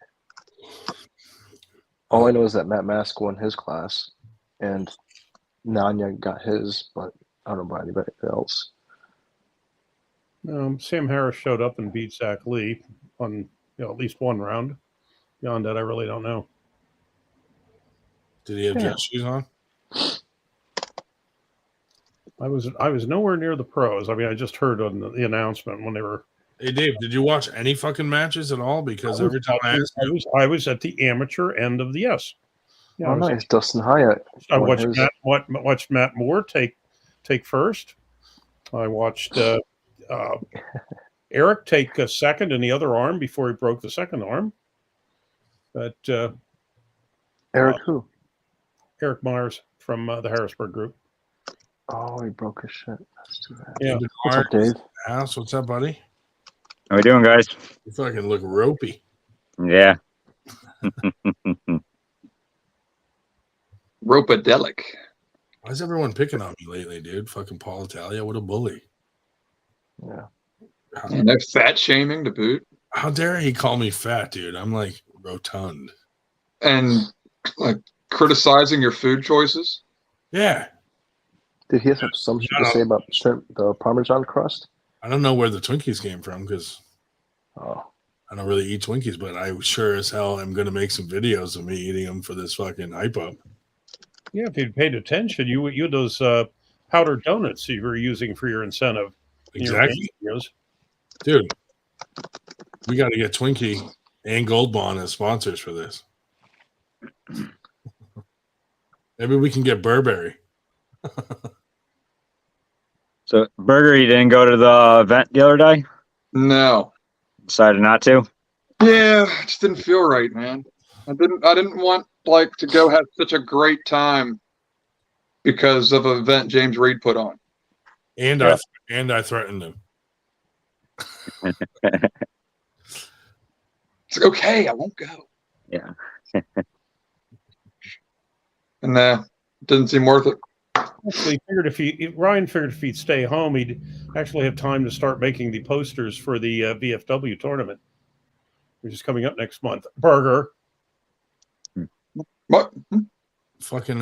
All I know is that Matt Mask won his class, and Nanya got his, but I don't know about anybody else. Sam Harris showed up and beat Zach Lee on at least one round. Beyond that, I really don't know. Did he have dress shoes on? I was nowhere near the pros. I mean, I just heard on the announcement when they were. Hey Dave, did you watch any fucking matches at all? Because every time I was at the amateur end of the yes. Yeah, nice, Dustin Hyatt. I watched Matt Moore take first. I watched Eric take a second in the other arm before he broke the second arm. But Eric who? Eric Myers from the Harrisburg group. Oh, he broke his shit. That's too bad. Yeah. What's up, Dave? House, what's up, buddy? How we doing, guys? You fucking look ropey. Yeah. Ropadelic. Why is everyone picking on me lately, dude? Fucking Paul Italia, what a bully. Yeah. And they're fat shaming to boot. How dare he call me fat, dude? I'm like rotund. And like criticizing your food choices. Yeah. Did he have something to say about shrimp, the Parmesan crust? I don't know where the Twinkies came from because Oh, I don't really eat Twinkies, but I sure as hell am going to make some videos of me eating them for this fucking hype up. Yeah, if you'd paid attention, you had those powdered donuts you were using for your incentive. in your Exactly. videos. Dude, we got to get Twinkie and Gold Bond as sponsors for this. Maybe we can get Burberry. So, Burger, you didn't go to the event the other day? No. Decided not to? Yeah, it just didn't feel right, man. I didn't want like to go have such a great time because of an event James Reed put on. And Yeah. I threatened him. It's like, okay, I won't go. Yeah. And didn't seem worth it. Actually, Ryan figured if he'd stay home, he'd actually have time to start making the posters for the VFW tournament, which is coming up next month. Burger. What? Fucking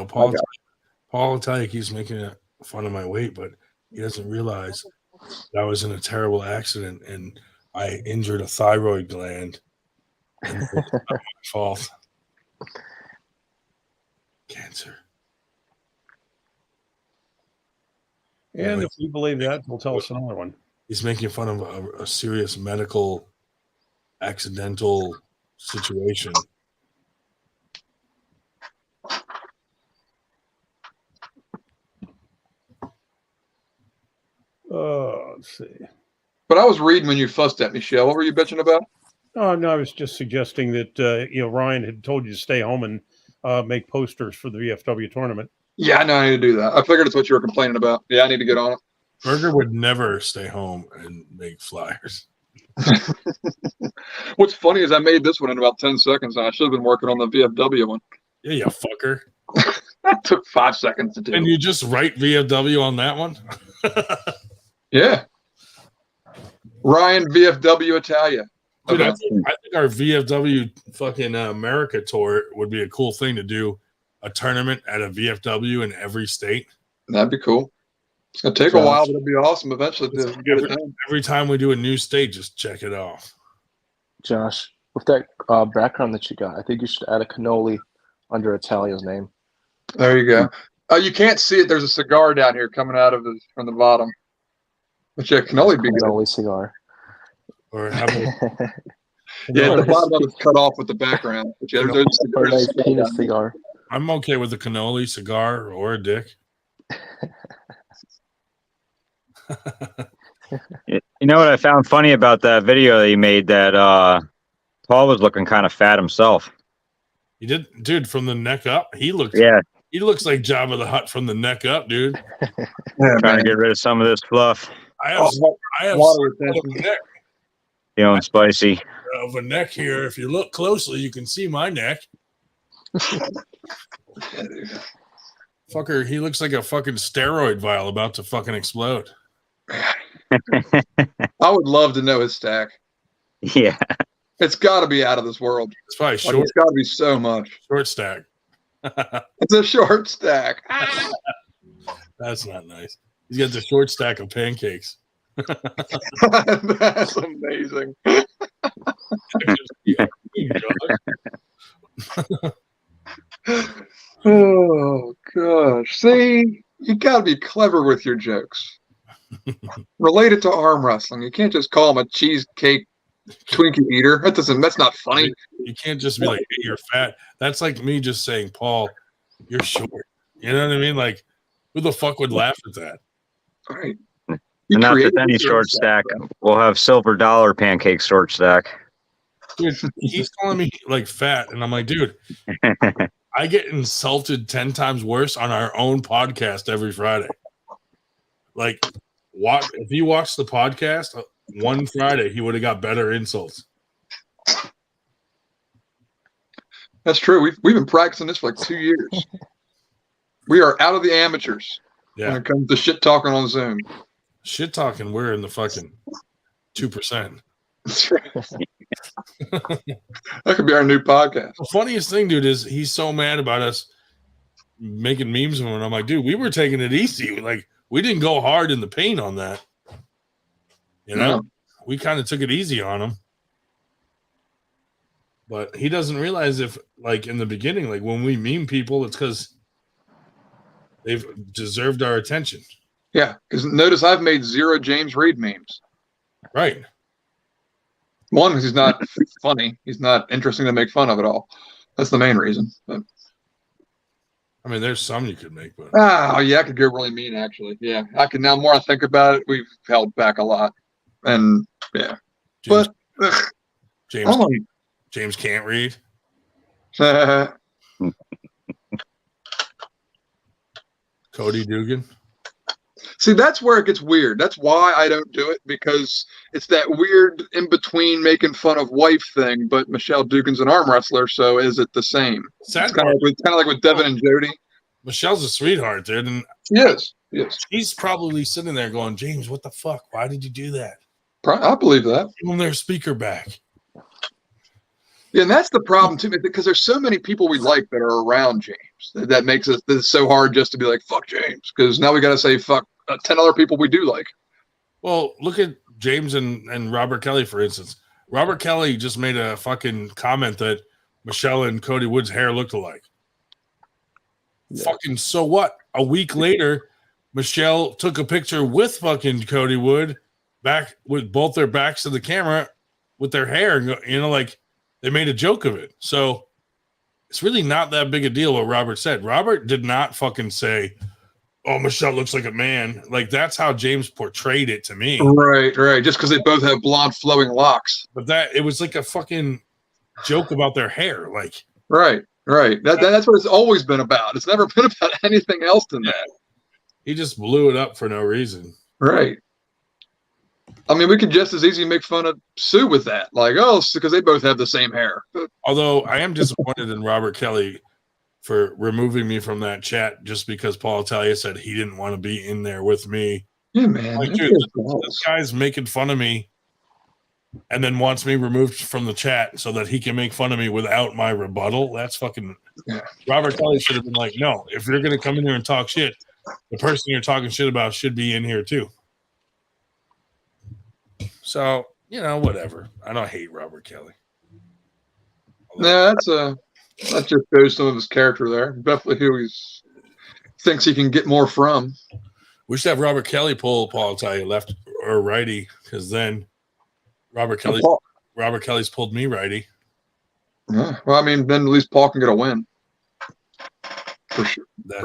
Paul Italia keeps making fun of my weight, but he doesn't realize that I was in a terrible accident and I injured a thyroid gland. And it was not my fault. Cancer. And if you believe that, he'll tell us another one. He's making fun of a serious medical accidental situation. Let's see. But I was reading when you fussed at me, Shell. What were you bitching about? Oh, no, I was just suggesting that, Ryan had told you to stay home and make posters for the VFW tournament. Yeah, I know I need to do that. I figured it's what you were complaining about. Yeah, I need to get on it. Burger would never stay home and make flyers. What's funny is I made this one in about 10 seconds, and I should have been working on the VFW one. Yeah, you fucker. That took 5 seconds to do. And you just write VFW on that one? Yeah. Ryan VFW Italia. Dude, Okay. I think our VFW fucking America tour would be a cool thing to do. A tournament at a VFW in every state. That'd be cool. It's going to take a while, but it'd be awesome eventually to get it done. Every time we do a new state, just check it off. Josh, with that background that you got, I think you should add a cannoli under Italia's name. There you go. You can't see it. There's a cigar down here coming out of from the bottom. But yeah, cannoli be good. Cannoli cigar. Or how about Yeah, the bottom of it's cut off with the background. But yeah, there's Or a nice cigars. penis cigar. I'm okay with a cannoli cigar or a dick. You know what I found funny about that video that you made? That Paul was looking kind of fat himself. He did, dude, from the neck up. He looks like Jabba the Hutt from the neck up, dude. Yeah, Trying to get rid of some of this fluff. I have water some of a neck Feeling spicy. of a neck here. If you look closely, you can see my neck. Fucker, he looks like a fucking steroid vial about to fucking explode. I would love to know his stack. Yeah. It's got to be out of this world. It's probably Like, short, it's got to be so much. short stack. It's a short stack. That's not nice. He's got the short stack of pancakes. That's amazing. Oh gosh. See, you got to be clever with your jokes. Relate it to arm wrestling. You can't just call him a cheesecake Twinkie eater. That's not funny. You can't just be like, hey, you're fat. That's like me just saying, Paul, you're short. You know what I mean? Like, who the fuck would laugh at that? All right. And not just any short stack. We'll have silver dollar pancake short stack. Dude, he's calling me like fat, and I'm like, dude, I get insulted 10 times worse on our own podcast every Friday. Like, if he watched the podcast one Friday, he would have got better insults. That's true. We've been practicing this for like 2 years. We are out of the amateurs when it comes to shit talking on Zoom. Shit talking, we're in the fucking 2%. That's right. That could be our new podcast. The funniest thing, dude, is he's so mad about us making memes of him. And I'm like, dude, we were taking it easy. Like, we didn't go hard in the paint on that. You know, we kind of took it easy on him. But he doesn't realize if, like, in the beginning, like when we meme people, it's because they've deserved our attention. Yeah, because notice I've made 0 James Reed memes. Right. One, because he's not funny. He's not interesting to make fun of at all. That's the main reason. But, I mean, there's some you could make, but yeah, I could go really mean, actually. Yeah, I can now. More I think about it, we've held back a lot, and yeah. James, but James can't read. Cody Dugan. See, that's where it gets weird. That's why I don't do it, because it's that weird in between making fun of wife thing. But Michelle Dugan's an arm wrestler, so is it the same? Sad it's kind of like with Devin and Jody. Michelle's a sweetheart, dude, and yes, she's probably sitting there going, "James, what the fuck? Why did you do that?" I believe that. Give them their speaker back. Yeah, and that's the problem too, because there's so many people we like that are around James. That makes this so hard just to be like, fuck James, because now we got to say fuck 10 other people we do like. Well, look at James and Robert Kelly, for instance. Robert Kelly just made a fucking comment that Michelle and Cody Wood's hair looked alike. Yeah. Fucking so what? A week later, Michelle took a picture with fucking Cody Wood back with both their backs to the camera with their hair, you know, like they made a joke of it. So it's really not that big a deal what Robert said. Robert did not fucking say, "Oh, Michelle looks like a man." Like, that's how James portrayed it to me. Right. Just because they both have blonde flowing locks. But that, it was like a fucking joke about their hair. Like, right. That's what it's always been about. It's never been about anything else than that. He just blew it up for no reason. Right. I mean, we could just as easily make fun of Sue with that. Like, oh, because they both have the same hair. Although I am disappointed in Robert Kelly for removing me from that chat just because Paul Italia said he didn't want to be in there with me. Yeah, man. Like, dude, this guy's making fun of me and then wants me removed from the chat so that he can make fun of me without my rebuttal. That's fucking... Robert Kelly should have been like, no, if you're going to come in here and talk shit, the person you're talking shit about should be in here too. So, you know, whatever. I don't hate Robert Kelly. Yeah, that just shows some of his character there. Definitely who he thinks he can get more from. We should have Robert Kelly pull Paul Italia left or righty, because then Robert Kelly's pulled me righty. Yeah, well, I mean, then at least Paul can get a win. For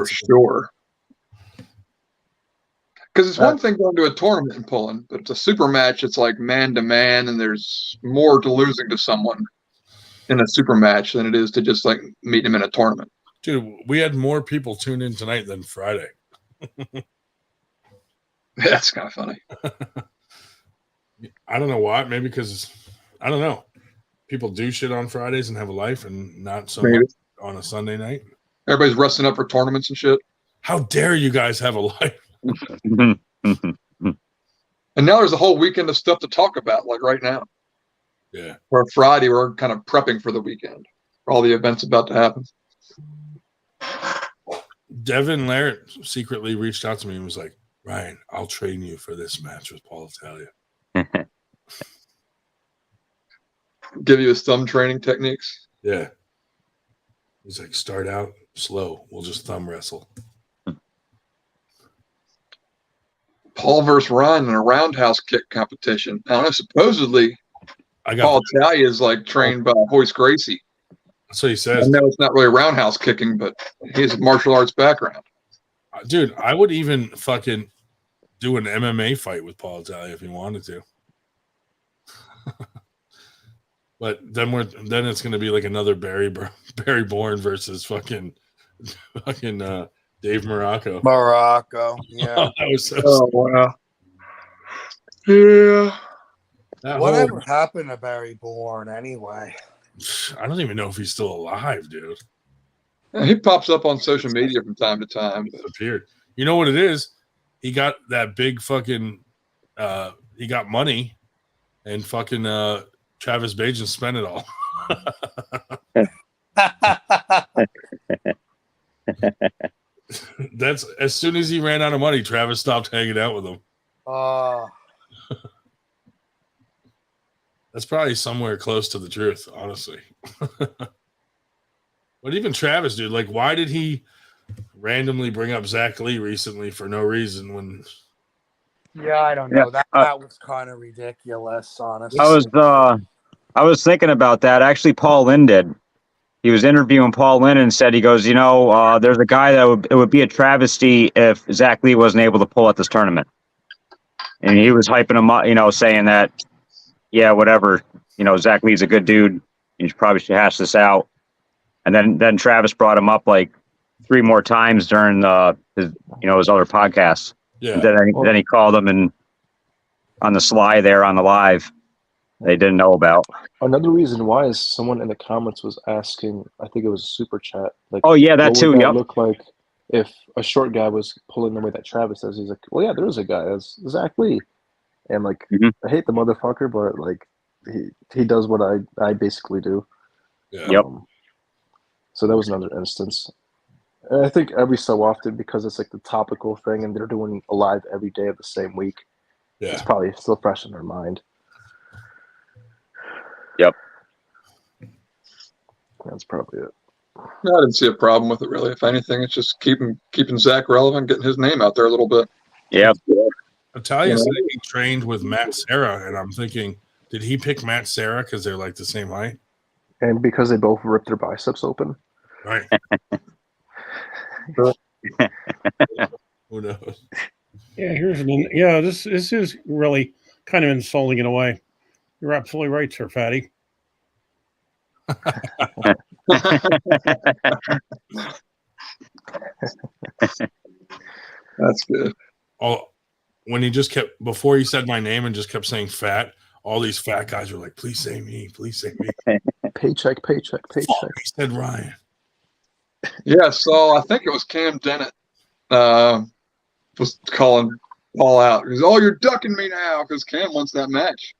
sure. Because it's one thing going to a tournament and pulling, but it's a super match. It's like man to man, and there's more to losing to someone in a super match than it is to just like meet him in a tournament. Dude, we had more people tune in tonight than Friday. That's kind of funny. I don't know why. Maybe because, I don't know. People do shit on Fridays and have a life, and not so much on a Sunday night. Everybody's resting up for tournaments and shit. How dare you guys have a life? And now there's a whole weekend of stuff to talk about, like right now. Yeah. Or Friday, we're kind of prepping for the weekend, for all the events about to happen. Devin Larrett secretly reached out to me and was like, "Ryan, I'll train you for this match with Paul Italia." Give you his thumb training techniques. Yeah. He's like, start out slow. We'll just thumb wrestle. Paul versus Ryan in a roundhouse kick competition. I don't know, supposedly Paul Italia is like trained by Hoist Gracie. That's what he says. I know it's not really roundhouse kicking, but he has a martial arts background. Dude, I would even fucking do an MMA fight with Paul Italia if he wanted to. But then it's going to be like another Barry Bourne versus fucking Dave Morocco. Yeah. That was so wow. Yeah. Whatever happened to Barry Bourne anyway? I don't even know if he's still alive, dude. Yeah, he pops up on social media from time to time. He disappeared. You know what it is? He got that big fucking. He got money, and fucking Travis Bajan spent it all. That's as soon as he ran out of money, Travis stopped hanging out with him. That's probably somewhere close to the truth, honestly. But even Travis, dude, like, why did he randomly bring up Zach Lee recently for no reason? When Yeah, I don't know. That was kind of ridiculous, honestly. I was thinking about that. Actually, Paul Lynn did. He was interviewing Paul Lynn and said, he goes, there's a guy that it would be a travesty if Zach Lee wasn't able to pull at this tournament. And he was hyping him up, saying that, yeah, whatever, Zach Lee's a good dude. You probably should hash this out. And then Travis brought him up like 3 more times during his other podcasts. Yeah. And then he called him and on the sly there on the live. They didn't know about. Another reason why is someone in the comments was asking, I think it was a super chat. Like, oh yeah, that too. Yep. Look like if a short guy was pulling the way that Travis does. He's like, well, yeah, there is a guy. That's Zach Lee. And like, I hate the motherfucker, but like, he does what I basically do. Yeah. Yep. So that was another instance. And I think every so often, because it's like the topical thing, and they're doing a live every day of the same week. Yeah. It's probably still fresh in their mind. Yep. That's probably it. No, I didn't see a problem with it, really. If anything, it's just keeping Zach relevant, getting his name out there a little bit. Yeah. Natalia said he trained with Matt Serra, and I'm thinking, did he pick Matt Serra because they're like the same height? And because they both ripped their biceps open. Right. Who knows? Yeah, this is really kind of insulting in a way. You're absolutely right, Sir Fatty. That's good. When he just kept, before he said my name and just kept saying fat, all these fat guys were like, please say me, please say me. Paycheck. Oh, he said Ryan. Yeah, so I think it was Cam Dennett was calling Paul out. He goes, oh, you're ducking me now because Cam wants that match.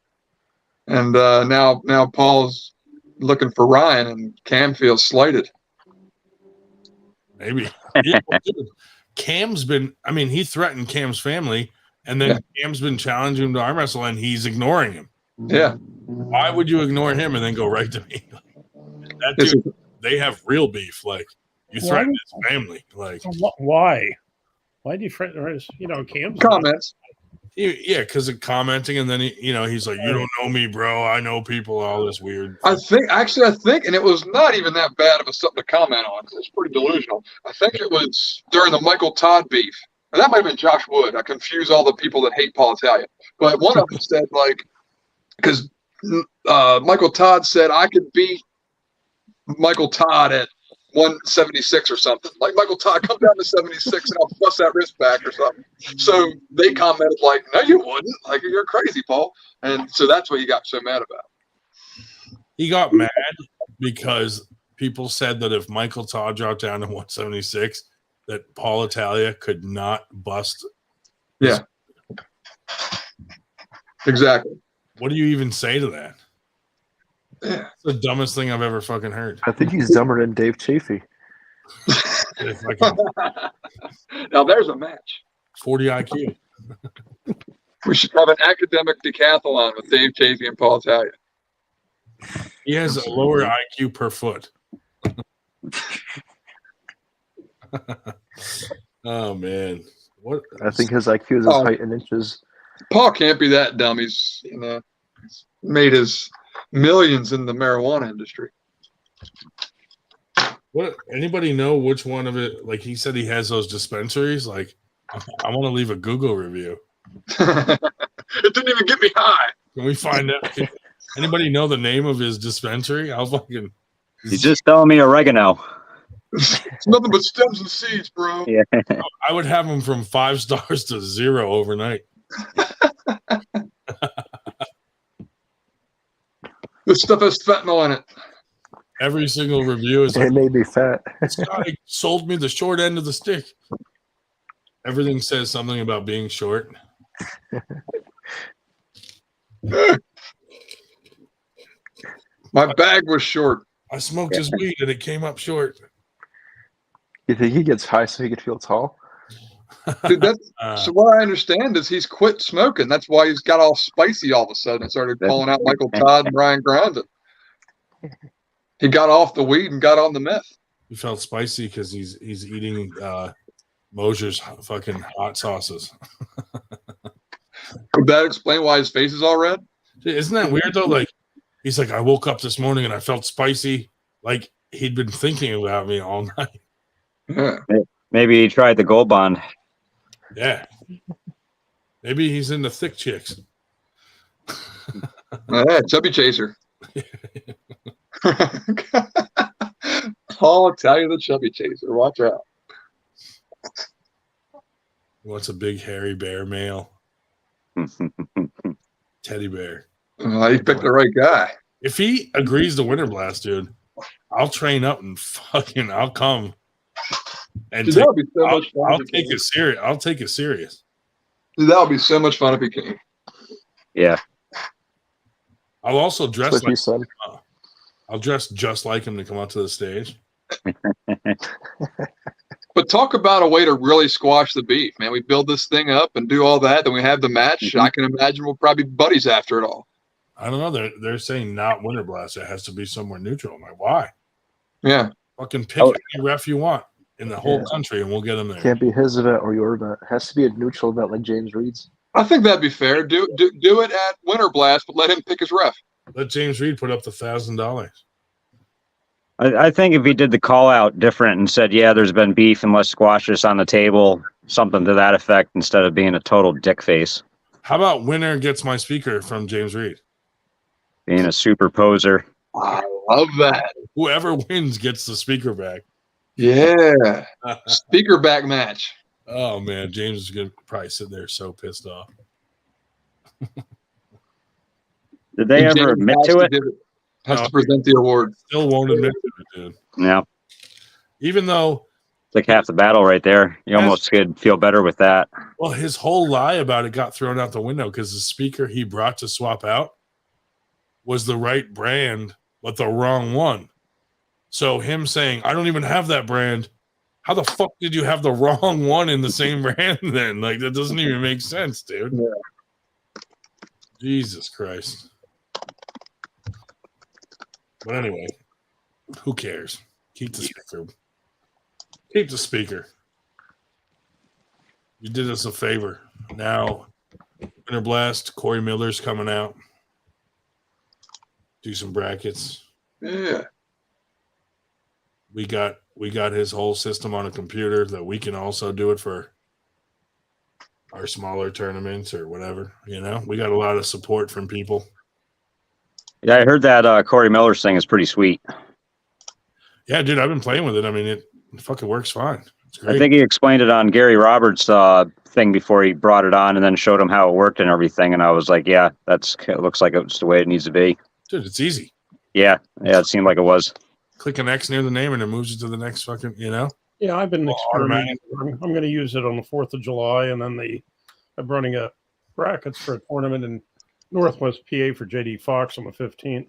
And now Paul's looking for Ryan, and Cam feels slighted. Maybe. Yeah, dude, Cam's been, he threatened Cam's family, and then Cam's been challenging him to arm wrestle, and he's ignoring him. Yeah. Why would you ignore him and then go right to me? That dude, they have real beef. Like, you threaten his family. Like, why? Why do you threaten? Cam's comments. Yeah, because of commenting, and then he's like, "You don't know me, bro. I know people." All this weird. I think, and it was not even that bad of a something to comment on. It's pretty delusional. I think it was during the Michael Todd beef. Or that might have been Josh Wood. I confuse all the people that hate Paul Italia. But one of them said, like, because Michael Todd said I could beat Michael Todd at 176 or something. Like, Michael Todd, come down to 76 and I'll bust that wrist back or something. So they commented like, no, you wouldn't. Like, you're crazy, Paul. And so that's what he got so mad about. He got mad because people said that if Michael Todd dropped down to 176, that Paul Italia could not bust. Yeah. Exactly. What do you even say to that? Yeah. It's the dumbest thing I've ever fucking heard. I think he's dumber than Dave Chafee. Now there's a match. 40 IQ. We should have an academic decathlon with Dave Chafee and Paul Italia. He has a lower IQ per foot. Oh man, what? I think his IQ is his height in inches. Paul can't be that dumb. He's made his millions in the marijuana industry. What? Anybody know which one of it? Like, he said he has those dispensaries. Like, I want to leave a Google review. It didn't even get me high. Can we find out? Anybody know the name of his dispensary? I'll fucking. He's just telling me oregano. It's nothing but stems and seeds, bro. Yeah. I would have him from 5 stars to 0 overnight. This stuff has fentanyl in it. Every single review is It like, made me fat. this guy sold me the short end of the stick. Everything says something about being short. My bag was short. I smoked his weed and it came up short. You think he gets high so he could feel tall? Dude, so what I understand is he's quit smoking. That's why he's got all spicy all of a sudden and started calling out Michael Todd and Ryan Grandin. He got off the weed and got on the meth. He felt spicy because he's eating Mosier's fucking hot sauces. Would that explain why his face is all red? Isn't that weird though? Like he's like, I woke up this morning and I felt spicy. Like he'd been thinking about me all night. Yeah. Maybe he tried the Gold Bond. Yeah. Maybe he's into thick chicks. Chubby chaser. I'll tell you the chubby chaser. Watch out. He wants a big hairy bear male. Teddy bear. You picked the right guy. If he agrees to Winter Blast, dude, I'll train up and fucking I'll come. And Dude, that would be so I'll, much fun. I'll take it serious. I'll take it serious. Dude, that would be so much fun if he came. Yeah. I'll also dress That's what like he said. I'll dress just like him to come out to the stage. But talk about a way to really squash the beef, man. We build this thing up and do all that, then we have the match. Mm-hmm. I can imagine we'll probably be buddies after it all. I don't know. They're saying not Winter Blast. It has to be somewhere neutral. I'm like, why? Yeah. Fucking pick any ref you want in the whole country, and we'll get him there. Can't be his event or your event. It has to be a neutral event like James Reed's. I think that'd be fair. Do it at Winter Blast, but let him pick his ref. Let James Reed put up the $1,000. I think if he did the call out different and said, yeah, there's been beef and let's squash this on the table, something to that effect, instead of being a total dick face. How about winner gets my speaker from James Reed? Being a super poser. I love that. Whoever wins gets the speaker back. Yeah. Speaker back match. Oh, man. James is going to probably sit there so pissed off. Did they And ever James admit has to it? Has to present the award. Still won't admit to it, dude. Yeah. Even though, It's like half the battle right there. You almost could feel better with that. well, his whole lie about it got thrown out the window because the speaker he brought to swap out was the right brand, but the wrong one. So him saying, I don't even have that brand. How the fuck did you have the wrong one in the same brand then? Like, that doesn't even make sense, dude. Yeah. Jesus Christ. But anyway, who cares? Keep the speaker. Keep the speaker. You did us a favor. Now, Winter Blast, Corey Miller's coming out. Do some brackets. Yeah. We got his whole system on a computer that we can also do it for our smaller tournaments or whatever. You know, we got a lot of support from people. Yeah, I heard that Corey Miller's thing is pretty sweet. Yeah, dude, I've been playing with it. I mean, it fucking works fine. It's great. I think he explained it on Gary Roberts' thing before he brought it on and then showed him how it worked and everything. And I was like, yeah, it looks like it's the way it needs to be. Dude, it's easy. Yeah, it seemed like it was. Click an X near the name and it moves you to the next fucking, you know? Yeah, I've been Automatic. experimenting. I'm going to use it on the 4th of July, and then I'm running a brackets for a tournament in Northwest PA for JD Fox on the 15th.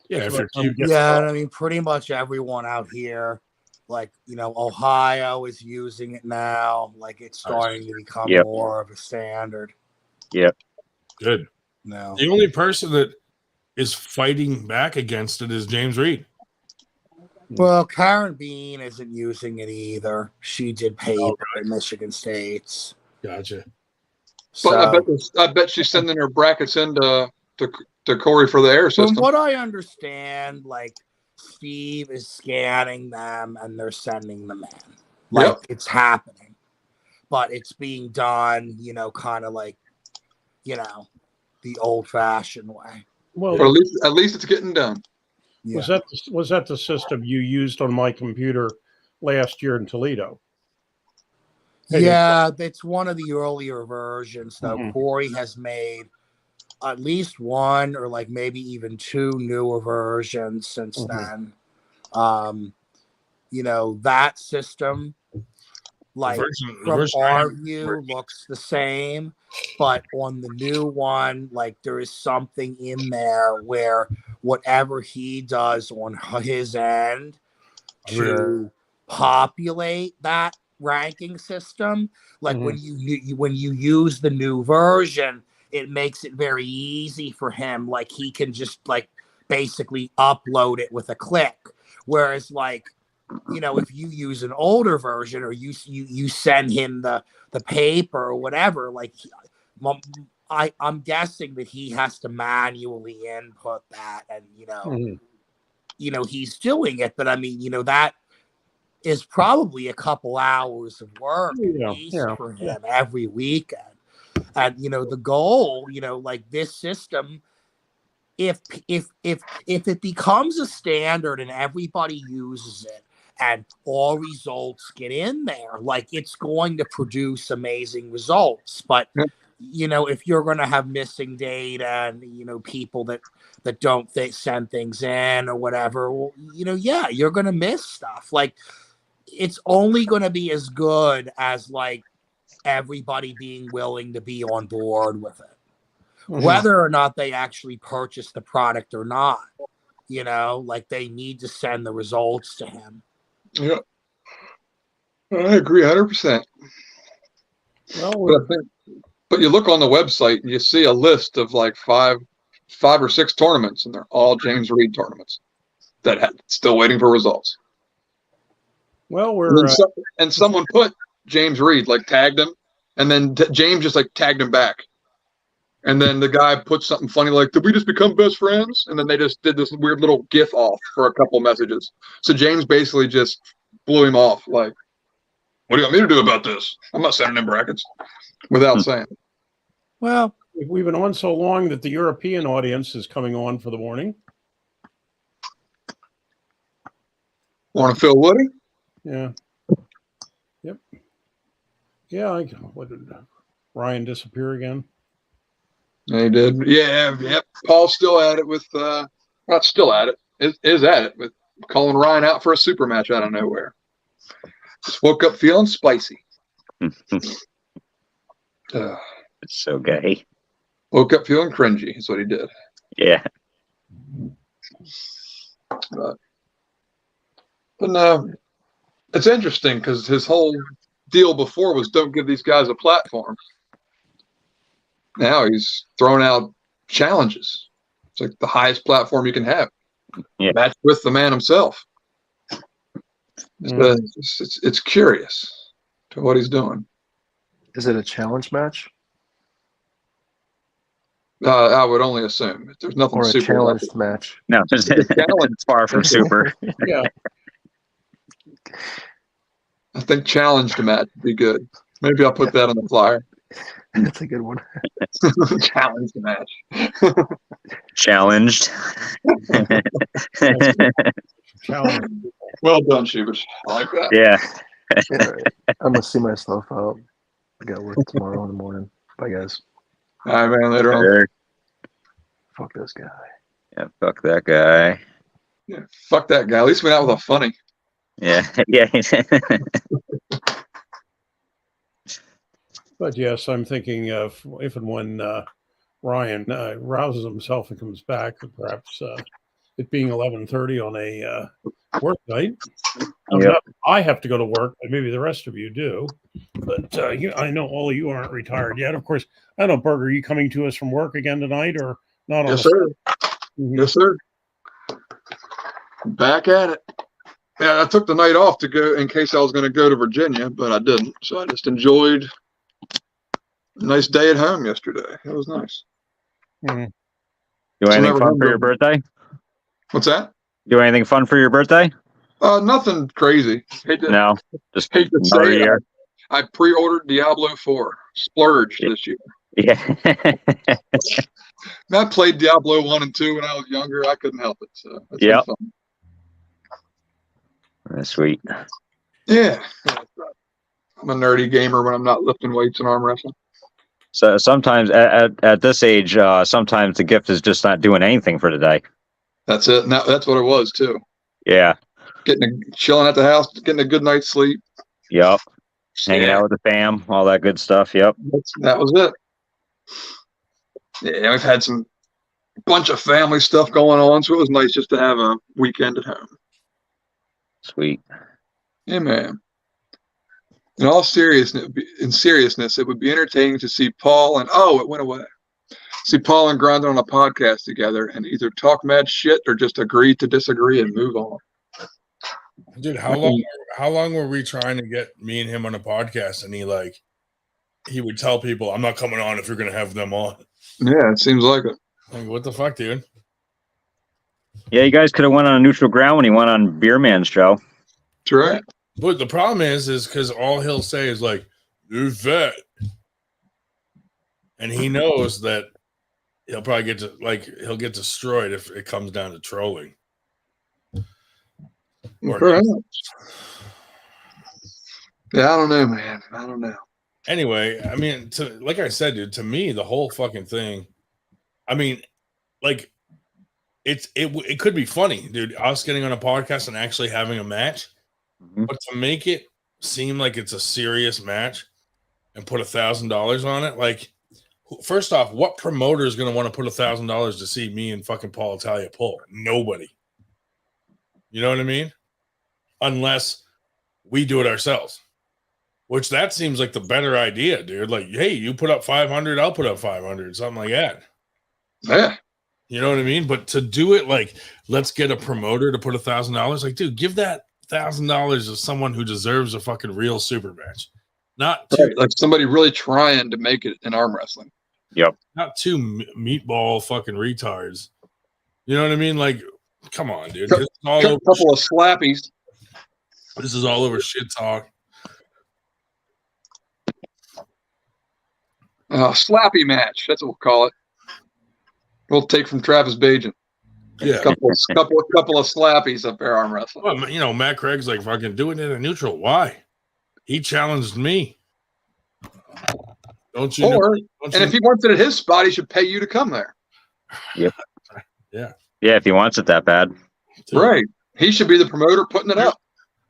Yeah, if So you're I'm cute. getting- Yeah, I mean, pretty much everyone out here, like, you know, Ohio is using it now. Like, it's starting to become Yep. more of a standard. Good. No. The only person that is fighting back against it is James Reed. Well, Karen Bean isn't using it either. She did paper at Michigan State's. Gotcha. But So, I bet she's sending her brackets in to Corey for the air from system. what I understand, like, Steve is scanning them and they're sending them in. Like, it's happening. But it's being done, you know, kind of like, you know, the old-fashioned way. Well, But at least it's getting done. Yeah. was that the system you used on my computer last year in Toledo? Yeah, it's one of the earlier versions, though. Mhm. Corey has made at least one or like maybe even two newer versions since then. You know, that system, like from our view, looks the same, but on the new one, like there is something in there where whatever he does on his end to populate that ranking system, like when you use the new version, it makes it very easy for him. Like he can just like basically upload it with a click. Whereas like, you know, if you use an older version or you send him the paper or whatever, like I'm guessing that he has to manually input that, and you know he's doing it, but I mean, you know, that is probably a couple hours of work at least for him every weekend. And you know, the goal, you know, like this system, if it becomes a standard and everybody uses it and all results get in there, like it's going to produce amazing results. But you know, if you're going to have missing data and you know people that don't send things in or whatever, well, you know, yeah, you're going to miss stuff. Like it's only going to be as good as like everybody being willing to be on board with it, whether or not they actually purchase the product or not. You know, like they need to send the results to him. Yeah, I agree 100%. Well, but you look on the website and you see a list of like five or six tournaments, and they're all James Reed tournaments that still waiting for results. Well, and someone put James Reed, like tagged him, and then James just like tagged him back. And then the guy put something funny like, "Did we just become best friends?" And then they just did this weird little GIF off for a couple messages. So James basically just blew him off. Like, "What do you want me to do about this? I'm not sending in brackets," without saying it. Well, we've been on so long that the European audience is coming on for the morning. Want to feel Woody? Yeah. Yep. Yeah. What did Ryan disappear again? Yeah, he did. Yeah. Yep. Paul's still at it with, not still at it, is at it with calling Ryan out for a super match out of nowhere. Just woke up feeling spicy. It's so gay. Woke up feeling cringy is what he did. Yeah. But no, it's interesting because his whole deal before was don't give these guys a platform. Now he's throwing out challenges. It's like the highest platform you can have. Yeah. Match with the man himself. It's curious to what he's doing. Is it a challenge match? I would only assume there's nothing or a super challenged match. No, it's far from super. Yeah. I think challenged match would be good. Maybe I'll put that on the flyer. That's a good one. Challenged match. Challenged. Well done, Shubert. I like that. Yeah. Yeah, right. I'm gonna see myself out. I got work tomorrow in the morning. Bye, guys. All right, man. Later on. Fuck this guy. Yeah, fuck that guy. Yeah, fuck that guy. At least we went out with a funny. Yeah, yeah. But yes, I'm thinking of if and when Ryan rouses himself and comes back, perhaps it being 11:30 on a work night. I have to go to work, but maybe the rest of you do. But I know all of you aren't retired yet. Of course, I don't know, Berger, are you coming to us from work again tonight or not? Yes, sir. Yes, sir. Back at it. Yeah, I took the night off to go in case I was going to go to Virginia, but I didn't. So I just enjoyed a nice day at home yesterday. It was nice. Do anything fun for your birthday? What's that? Do anything fun for your birthday? Nothing crazy. No, just hate to another say year. I pre-ordered Diablo 4. Splurge this year. Yeah. I played Diablo 1 and 2 when I was younger. I couldn't help it. So it's been fun. That's sweet. Yeah. I'm a nerdy gamer when I'm not lifting weights and arm wrestling. So sometimes at this age, sometimes the gift is just not doing anything for the day. That's it. And that's what it was too. Yeah. chilling at the house, getting a good night's sleep. Yep. Hanging Yeah. out with the fam, all that good stuff. Yep. That was it. Yeah, we've had some bunch of family stuff going on, so it was nice just to have a weekend at home. Sweet. Yeah, man. In all seriousness, it would be entertaining to see Paul and it went away. See Paul and Grindr on a podcast together and either talk mad shit or just agree to disagree and move on. Dude, how long were we trying to get me and him on a podcast? And he would tell people, "I'm not coming on if you're going to have them on." Yeah, it seems like it. Like, what the fuck, dude? Yeah, you guys could have went on a neutral ground when he went on Beer Man's show. That's right. But the problem is because all he'll say is like, "You're fat," and he knows that he'll probably he'll get destroyed if it comes down to trolling. Yeah, I don't know, man. I don't know. Anyway, I mean, like I said, dude, to me, the whole fucking thing, I mean, like, it could be funny, dude, us getting on a podcast and actually having a match, but to make it seem like it's a serious match and put $1,000 on it, like, first off, what promoter is going to want to put $1,000 to see me and fucking Paul Italia pull? Nobody. You know what I mean? Unless we do it ourselves. Which that seems like the better idea, dude. Like, hey, you put up 500, I'll put up 500, something like that. Yeah. You know what I mean? But to do it like, let's get a promoter to put $1,000. Like, dude, give that $1,000 to someone who deserves a fucking real super match. Not like somebody really trying to make it in arm wrestling. Yep. Not two meatball fucking retards. You know what I mean? Like, come on, dude. A couple of slappies. This is all over shit talk. Slappy match. That's what we'll call it. We'll take from Travis Bajan. Yeah. Couple of slappies up there arm wrestling. Well, you know, Matt Craig's like fucking doing it in neutral. Why? He challenged me. Don't you? If he wants it at his spot, he should pay you to come there. Yep. Yeah. Yeah, if he wants it that bad. Right. He should be the promoter putting it up.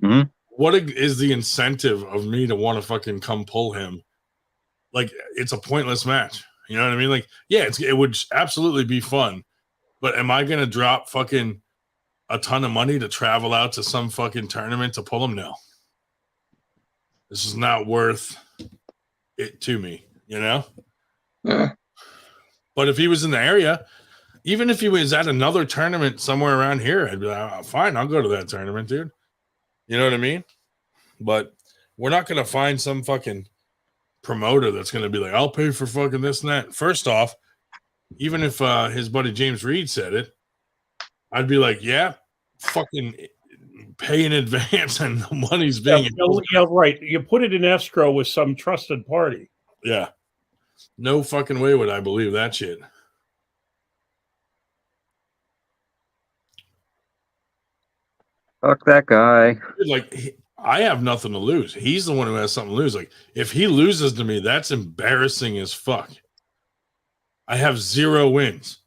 Mm-hmm. What is the incentive of me to want to fucking come pull him? Like, it's a pointless match. You know what I mean? Like, yeah, it would absolutely be fun. But am I going to drop fucking a ton of money to travel out to some fucking tournament to pull him? No. This is not worth it to me, you know? Yeah. But if he was in the area, even if he was at another tournament somewhere around here, I'd be like, fine, I'll go to that tournament, dude. You know what I mean? But we're not going to find some fucking promoter that's going to be like, I'll pay for fucking this and that. First off, even if his buddy James Reed said it, I'd be like, yeah, fucking pay in advance and the money's being yeah, right. You put it in escrow with some trusted party. Yeah. No fucking way would I believe that shit. Fuck that guy. Like, I have nothing to lose. He's the one who has something to lose. Like, if he loses to me, that's embarrassing as fuck. I have 0 wins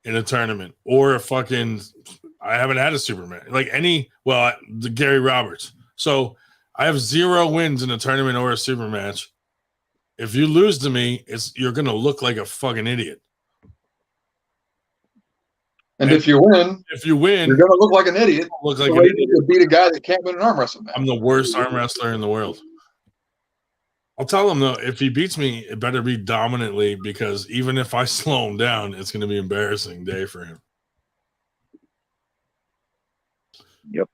in a tournament or a fucking. I haven't had a Superman the Gary Roberts. So I have 0 wins in a tournament or a super match. If you lose to me, you're gonna look like a fucking idiot. And if you win, you're gonna look like an idiot. Look like an idiot. To beat a guy that can't win an arm wrestling match. I'm the worst arm wrestler in the world. I'll tell him though, if he beats me, it better be dominantly, because even if I slow him down, it's going to be an embarrassing day for him. Yep.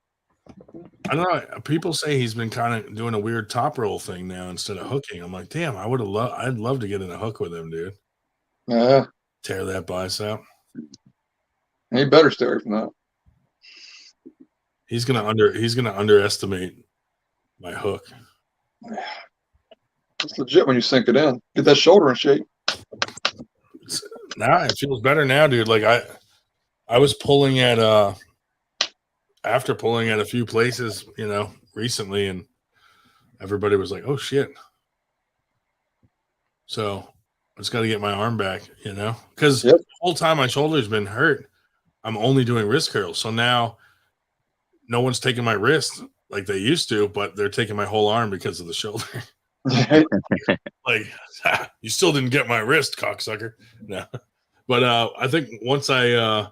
I don't know. People say he's been kind of doing a weird top roll thing now instead of hooking. I'm like, damn, I'd love to get in a hook with him, dude. Yeah. Tear that bicep. He better stay from that. He's gonna underestimate my hook. It's legit when you sink it in. Get that shoulder in shape. Nah, it feels better now, dude. Like I was pulling at after pulling at a few places, you know, recently, and everybody was like, "Oh shit!" So I just got to get my arm back, you know, because the whole time my shoulder's been hurt, I'm only doing wrist curls. So now no one's taking my wrist like they used to, but they're taking my whole arm because of the shoulder. Like, you still didn't get my wrist, cocksucker. No, but I think once I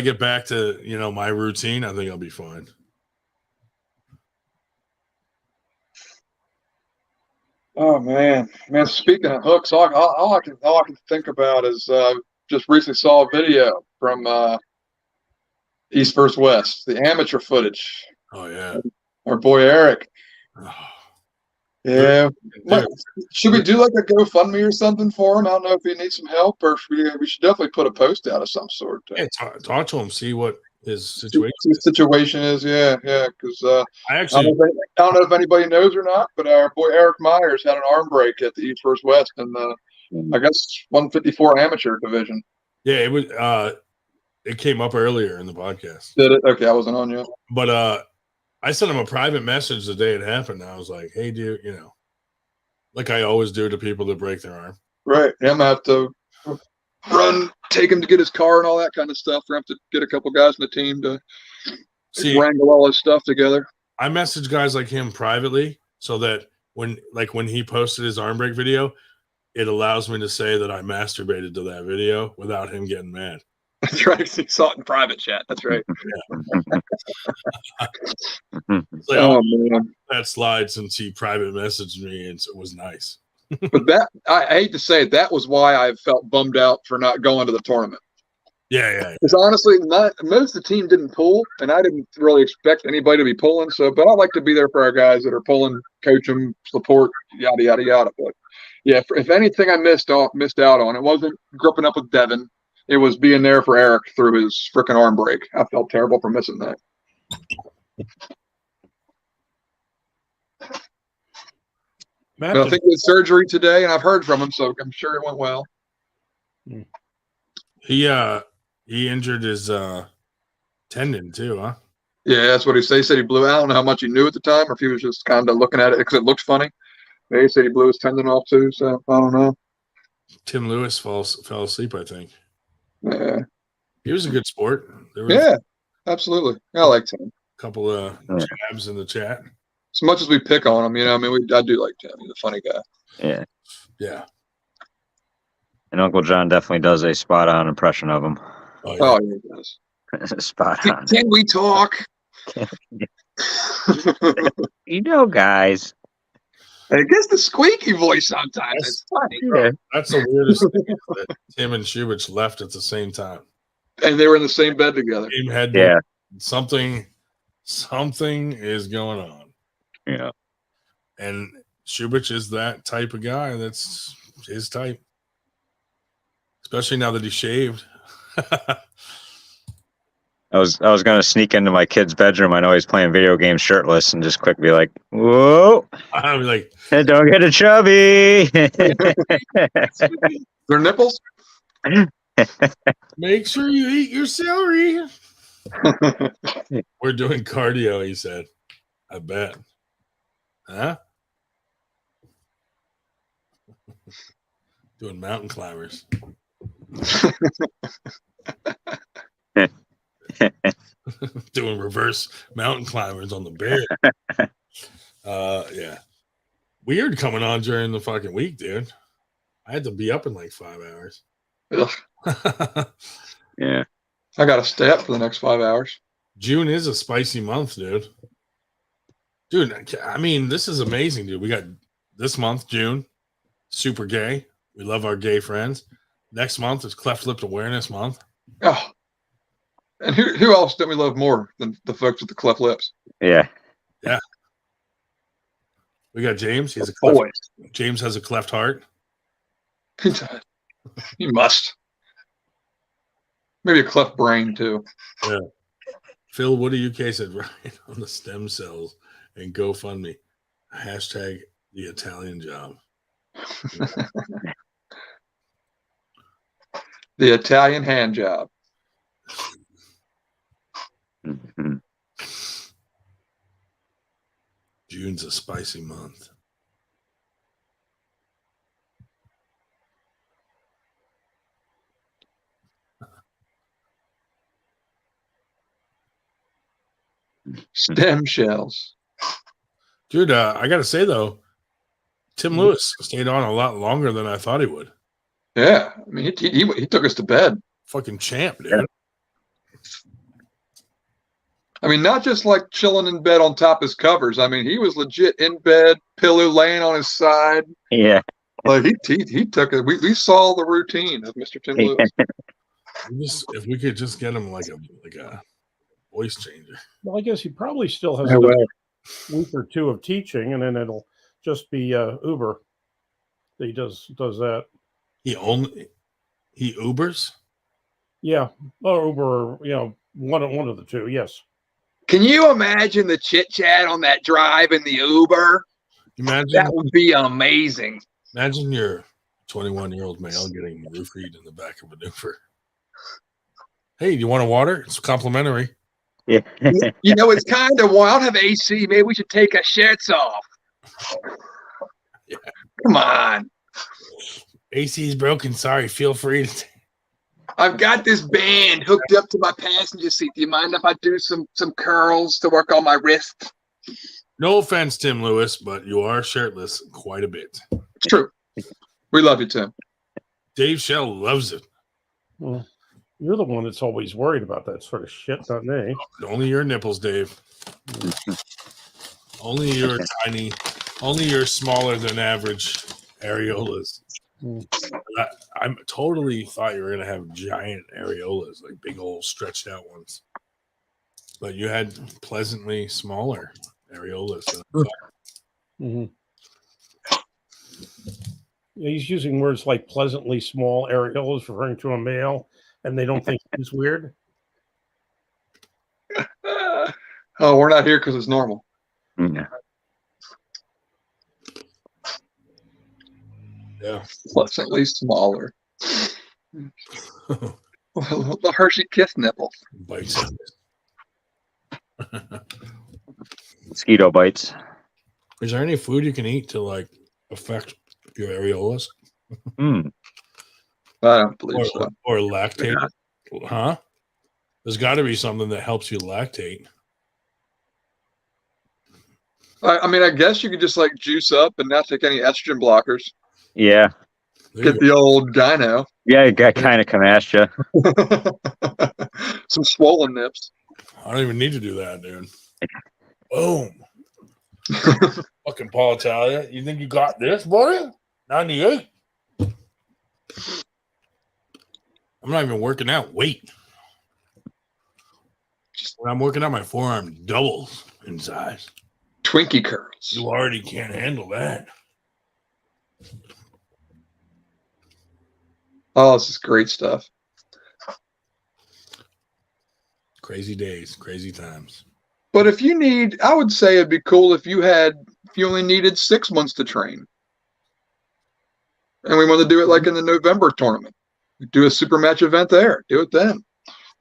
get back to my routine, I think I'll be fine. Oh man. Speaking of hooks, all I can think about is just recently saw a video from East vs. West, the amateur footage. Oh yeah, our boy Eric. Oh. Yeah. Should we do like a GoFundMe or something for him? I don't know if he needs some help, or we should definitely put a post out of some sort. Yeah, talk to him, see what his situation is. Yeah, because I actually I don't know if anybody knows or not, but our boy Eric Myers had an arm break at the East vs. West in the I guess 154 amateur division. Yeah, it was. It came up earlier in the podcast. Did it? Okay, I wasn't on yet. But I sent him a private message the day it happened. I was like, "Hey, dude, like I always do to people that break their arm." Right. Yeah, I'm gonna have to take him to get his car and all that kind of stuff. We're gonna have to get a couple guys in the team to wrangle all his stuff together. I message guys like him privately so that when he posted his arm break video, it allows me to say that I masturbated to that video without him getting mad. That's right. He saw it in private chat. That's right. It's like, oh man, that slide since he private messaged me, and it was nice. But that I hate to say it, that was why I felt bummed out for not going to the tournament. Yeah. Because honestly, most of the team didn't pull, and I didn't really expect anybody to be pulling. But I like to be there for our guys that are pulling, coach them, support, yada yada yada. But yeah, if anything, I missed out on. It wasn't gripping up with Devin. It was being there for Eric through his freaking arm break. I felt terrible for missing that. But I think he had surgery today, and I've heard from him, so I'm sure it went well. He injured his tendon too, huh? Yeah, that's what he said. He said he blew out. I don't know how much he knew at the time, or if he was just kind of looking at it because it looked funny. But he said he blew his tendon off too, so I don't know. Tim Lewis fell asleep, I think. Yeah. He was a good sport. Yeah, absolutely. I liked him. A couple of jabs in the chat. As much as we pick on him, I do like Tim. He's a funny guy. Yeah. And Uncle John definitely does a spot-on impression of him. Oh, yeah, he does. Spot on. Can we talk? Guys. I guess the squeaky voice sometimes. It's funny. Yeah. That's the weirdest thing that Tim and Shubich left at the same time. And they were in the same bed together. Same head. Yeah. Something is going on. Yeah. And Shubich is that type of guy. That's his type. Especially now that he shaved. I was gonna sneak into my kid's bedroom. I know he's playing video games shirtless, and just quick be like, "Whoa!" I'd be like, "Hey, don't get a chubby." Their nipples. Make sure you eat your celery. We're doing cardio, he said. I bet. Huh? Doing mountain climbers. Doing reverse mountain climbers on the bear. Yeah. Weird coming on during the fucking week, dude. I had to be up in like 5 hours. Yeah. I got to stay up for the next 5 hours. June is a spicy month, dude. Dude, I mean, this is amazing, dude. We got this month, June, super gay. We love our gay friends. Next month is Cleft Lip Awareness Month. Oh. And who else do we love more than the folks with the cleft lips? Yeah. Yeah. We got James. He has James has a cleft heart. He must. Maybe a cleft brain too. Yeah. Phil Woody UK said right on the stem cells and GoFundMe. Hashtag the Italian job. The Italian hand job. Mm-hmm. June's a spicy month. Stem shells. Dude, I got to say, though, Tim Lewis stayed on a lot longer than I thought he would. Yeah. I mean, he took us to bed. Fucking champ, dude. Yeah. I mean, not just like chilling in bed on top of his covers. I mean, he was legit in bed, pillow laying on his side. Yeah. Like he took it. We saw the routine of Mr. Tim Lewis. If we could just get him like a voice changer. Well, I guess he probably still has No another way. week or two of teaching, and then it'll just be Uber that he does that. He Ubers? Yeah, or Uber, one of the two. Yes. Can you imagine the chit chat on that drive in the Uber? Imagine That would be amazing. Imagine your 21-year-old male getting roofied in the back of an Uber. Hey, do you want a water? It's complimentary. Yeah. It's kind of wild. I don't have AC. Maybe we should take our shirts off. Yeah. Come on. AC's broken. Sorry. Feel free to. I've got this band hooked up to my passenger seat. Do you mind if I do some curls to work on my wrist? No offense, Tim Lewis, but you are shirtless quite a bit. True. We love you, Tim. Dave Shell loves it. Well, you're the one that's always worried about that sort of shit, not me. Only your nipples, Dave. Only your tiny, only your smaller than average areolas. I totally thought you were going to have giant areolas, like big old stretched out ones. But you had pleasantly smaller areolas. Mm-hmm. Yeah, he's using words like pleasantly small areolas referring to a male, and they don't think he's weird. Oh, we're not here because it's normal. Yeah. Yeah. Pleasantly smaller. The Hershey Kiss nipples. Bites. Mosquito bites. Is there any food you can eat to like affect your areolas? I don't believe so. Or lactate? Huh? There's got to be something that helps you lactate. I mean, I guess you could just like juice up and not take any estrogen blockers. Yeah. Get the old gyno. Yeah, it got kind of come at you. Some swollen nips. I don't even need to do that, dude. Boom. Fucking Paul Italia. You think you got this, buddy? 98. I'm not even working out. Wait. When I'm working out, my forearm doubles in size. Twinkie curls. You already can't handle that. Oh, this is great stuff. Crazy days, crazy times. But if you need, I would say it'd be cool if you only needed 6 months to train. And we want to do it like in the November tournament. Do a super match event there. Do it then.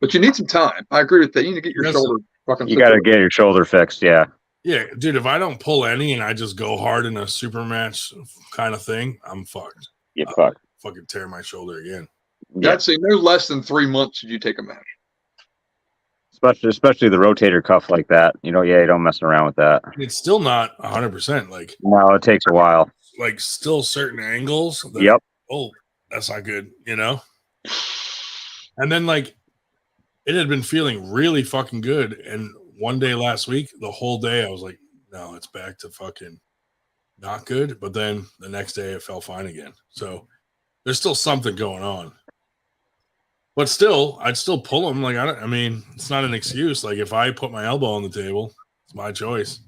But you need some time. I agree with that. You need to get your shoulder fucking. You got to get your shoulder fixed. Yeah. Yeah, dude, if I don't pull any and I just go hard in a super match kind of thing, I'm fucked. You're fucked. Fucking tear my shoulder again. Yeah. I'd say no less than 3 months should you take a match. Especially the rotator cuff like that. You don't mess around with that. It's still not 100%. Like, no, it takes a while. Like, still certain angles. That, yep. Oh, that's not good, And then, like, it had been feeling really fucking good. And one day last week, the whole day, I was like, no, it's back to fucking not good. But then the next day, it felt fine again. So there's still something going on. But still, I'd still pull them. Like, I mean, it's not an excuse. Like, if I put my elbow on the table, it's my choice.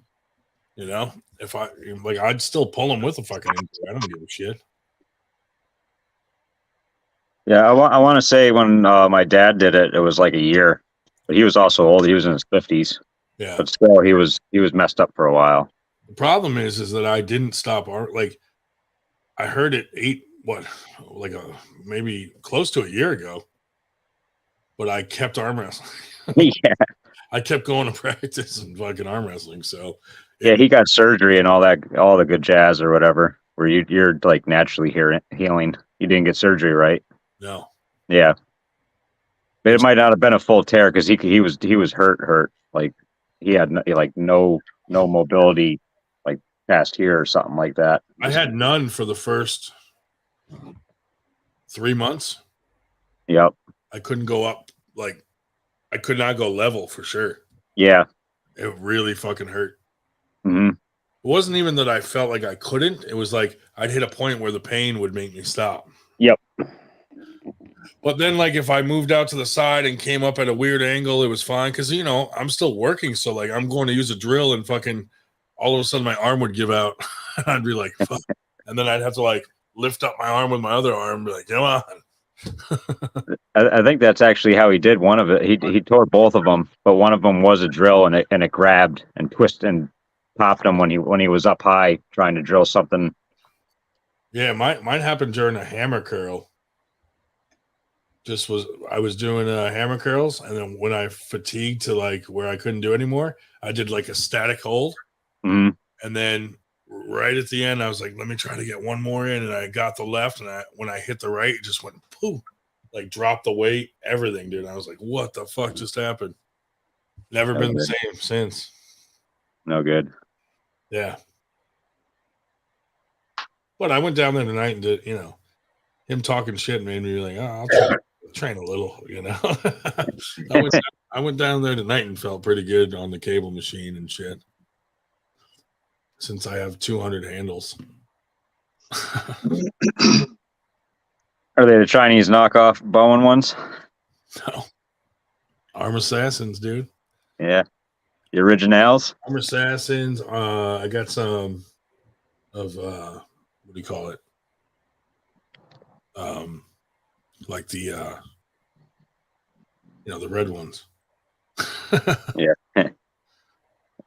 If I'd still pull them with a fucking injury. I don't give a shit. Yeah, I want to say when my dad did it, it was like a year. But he was also old. He was in his 50s. Yeah. But still, he was messed up for a while. The problem is that I didn't stop. Like, I heard it maybe close to a year ago. But I kept arm wrestling. Yeah. I kept going to practice and fucking arm wrestling. So yeah, he got surgery and all the good jazz or whatever, where you're like naturally healing. You didn't get surgery, right? No. Yeah. But it might not have been a full tear because he was hurt. Like he had no mobility, like past here or something like that. I had none for the first 3 months. Yep. I couldn't go up, like I could not go level for sure. Yeah. It really fucking hurt. Mm-hmm. It wasn't even that I felt like I couldn't. It was like I'd hit a point where the pain would make me stop. Yep. But then, like, if I moved out to the side and came up at a weird angle, it was fine because, you know, I'm still working. So, like, I'm going to use a drill and fucking all of a sudden my arm would give out. I'd be like, fuck. And then I'd have to, like, lift up my arm with my other arm and be like, come on. I think that's actually how he did one of it. He tore both of them, but one of them was a drill, and it grabbed and twisted and popped him when he was up high trying to drill something. Yeah, mine happened during a hammer curl. I was doing hammer curls, and then when I fatigued to like where I couldn't do anymore, I did like a static hold, Mm-hmm. and then right at the end, I was like, let me try to get one more in, and I got the left, and when I hit the right, it just went poof, like dropped the weight, everything, dude. I was like, what the fuck just happened? Never been the same since. No good. Yeah. But I went down there tonight and did, you know, him talking shit made me like, oh, I'll train a little, you know. I went down there tonight and felt pretty good on the cable machine and shit. Since I have 200 handles. Are they the Chinese knockoff Bowen ones? No. Arm Assassins, dude. Yeah. The originals? Arm Assassins. I got some of what do you call it? Like the you know, the red ones. Yeah.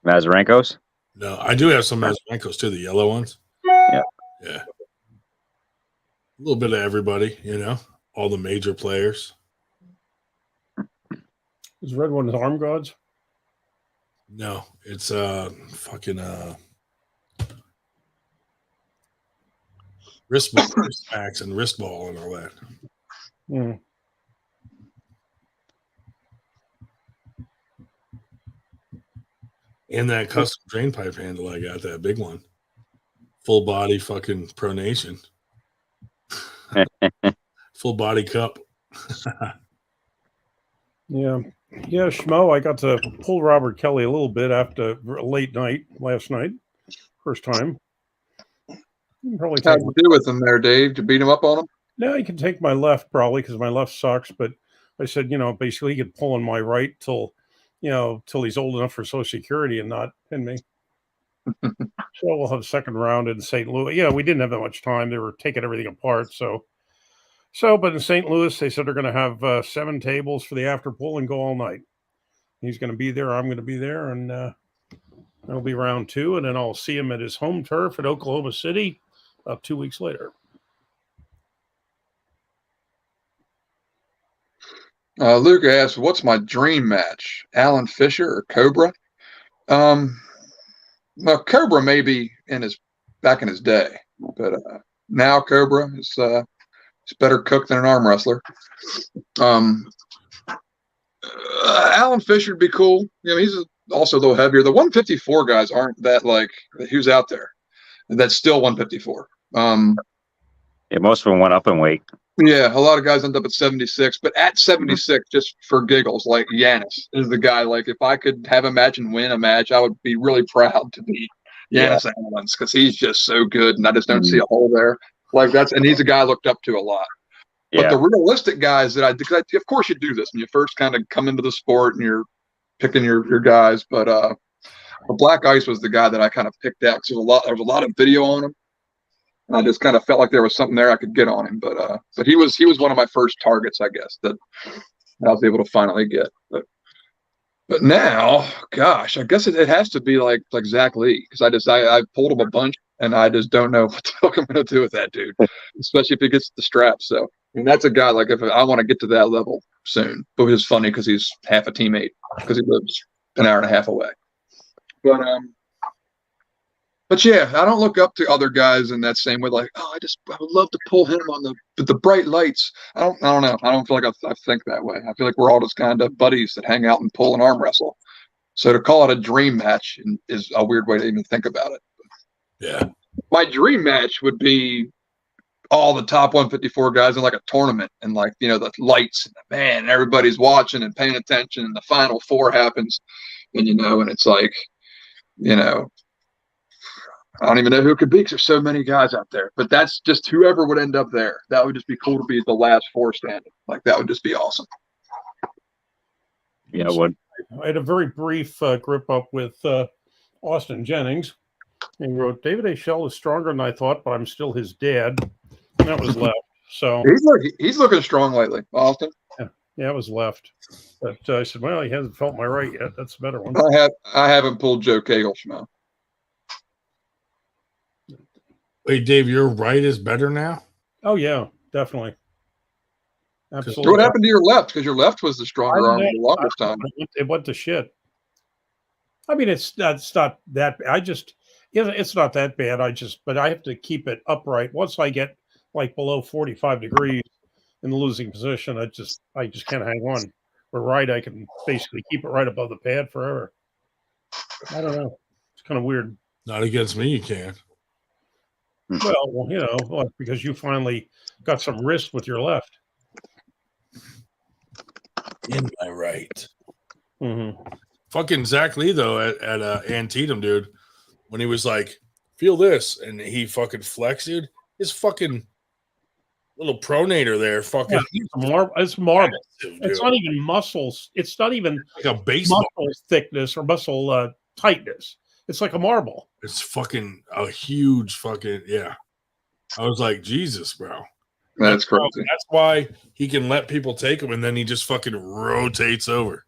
Mazarenkos? No, I do have some Mazarenkos too, the yellow ones. Yeah. Yeah. A little bit of everybody, you know, all the major players. Is red one arm gods? No, it's fucking wrist packs and wrist ball and all that. Mm. And that custom drain pipe handle I got, that big one. Full body fucking pronation. Full body cup. Yeah. Yeah, Schmo, I got to pull Robert Kelly a little bit after a late night last night. First time. You can probably How'd take you do with him there, Dave? To beat him up on him? No, he can take my left probably because my left sucks. But I said, you know, basically he could pull on my right till he's old enough for Social Security and not pin me. So we'll have second round in St. Louis. Yeah, we didn't have that much time. They were taking everything apart. But in St. Louis, they said they're going to have 7 tables for the after pull and go all night. He's going to be there. I'm going to be there. And that'll be round 2. And then I'll see him at his home turf at Oklahoma City about 2 weeks later. Luke asked, what's my dream match? Alan Fisher or Cobra? Well, Cobra may be back in his day, but now Cobra is better cooked than an arm wrestler. Alan Fisher would be cool. You know, he's also a little heavier. The 154 guys aren't that like who's out there. That's still 154. Yeah, most of them went up in weight. Yeah, a lot of guys end up at 76, but at 76, just for giggles, like Yanis is the guy. Like, if I could have a match and win a match, I would be really proud to beat Yanis Alans because he's just so good, and I just don't see a hole there. Like and he's a guy I looked up to a lot. But the realistic guys that of course you do this when you first kind of come into the sport and you're picking your guys. But Black Ice was the guy that I kind of picked out because there was a lot of video on him. And I just kind of felt like there was something there I could get on him, but he was one of my first targets, I guess, that I was able to finally get. But now, gosh, I guess it has to be like Zach Lee because I pulled him a bunch and I just don't know what the fuck I'm going to do with that dude, especially if he gets the strap. So that's a guy like if I want to get to that level soon, but it's funny because he's half a teammate because he lives an hour and a half away. But yeah, I don't look up to other guys in that same way. Like, I would love to pull him on the bright lights. I don't know. I don't feel like I think that way. I feel like we're all just kind of buddies that hang out and pull and arm wrestle. So to call it a dream match is a weird way to even think about it. Yeah. My dream match would be all the top 154 guys in like a tournament, and like, you know, the lights, and man, everybody's watching and paying attention, and the final four happens, and you know, and it's like, you know, I don't even know who it could be because there's so many guys out there. But that's just whoever would end up there. That would just be cool to be the last four standing. Like that would just be awesome. Yeah, it would. I had a very brief grip up with Austin Jennings. He wrote, David A. Shell is stronger than I thought, but I'm still his dad. And that was left. So he's looking strong lately, Austin. Yeah, it was left. But I said, well, he hasn't felt my right yet. That's a better one. I haven't pulled Joe Cagle, Schmo. Wait, Dave, your right is better now? Oh, yeah, definitely. Absolutely. What happened to your left? Because your left was the stronger arm for the longest time. It went to shit. I mean, it's not that bad. It's not that bad. But I have to keep it upright. Once I get like below 45 degrees in the losing position, I just can't hang on. Where right, I can basically keep it right above the pad forever. I don't know. It's kind of weird. Not against me, you can't. Well, you know, because you finally got some wrist with your left. In my right. Mm-hmm. Fucking Zach Lee, though, at Antietam, dude, when he was like, feel this, and he fucking flexed, dude, his fucking little pronator there, fucking. Yeah, it's marble. It's not even muscles. It's not even like a baseball muscle thickness or muscle tightness. It's like a marble. It's fucking a huge fucking, yeah. I was like, Jesus, bro. That's crazy. That's why he can let people take him, and then he just fucking rotates over.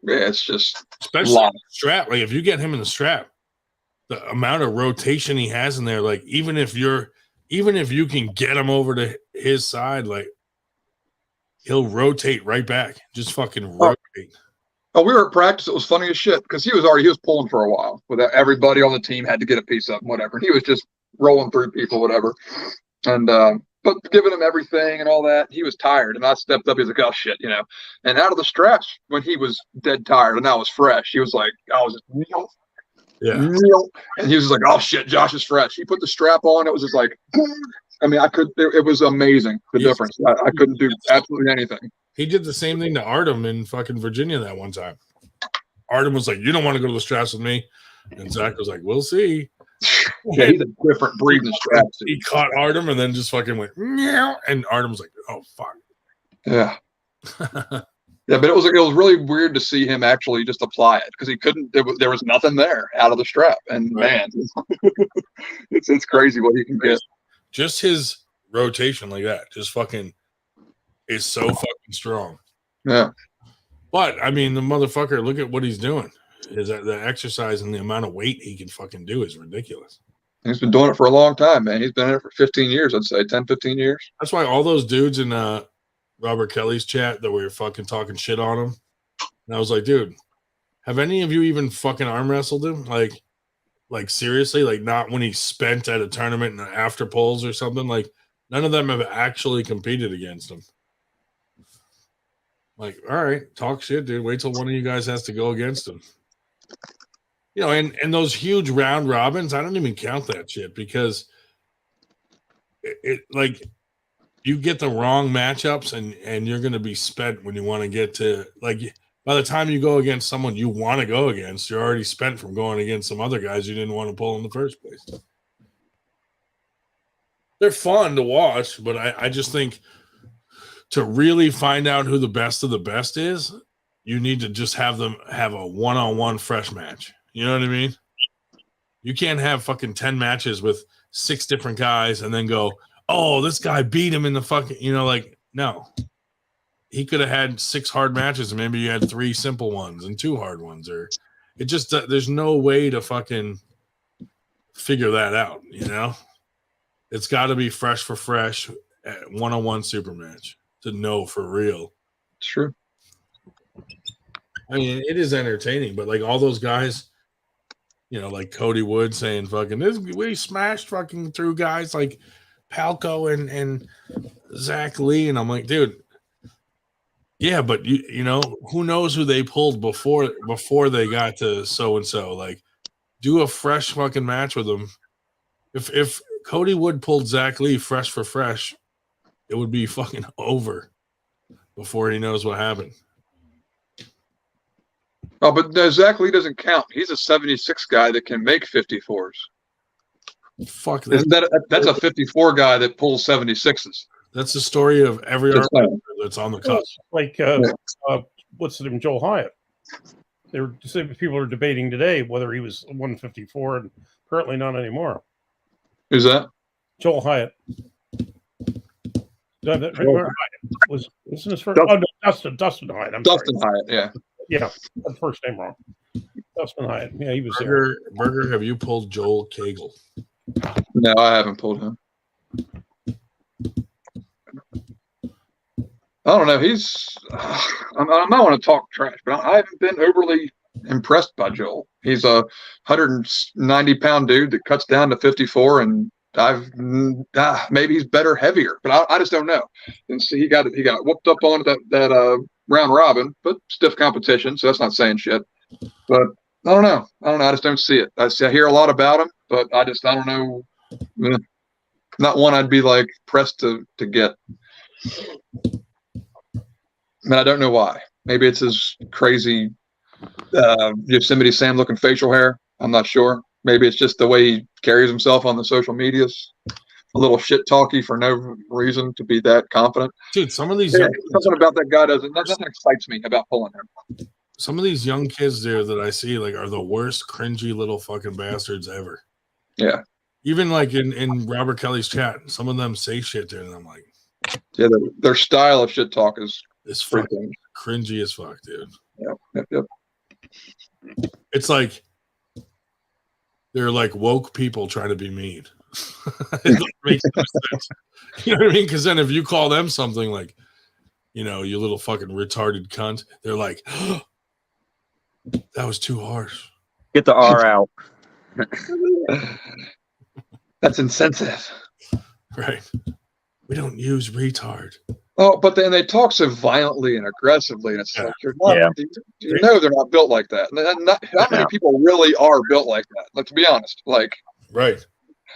Yeah, it's just especially the strap. Like if you get him in the strap, the amount of rotation he has in there, like even if you can get him over to his side, like he'll rotate right back. Just fucking rotate. Oh, we were at practice. It was funny as shit because he was pulling for a while. With everybody on the team had to get a piece of him, whatever. And he was just rolling through people, whatever. And but giving him everything and all that, he was tired. And I stepped up. He's like, "Oh shit," you know. And out of the straps, when he was dead tired and I was fresh, he was like, "I was real." Yeah. And he was like, "Oh shit, Josh is fresh." He put the strap on. It was just like, I mean, it was amazing, the difference. I couldn't do absolutely anything. He did the same thing to Artem in fucking Virginia that one time. Artem was like, "You don't want to go to the straps with me." And Zach was like, "We'll see." Yeah, he's a different breed than straps. He caught Artem and then just fucking went, meow, and Artem was like, "Oh, fuck." Yeah. Yeah, but it was really weird to see him actually just apply it because he couldn't. There was nothing there out of the strap, and man, it's crazy what he can get. Just his rotation like that, just fucking, is so fucking strong. Yeah. But I mean, the motherfucker, look at what he's doing. Is that the exercise and the amount of weight he can fucking do is ridiculous. He's been doing it for a long time, man. He's been in it for 15 years, I'd say 10, 15 years. That's why all those dudes in Robert Kelly's chat that were fucking talking shit on him. And I was like, dude, have any of you even fucking arm wrestled him? Like seriously, like not when he spent at a tournament and after polls or something. Like none of them have actually competed against him. Like, all right, talk shit, dude. Wait till one of you guys has to go against him. You know, and those huge round robins, I don't even count that shit because it like you get the wrong matchups and you're going to be spent when you want to get to, like, by the time you go against someone you want to go against, you're already spent from going against some other guys you didn't want to pull in the first place. They're fun to watch, but I just think to really find out who the best of the best is, you need to just have them have a one-on-one fresh match. You know what I mean? You can't have fucking 10 matches with 6 different guys and then go, "Oh, this guy beat him in the fucking," you know, like, no. He could have had 6 hard matches and maybe you had 3 simple ones and 2 hard ones, or it just, there's no way to fucking figure that out, you know? It's got to be fresh for fresh at one-on-one super match to know for real. It's true. I mean, it is entertaining, but like all those guys, you know, like Cody Wood saying fucking this, we smashed fucking through guys like Palco and Zach Lee, and I'm like, dude, Yeah, but you know, who knows who they pulled before they got to so and so. Like, do a fresh fucking match with them. If Cody Wood pulled Zach Lee fresh for fresh, it would be fucking over before he knows what happened. Oh, but no, Zach Lee doesn't count. He's a 76 guy that can make 54s. Fuck that. That's a 54 guy that pulls 76s. That's the story of every arm wrestler that's on the cusp. Like, what's the name? Joel Hyatt. People are debating today whether he was 154, and apparently not anymore. Who's that? Joel Hyatt. Wasn't his first? Oh, no, Dustin Hyatt. Dustin Hyatt, yeah. Yeah, the first name wrong. Dustin Hyatt. Yeah, he was there. Burger, have you pulled Joel Cagle? No, I haven't pulled him. I don't know. I might want to talk trash, but I haven't been overly impressed by Joel. He's a 190-pound dude that cuts down to 54, and maybe he's better heavier, but I just don't know. And see, he got whooped up on that round robin, but stiff competition, so that's not saying shit. But I don't know. I just don't see it. I hear a lot about him, but I don't know. Not one I'd be like pressed to get. I mean, I don't know why. Maybe it's his crazy Yosemite Sam looking facial hair. I'm not sure. Maybe it's just the way he carries himself on the social medias. A little shit talky for no reason to be that confident. Dude, some of these something about that guy doesn't excites me about pulling him. Some of these young kids there that I see like are the worst cringy little fucking bastards ever. Yeah. Even like in Robert Kelly's chat, some of them say shit there, and I'm like, yeah, their style of shit talk is fucking cringy as fuck, dude. Yep. It's like they're like woke people trying to be mean. It makes no sense. You know what I mean? Because then if you call them something like, you know, you little fucking retarded cunt, they're like, oh, that was too harsh. Get the R out. That's insensitive. Right. We don't use retard. Oh, but then they talk so violently and aggressively, and it's like you're not. Yeah. You know they're not built like that. How many people really are built like that? Let's be honest. Like, right.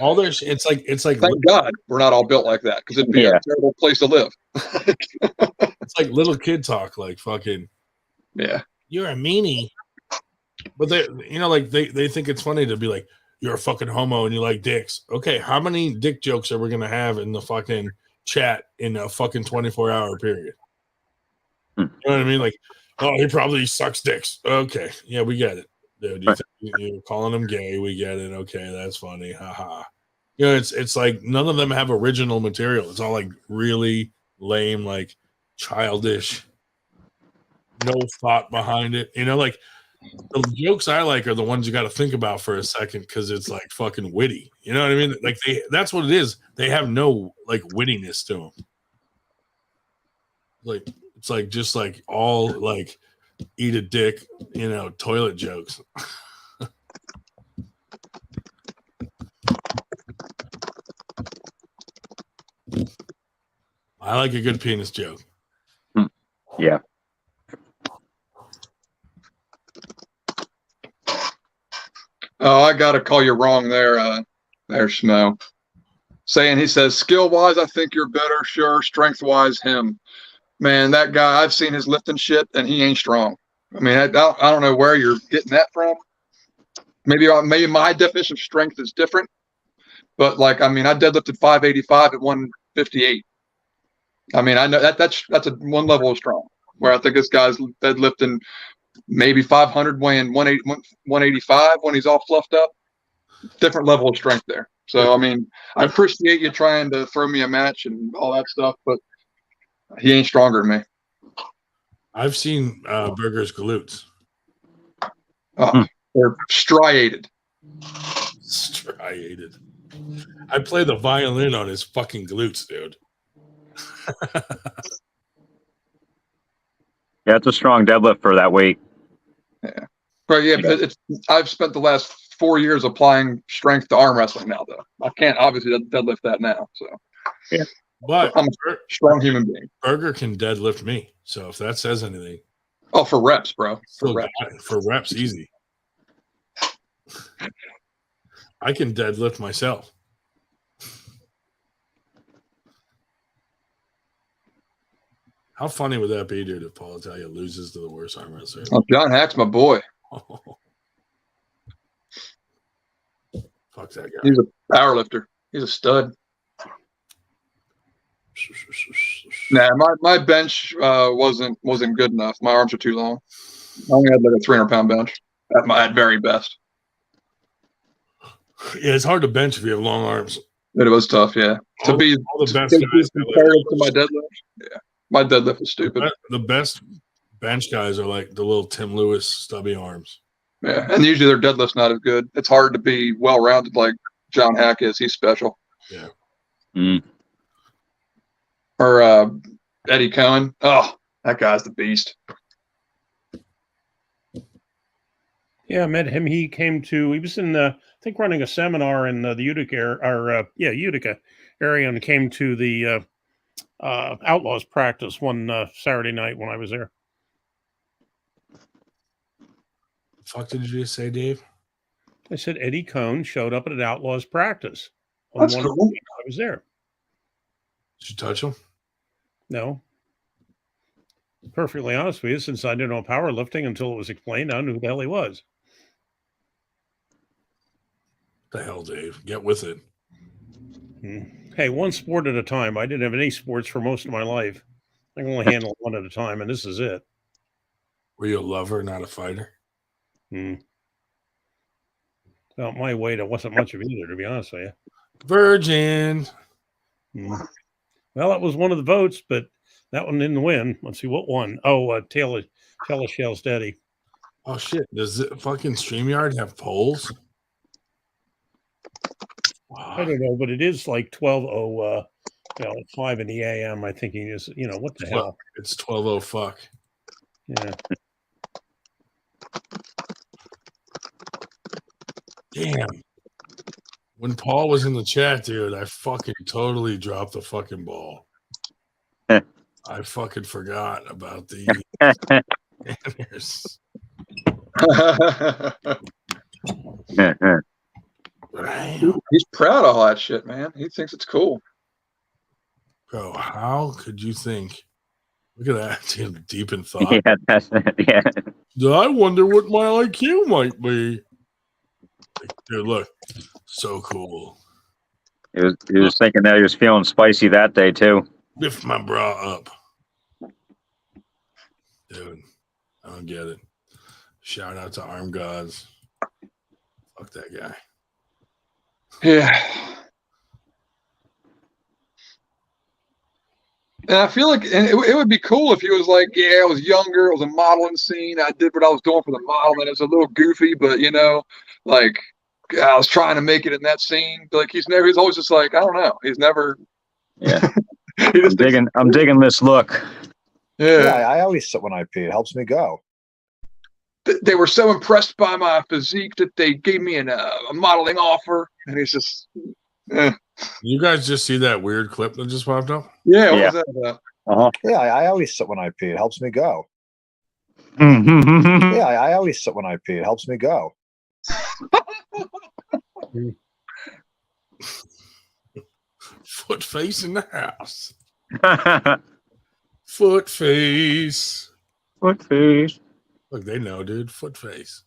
All their it's like thank God we're not all built like that, because it'd be a terrible place to live. It's like little kid talk, like fucking. Yeah. You're a meanie. But they, you know, like they think it's funny to be like, you're a fucking homo and you like dicks. Okay, how many dick jokes are we gonna have in the fucking chat in a fucking 24-hour period? You know what I mean? Like, oh, he probably sucks dicks. Okay, yeah, we get it, dude. You're calling him gay. We get it. Okay, that's funny. Haha. You know, it's like none of them have original material. It's all like really lame, like childish, no thought behind it. You know, like. The jokes I like are the ones you got to think about for a second because it's like fucking witty. You know what I mean? Like that's what it is. They have no like wittiness to them. Like it's like just like all like eat a dick, you know, toilet jokes. I like a good penis joke. Yeah. Oh, I gotta call you wrong there, Schmo. He says, skill wise, I think you're better. Sure, strength wise, him. Man, that guy, I've seen his lifting shit, and he ain't strong. I mean, I don't know where you're getting that from. Maybe my definition of strength is different, but like, I mean, I deadlifted 585 at 158. I mean, I know that's a one level of strong. Where I think this guy's deadlifting maybe 500, weighing 185 when he's all fluffed up. Different level of strength there. So, I mean, I appreciate you trying to throw me a match and all that stuff, but he ain't stronger than me. I've seen Burger's glutes. They're striated. Striated. I play the violin on his fucking glutes, dude. Yeah, it's a strong deadlift for that weight. Yeah. But yeah, I've spent the last 4 years applying strength to arm wrestling now, though. I can't obviously deadlift that now. So yeah. But I'm a strong human being. Burger can deadlift me. So if that says anything, oh, for reps, bro. For reps, easy. I can deadlift myself. How funny would that be, dude, if Paul Italia loses to the worst arm wrestler? Oh, John Hack's my boy. Fuck that guy. He's a power lifter. He's a stud. Nah, my bench wasn't good enough. My arms are too long. I only had like a 300-pound bench at very best. Yeah, it's hard to bench if you have long arms. It was tough, yeah. All the best guys comparative to my deadlift. Yeah, my deadlift was stupid. The best bench guys are like the little Tim Lewis stubby arms. Yeah, and usually their deadlift's not as good. It's hard to be well-rounded like John Hack is. He's special. Yeah. Or Eddie Cohen. Oh, that guy's the beast. Yeah, I met him. He was in I think running a seminar in the Utica area, and came to the Outlaws practice one Saturday night when I was there. The fuck did you just say, Dave? I said Eddie Cohn showed up at an Outlaws practice. That's cool. I was there. Did you touch him? No. Perfectly honest with you, since I didn't know powerlifting until it was explained, I knew who the hell he was. The hell, Dave? Get with it. Hey, one sport at a time. I didn't have any sports for most of my life. I can only handle one at a time, and this is it. Were you a lover, not a fighter? Well, my weight, it wasn't much of either, to be honest with you. Virgin. Well, that was one of the votes, but that one didn't win. Let's see what won. Oh, Taylor Shell's daddy. Oh shit! Does it fucking StreamYard have polls? Wow. I don't know, but it is like 5 in the a.m. I think he is. What the hell? It's 12:00. Fuck. Yeah. Damn. When Paul was in the chat, dude, I fucking totally dropped the fucking ball. I fucking forgot about the He's proud of all that shit, man. He thinks it's cool. Bro, how could you think? Look at that, dude, deep in thought. Yeah, that's it. Yeah. I wonder what my IQ might be. Dude, look, so cool. He was thinking that he was feeling spicy that day too. Lift my bra up. Dude, I don't get it. Shout out to Arm Gods. Fuck that guy. Yeah. And I feel like it would be cool if he was like, yeah, I was younger, it was a modeling scene, I did what I was doing for the modeling, it was a little goofy, but like I was trying to make it in that scene. Like he's always just like, I don't know. He's never. Yeah. I'm digging this look. Yeah. I always sit when I pee. It helps me go. They were so impressed by my physique that they gave me a modeling offer, and he's just. You guys just see that weird clip that just popped up? Yeah, what was that about? Yeah, I always sit when I pee. It helps me go. Mm-hmm. Yeah, I always sit when I pee. It helps me go. Foot face in the house. Foot face. Foot face. Look, they know, dude. Foot face.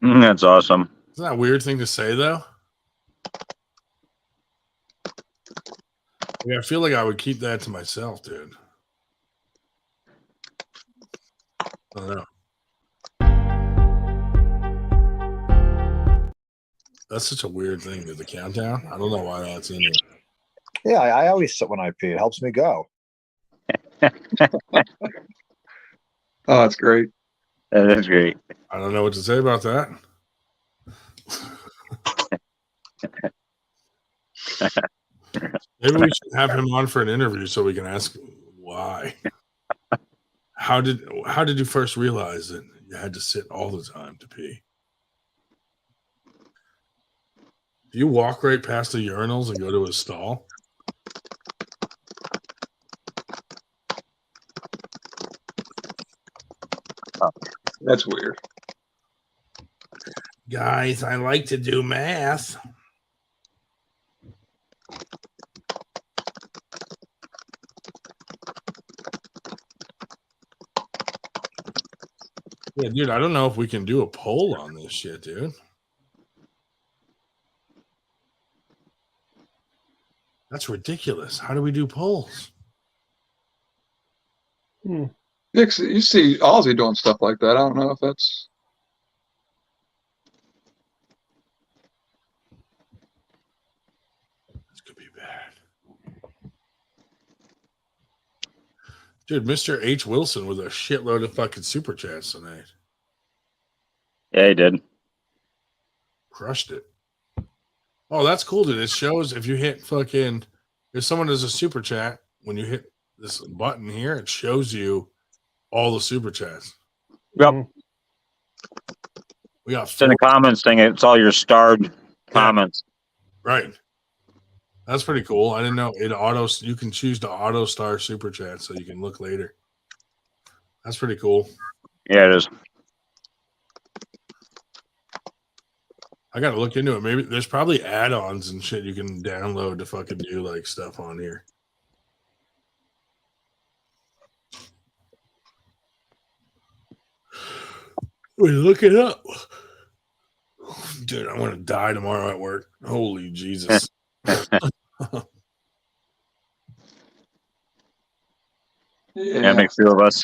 That's awesome. Isn't that a weird thing to say, though? Yeah, I feel like I would keep that to myself, dude. I don't know. That's such a weird thing to the countdown. I don't know why that's in there. Yeah, I always sit when I pee. It helps me go. Oh, that's great. That is great. I don't know what to say about that. Maybe we should have him on for an interview so we can ask why. How did you first realize that you had to sit all the time to pee? Do you walk right past the urinals and go to a stall? That's weird. Guys, I like to do math. Yeah, dude, I don't know if we can do a poll on this shit, dude. That's ridiculous. How do we do polls? You see Ozzy doing stuff like that. I don't know if that's. This could be bad. Dude, Mr. H. Wilson with a shitload of fucking super chats tonight. Yeah, he did. Crushed it. Oh, that's cool, dude. It shows if you hit fucking, if someone does a super chat, when you hit this button here, it shows you all the super chats. Yep. We got It's in the comments thing. It's all your starred comments. Right. That's pretty cool. I didn't know it you can choose to auto star super chat so you can look later. That's pretty cool. Yeah, it is. I gotta look into it. Maybe there's probably add-ons and shit you can download to fucking do like stuff on here. We look it up. Dude, I want to die tomorrow at work. Holy Jesus. Yeah, make a few of us.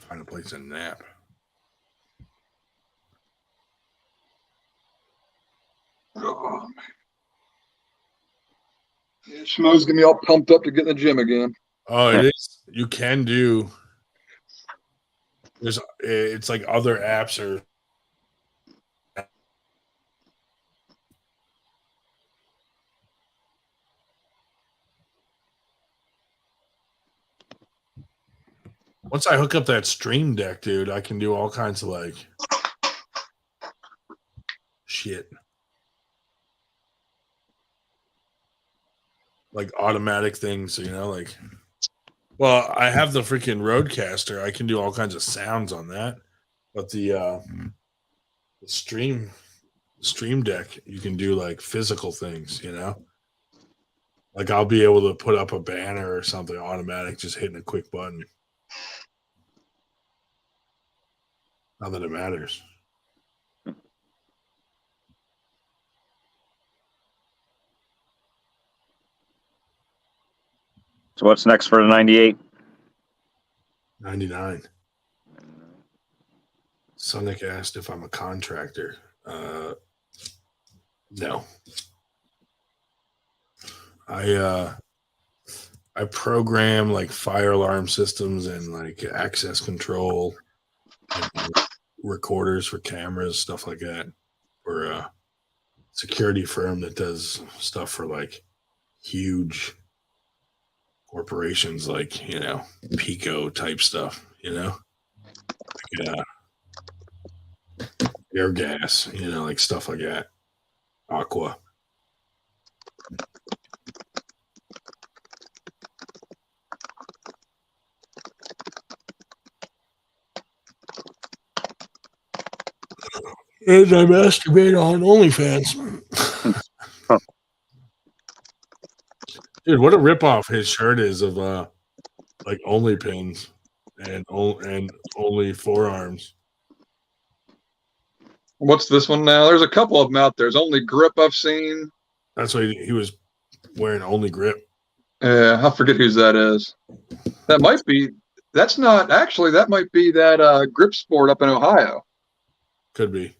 Find a place to nap. Oh, man. Yeah, Schmo's gonna be all pumped up to get in the gym again. Oh, it is. You can do. It's like other apps are. Once I hook up that stream deck, dude, I can do all kinds of like shit. Like automatic things, like, well, I have the freaking Roadcaster. I can do all kinds of sounds on that. But the stream deck, you can do like physical things, Like I'll be able to put up a banner or something automatic, just hitting a quick button. Not that it matters. So what's next for the 98? 99. Sonic asked if I'm a contractor. No. I program like fire alarm systems and like access control and recorders for cameras, stuff like that. We're a security firm that does stuff for like huge corporations, like Pico type stuff, air gas, like stuff like that. Aqua. And I masturbate on OnlyFans. Dude, what a ripoff his shirt is of like only pins and only forearms. What's this one now? There's a couple of them out there. There's only grip I've seen. That's why he was wearing only grip. Yeah, I forget whose that is. That might be. That's not actually. That might be that grip sport up in Ohio. Could be.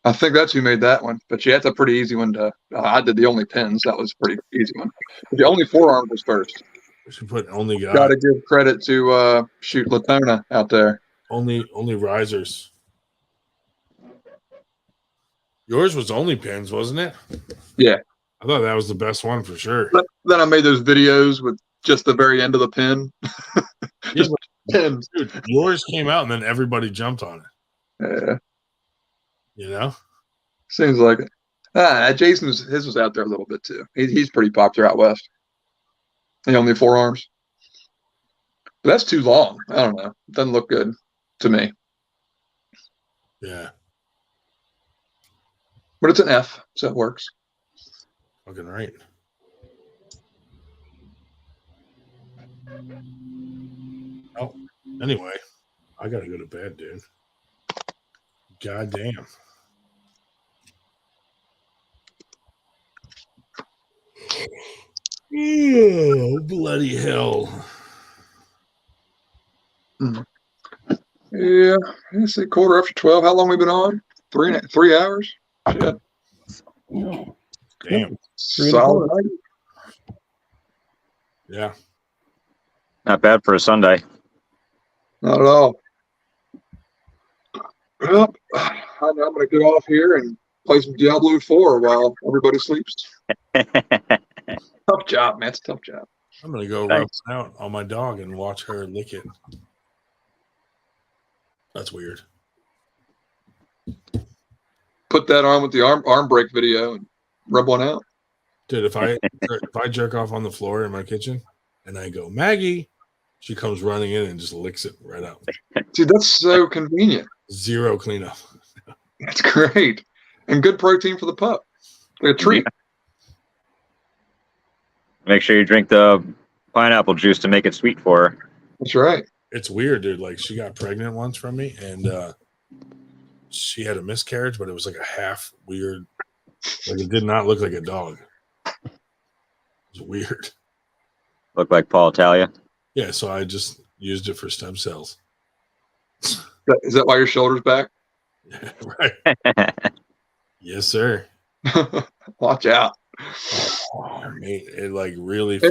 I think that's who made that one. But yeah, it's a pretty easy one to. I did the only pins. That was a pretty easy one. But the only forearm was first. We should put only guy. Got to give credit to shoot Latona out there. Only risers. Yours was only pins, wasn't it? Yeah. I thought that was the best one for sure. Then I made those videos with just the very end of the pin. Yeah, pins. Dude, yours came out and then everybody jumped on it. Yeah. Seems like it. His was out there a little bit too. He's pretty popular out west. The only forearms. That's too long. I don't know. Doesn't look good to me. Yeah. But it's an F, so it works. Fucking right. Oh, anyway, I gotta go to bed, dude. God damn. Oh, bloody hell. Yeah, it's a 12:15. How long we been on? 3 hours? Shit. Damn. Solid night. Yeah. Not bad for a Sunday. Not at all. Well, I'm going to get off here and play some Diablo 4 while everybody sleeps. Tough job, man. It's a tough job. I'm going to go rub out on my dog and watch her lick it. That's weird. Put that on with the arm break video and rub one out. Dude, if I jerk off on the floor in my kitchen and I go, Maggie, she comes running in and just licks it right out. Dude, that's so convenient. Zero cleanup. That's great. And good protein for the pup. Like a treat. Make sure you drink the pineapple juice to make it sweet for her. That's right. It's weird, dude. Like, she got pregnant once from me, and she had a miscarriage, but it was like a half weird. Like, it did not look like a dog. It was weird. Look like Paul Italia. Yeah, so I just used it for stem cells. Is that why your shoulder's back? Right. Yes, sir. Watch out. Oh, mate, it like really.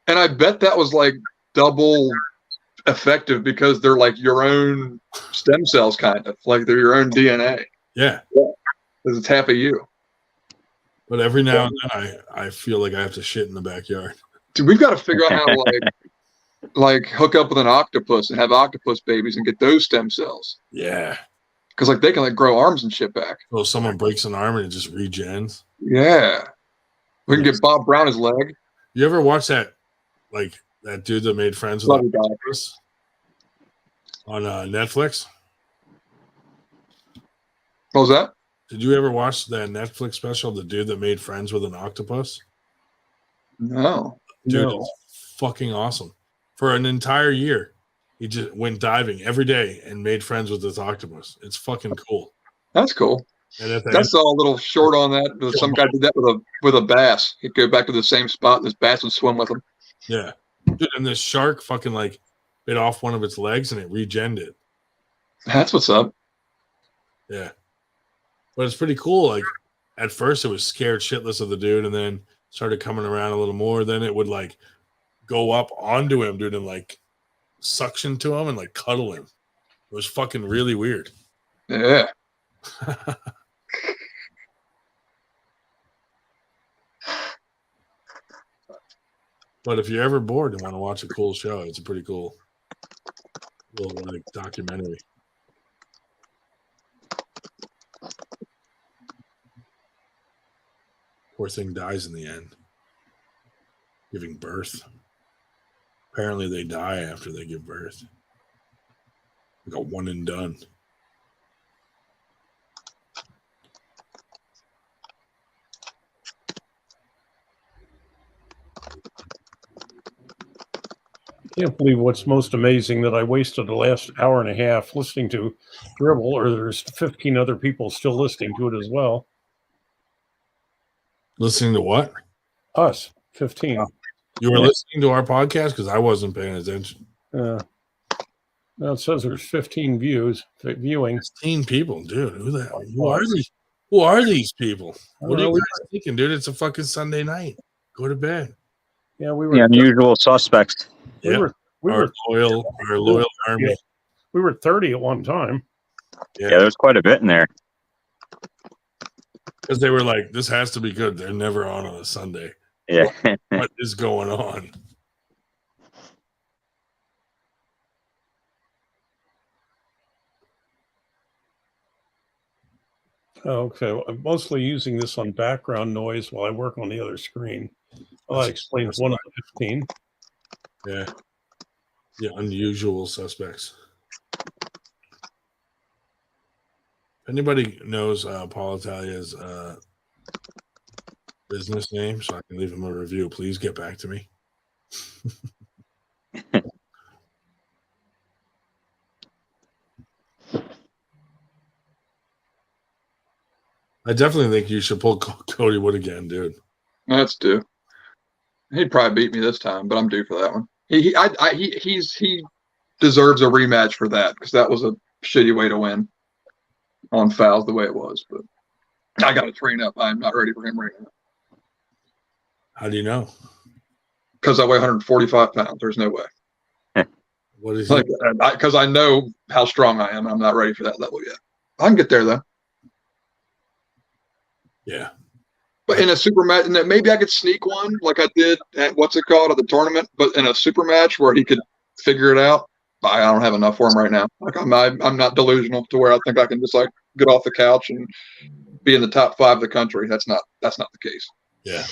And I bet that was like double effective because they're like your own stem cells, kind of like they're your own DNA. Yeah. Because it's half of you. But every now and then I feel like I have to shit in the backyard. Dude, we've got to figure out how to like hook up with an octopus and have octopus babies and get those stem cells. Yeah. Because like they can like grow arms and shit back. So if someone breaks an arm and it just regens. Yeah. We can get Bob Brown his leg. You ever watch that, like that dude that made friends with octopus on Netflix? What was that? Did you ever watch that Netflix special, The Dude That Made Friends with an Octopus? No. Dude, it's fucking awesome. For an entire year, he just went diving every day and made friends with this octopus. It's fucking cool. That's cool. And at the I saw a little short on that. Some guy did that with a bass. He'd go back to the same spot and this bass would swim with him. Yeah. Dude, and this shark fucking like bit off one of its legs and it regened it. That's what's up. Yeah. But it's pretty cool. Like at first it was scared shitless of the dude and then started coming around a little more. Then it would like go up onto him, dude, and like suction to him and like cuddle him. It was fucking really weird. Yeah. But if you're ever bored and want to watch a cool show, it's a pretty cool little like documentary. Poor thing dies in the end, giving birth. Apparently, they die after they give birth. Like a one and done. I can't believe what's most amazing that I wasted the last hour and a half listening to Dribble, or there's 15 other people still listening to it as well. Listening to what? Us, 15. You were listening to our podcast? Because I wasn't paying attention. Now it says there's 15 viewing. 15 people, dude. Who are these? Who are these people? What are you guys thinking, dude? It's a fucking Sunday night. Go to bed. Yeah, we were the unusual suspects. We were loyal army. Yeah, we were 30 at one time. Yeah, there's quite a bit in there. Because they were like, this has to be good. They're never on a Sunday. Yeah. What is going on? Okay, I'm mostly using this on background noise while I work on the other screen. Well, that explains one of the 15. Yeah. Yeah, unusual suspects. If anybody knows Paul Italia's business name, so I can leave him a review, please get back to me. I definitely think you should pull Cody Wood again, dude. That's due. He'd probably beat me this time, but I'm due for that one. He deserves a rematch for that because that was a shitty way to win on fouls the way it was. But I got to train up. I'm not ready for him right now. How do you know? Because I weigh 145 pounds. There's no way. What is he? Because I know how strong I am. I'm not ready for that level yet. I can get there though. Yeah. But in a super match, and maybe I could sneak one like I did at what's it called at the tournament. But in a super match where he could figure it out, I don't have enough for him right now. Like I'm not delusional to where I think I can just like get off the couch and be in the top 5 of the country. That's not the case. Yeah.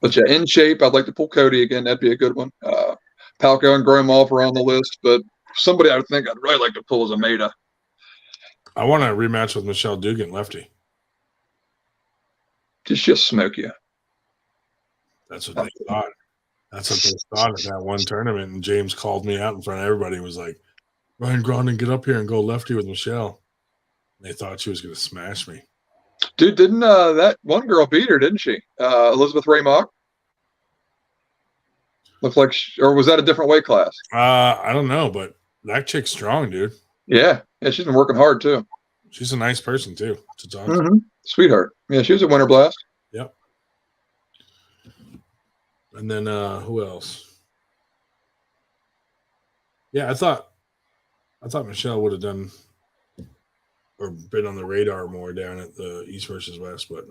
But yeah, in shape, I'd like to pull Cody again. That'd be a good one. Palco and Gromov are on the list, but somebody I think I'd really like to pull is Ameda. I want a rematch with Michelle Dugan, lefty. She'll smoke you. That's what they thought. That's what they thought at that one tournament. And James called me out in front of everybody and was like, Ryan Grondin, get up here and go lefty with Michelle. And they thought she was going to smash me. Dude, didn't that one girl beat her, didn't she? Elizabeth Ray Mock? Looked like, or was that a different weight class? I don't know, but that chick's strong, dude. Yeah, she's been working hard too. She's a nice person too to talk to. Mm-hmm. Sweetheart. Yeah, she was at Winter Blast. Yep. And then who else? Yeah, I thought Michelle would have done or been on the radar more down at the East versus West, but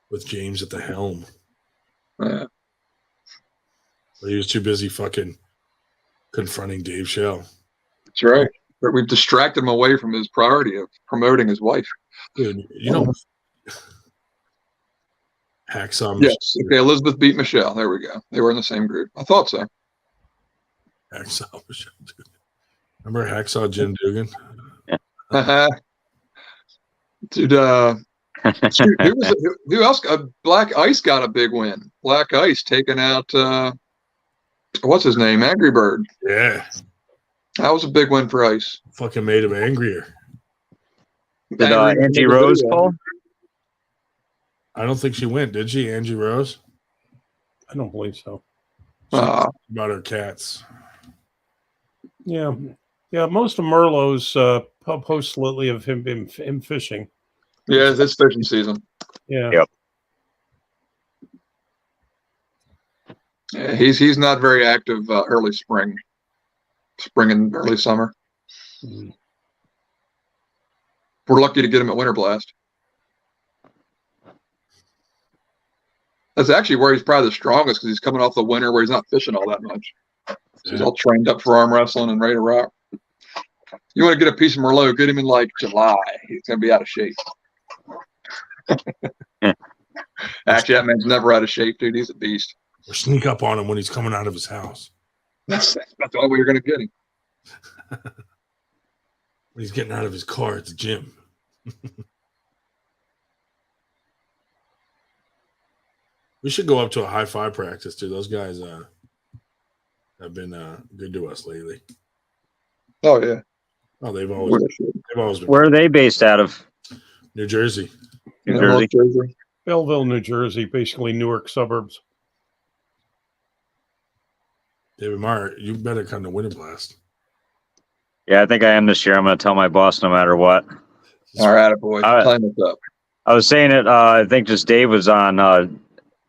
with James at the helm. Yeah. But he was too busy fucking confronting Dave Shell. That's right. But we've distracted him away from his priority of promoting his wife. Dude, you know, Hacksaw. Yes. Okay, Elizabeth beat Michelle. There we go. They were in the same group. I thought so. Hacksaw Michelle Dugan. Remember Hacksaw Jim Dugan? Dude, who else? Black Ice got a big win. Black Ice taking out what's his name? Angry Bird. Yeah. That was a big win for Ice. Fucking made him angrier. Did Angie Rose call? I don't think she went, did she, Angie Rose? I don't believe so. About her cats. Yeah. Yeah, most of Merlot's posts lately of him fishing. Yeah, it's fishing season. Yeah. Yep. Yeah, he's not very active early spring and early summer. Mm-hmm. We're lucky to get him at Winter Blast. That's actually where he's probably the strongest because he's coming off the winter where he's not fishing all that much. So he's all trained up for arm wrestling and ready to rock. You want to get a piece of Merlot, get him in like July. He's going to be out of shape. Actually, that man's never out of shape, dude. He's a beast. Or sneak up on him when he's coming out of his house. That's the only way you're going to get him. When he's getting out of his car at the gym. We should go up to a high five practice, dude. Those guys have been good to us lately. Oh yeah. Oh, they've always been. Where are they based out of? New Jersey. New Jersey. Belleville, New Jersey, basically Newark suburbs. David Meyer, you better come to Winter Blast. Yeah, I think I am this year. I'm going to tell my boss no matter what. All right, boy. Time is up. I was saying it. I think just Dave was on,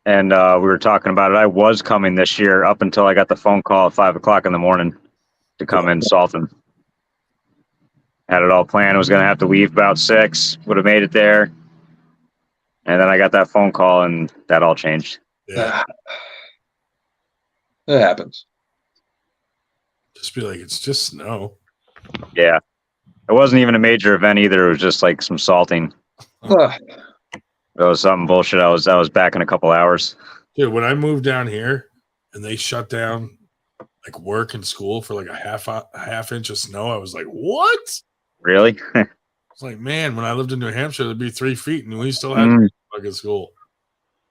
and we were talking about it. I was coming this year up until I got the phone call at 5 o'clock in the morning to come in Salton. Had it all planned. I was going to have to leave about 6. Would have made it there. And then I got that phone call, and that all changed. Yeah. It happens. Just be like, it's just snow. Yeah. It wasn't even a major event either. It was just like some salting. It was something bullshit. I was back in a couple hours. Dude, when I moved down here and they shut down like work and school for like a half inch of snow, I was like, what? Really? It's like, man, when I lived in New Hampshire, it'd be 3 feet and we still had fucking school.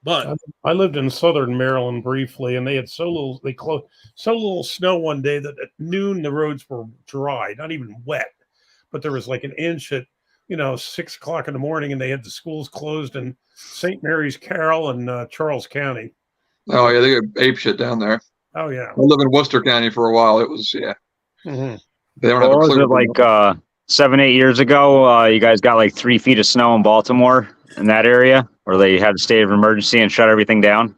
But I lived in southern Maryland briefly, and they had so little snow one day that at noon the roads were dry, not even wet, but there was like an inch at 6 o'clock in the morning, and they had the schools closed in St. Mary's Carroll and Charles County. Oh yeah, they got ape shit down there. Oh yeah. I lived in Worcester County for a while. It was Mm-hmm. They don't What have a was clue. it like 7-8 years ago? You guys got like 3 feet of snow in Baltimore in that area, where they had a state of emergency and shut everything down.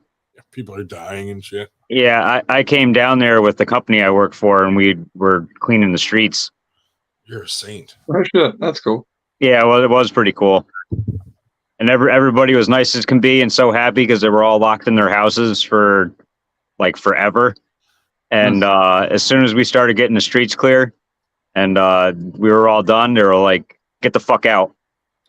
People are dying and shit. Yeah, I came down there with the company I work for, and we were cleaning the streets. You're a saint. Oh shit, that's cool. Yeah, well, it was pretty cool. And everybody was nice as can be and so happy because they were all locked in their houses for like forever. And as soon as we started getting the streets clear and we were all done, they were like, get the fuck out.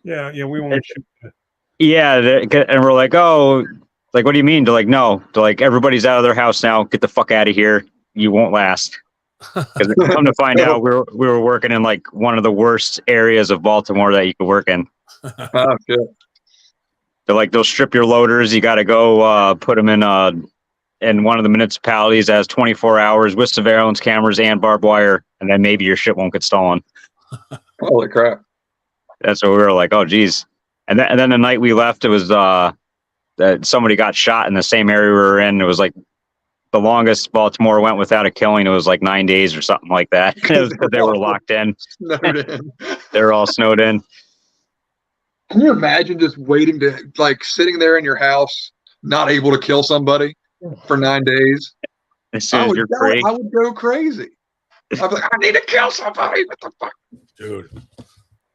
Yeah, we won't shoot you. Yeah, and we're like, oh, like, what do you mean? They're like, no. They're like, everybody's out of their house now. Get the fuck out of here. You won't last. Because come to find out, we were working in like one of the worst areas of Baltimore that you could work in. Oh shit. They're like, they'll strip your loaders. You got to go put them in one of the municipalities that has 24 hours with surveillance cameras and barbed wire, and then maybe your shit won't get stolen. Holy crap. That's what we were like, oh, geez. And then the night we left, it was that somebody got shot in the same area we were in. It was like the longest Baltimore went without a killing. It was like 9 days or something like that. It was because they were locked in. Snowed in. They were all snowed in. Can you imagine just waiting to like sitting there in your house, not able to kill somebody for 9 days? As soon as you're free. I would go crazy. I'd be like, I need to kill somebody. What the fuck? Dude.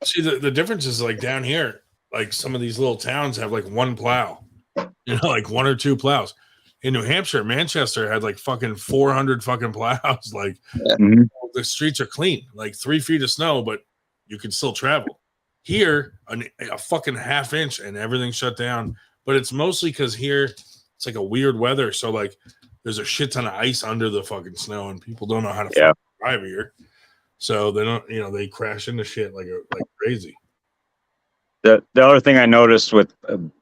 See, the difference is like down here, like some of these little towns have like one plow, like 1 or 2 plows. In New Hampshire, Manchester had like fucking 400 fucking plows. Like the streets are clean, like 3 feet of snow, but you can still travel. Here, a fucking half inch and everything shut down. But it's mostly because here it's like a weird weather. So like there's a shit ton of ice under the fucking snow and people don't know how to drive here. So they don't, they crash into shit like crazy. The other thing I noticed with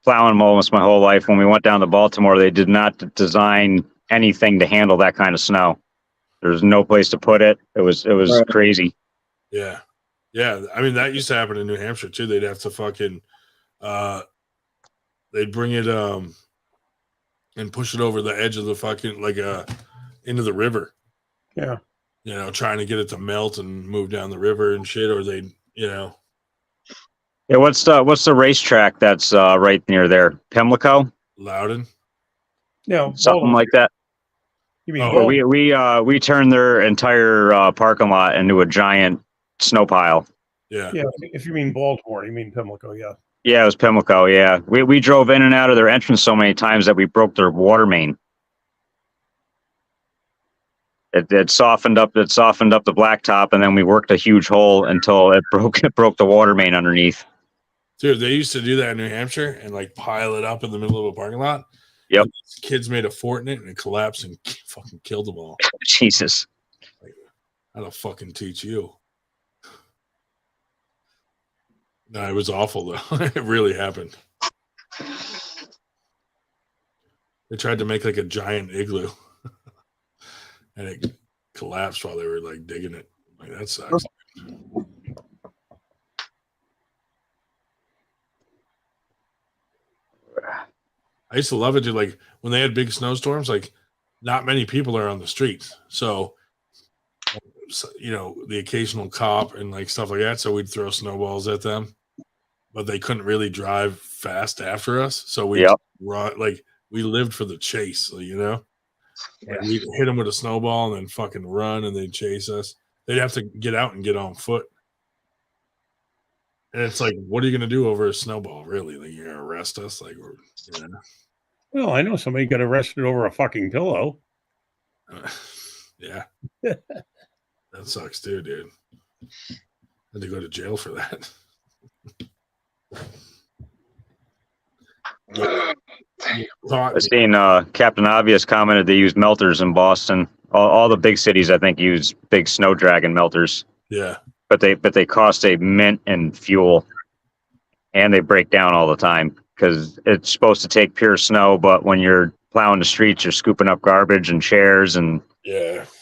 plowing almost my whole life, when we went down to Baltimore, they did not design anything to handle that kind of snow. There's no place to put it. It was crazy. Yeah. Yeah. I mean, that used to happen in New Hampshire too. They'd have to fucking, they'd bring it and push it over the edge of the fucking, into the river. Yeah. Trying to get it to melt and move down the river and shit, or they'd, Yeah, what's the racetrack that's right near there? Pimlico? Loudon? Yeah, something like that. You mean we turned their entire parking lot into a giant snow pile. Yeah. Yeah, if you mean Baltimore, you mean Pimlico, yeah. Yeah, it was Pimlico, yeah. We drove in and out of their entrance so many times that we broke their water main. It softened up the blacktop, and then we worked a huge hole until it broke the water main underneath. Dude, they used to do that in New Hampshire and like pile it up in the middle of a parking lot. Yep. Kids made a fort in it and it collapsed and fucking killed them all. Jesus. That'll fucking teach you. No, it was awful though. It really happened. They tried to make like a giant igloo. And it collapsed while they were like digging it. Like that sucks. I used to love it, dude. Like when they had big snowstorms, like not many people are on the streets. So, the occasional cop and like stuff like that. So we'd throw snowballs at them, but they couldn't really drive fast after us. So we lived for the chase, Like we'd hit them with a snowball and then fucking run and they'd chase us. They'd have to get out and get on foot. And it's like, what are you going to do over a snowball, really? Like, you're going to arrest us? Like, Well, I know somebody got arrested over a fucking pillow. Yeah. That sucks too, dude. Had to go to jail for that. Thought I've seen Captain Obvious commented they use melters in Boston. All the big cities, I think, use big snow dragon melters. Yeah. But they cost a mint in fuel, and they break down all the time because it's supposed to take pure snow, but when you're plowing the streets, you're scooping up garbage and chairs and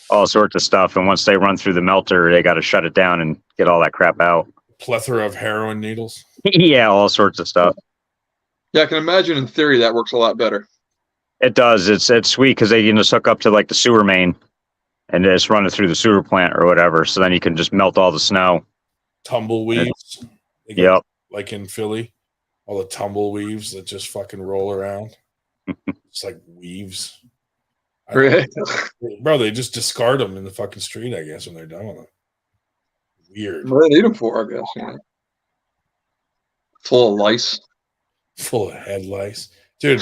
all sorts of stuff. And once they run through the melter, they got to shut it down and get all that crap out. Plethora of heroin needles. Yeah, all sorts of stuff. Yeah, I can imagine in theory that works a lot better. It does. It's sweet because they can just hook up to like the sewer main and just run it through the sewer plant or whatever. So then you can just melt all the snow. Tumbleweeds. Yep. Like in Philly, all the tumbleweaves that just fucking roll around. It's like weaves. Bro, they just discard them in the fucking street, I guess, when they're done with them. Weird. What do they need them for, I guess? Yeah. Full of lice. Full of head lice. Dude,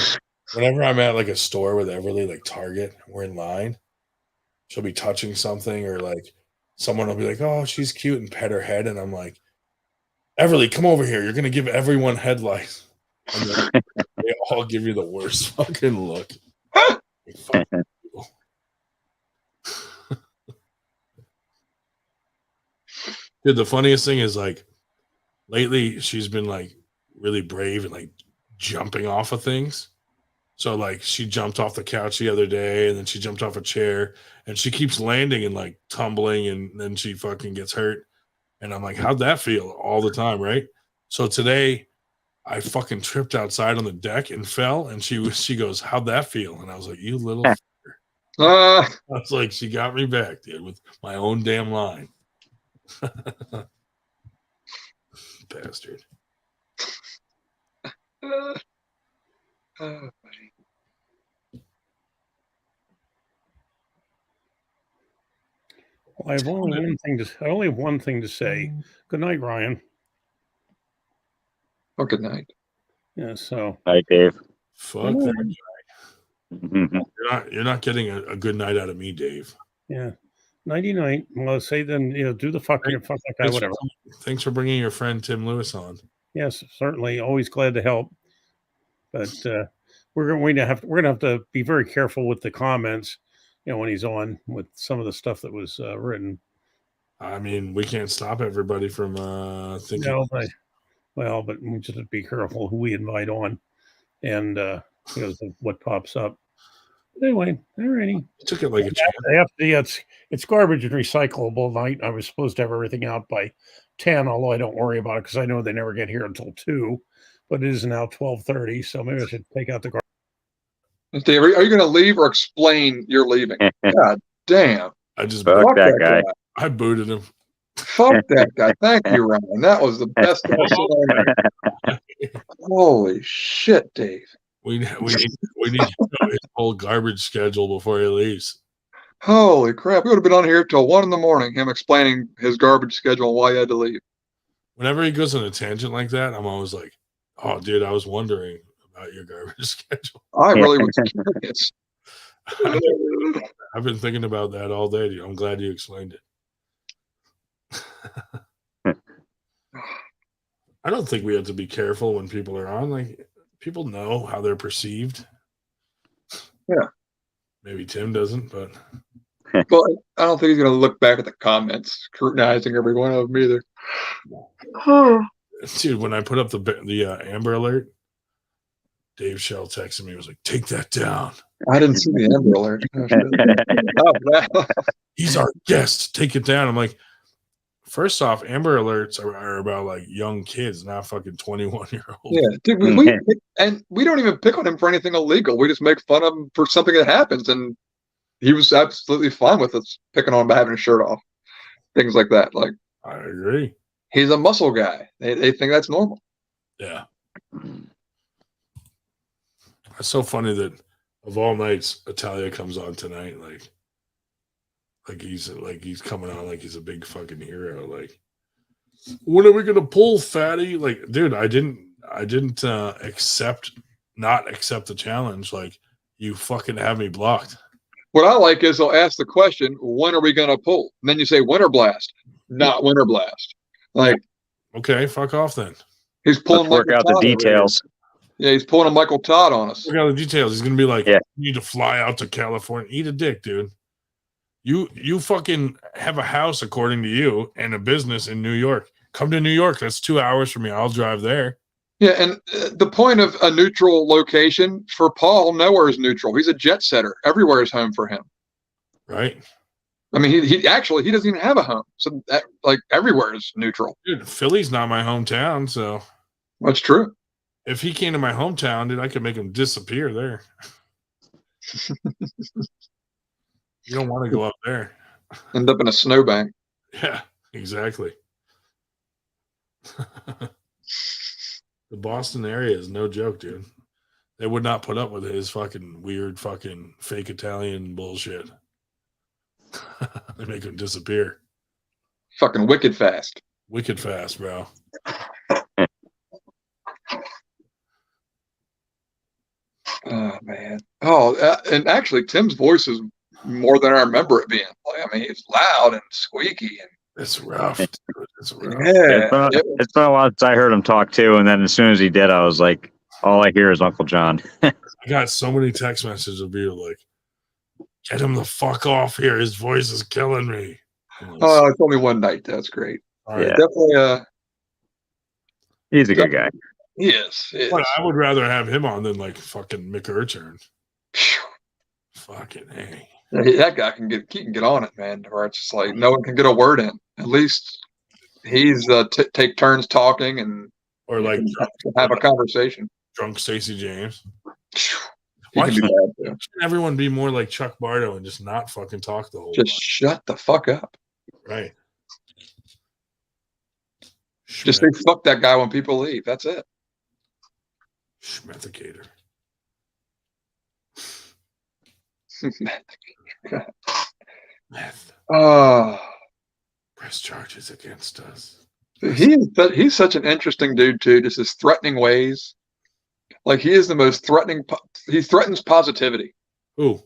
whenever I'm at like a store with Everly, like Target, we're in line, she'll be touching something or like someone will be like, oh, she's cute and pet her head. And I'm like, Everly, come over here. You're going to give everyone head lice. And then they all give you the worst fucking look. Dude, the funniest thing is like lately she's been like really brave and like jumping off of things. So like she jumped off the couch the other day and then she jumped off a chair and she keeps landing and like tumbling and then she fucking gets hurt. And I'm like, how'd that feel? All the time, right? So today I fucking tripped outside on the deck and fell and she goes, how'd that feel? And I was like, you little I was like, she got me back, dude, with my own damn line. Bastard. Well, I have only one thing to say. Good night, Ryan. Oh, good night. Yeah. So. Night, Dave. Fuck that guy. You're not getting a good night out of me, Dave. Yeah. 99. Well, say then, do the fucking fuck that guy, whatever. Thanks for bringing your friend Tim Lewis on. Yes, certainly. Always glad to help. But we're going to have to be very careful with the comments, when he's on with some of the stuff that was written. I mean, we can't stop everybody from thinking. No, but we just have to be careful who we invite on, and because of what pops up. Anyway, alrighty. Took it like a chance. It's garbage and recyclable night. I was supposed to have everything out by 10, although I don't worry about it because I know they never get here until 2. But it is now 12:30, so maybe I should take out the garbage. Dave, are you going to leave or explain you're leaving? God damn! I just fuck that guy. I booted him. Fuck that guy. Thank you, Ryan. That was the best episode. Holy shit, Dave. We need to know his whole garbage schedule before he leaves. Holy crap. We would have been on here till 1 a.m, him explaining his garbage schedule and why he had to leave. Whenever he goes on a tangent like that, I'm always like, oh, dude, I was wondering about your garbage schedule. I really was curious. I've been thinking about that all day, dude. I'm glad you explained it. I don't think we have to be careful when people are on. Like, people know how they're perceived. Yeah. Maybe Tim doesn't, but. Well, I don't think he's going to look back at the comments, scrutinizing every one of them either. Dude, when I put up the Amber Alert, Dave Shell texted me. He was like, take that down. I didn't see the Amber Alert. He's our guest. Take it down. I'm like, first off, Amber Alerts are about like young kids, not fucking 21-year-olds. Yeah, dude, we don't even pick on him for anything illegal. We just make fun of him for something that happens, and he was absolutely fine with us picking on him by having his shirt off, things like that. Like, I agree. He's a muscle guy. They think that's normal. Yeah. It's so funny that of all nights, Italia comes on tonight. Like he's coming on like he's a big fucking hero. Like, when are we gonna pull, fatty? Like, dude, I didn't accept the challenge. Like, you fucking have me blocked. What I like is they'll ask the question, when are we gonna pull? And then you say winter blast, not winter blast. Like, okay, fuck off then. He's pulling. Let's work out the details. Yeah, he's pulling a Michael Todd on us. Look at the details. He's gonna be like, Yeah. you need to fly out to California. Eat a dick, dude. You fucking have a house, according to you, and a business in New York. Come to New York. That's 2 hours from me. I'll drive there. Yeah, and the point of a neutral location for Paul, nowhere is neutral. He's a jet setter. Everywhere is home for him. Right. I mean, he actually he doesn't even have a home, so that, like everywhere is neutral. Dude, Philly's not my hometown, so That's true. if he came to my hometown, dude, I could make him disappear there. You don't want to go up there. End up in a snowbank. Yeah, exactly. The Boston area is no joke, dude. They would not put up with his fucking weird fucking fake Italian bullshit. They make him disappear. Fucking wicked fast. Wicked fast, bro. Oh man. Oh, and actually, Tim's voice is more than I remember it being. Like, I mean, it's loud and squeaky, and It's rough. Dude. It's rough. yeah, It's been a while since I heard him talk too, and then as soon as he did, I was like, all I hear is Uncle John. I got so many text messages of people like, get him the fuck off here. His voice is killing me. oh, it's only one night. That's great. All right. Yeah. Definitely. He's a good guy. Yes. But I would rather have him on than like fucking Mick Urchern. Fucking hey. That guy can get on it, man. Where it's just like no one can get a word in. At least he's take turns talking and Or like have a conversation. drunk Stacey James. He Why can do can't that, too. everyone be more like Chuck Bardo and just not fucking talk the whole Just shut the fuck up. right? Just say fuck that guy when people leave. That's it. Schmethicator. Meth. Oh, Press charges against us. he's such an interesting dude too. Just his threatening ways. Like he is the most threatening. He threatens positivity. Ooh.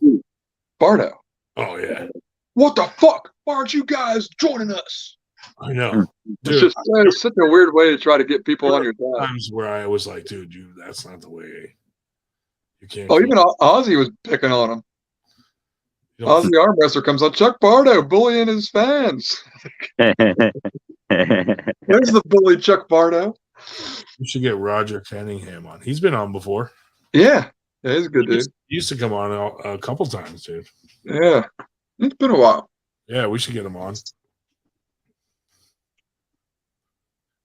Bardo. Oh yeah. What the fuck? Why aren't you guys joining us? I know. It's Dude, just it's such a weird way to try to get people on your side. times where I was like, dude, that's not the way. You can't. Oh, even Ozzy was picking on him. You don't- Ozzy arm wrestler comes on. Chuck Bardo bullying his fans. There's the bully, Chuck Bardo. You should get Roger Cunningham on. He's been on before. Yeah, he's a good dude. He used to come on a couple times, dude. Yeah, it's been a while. Yeah, we should get him on.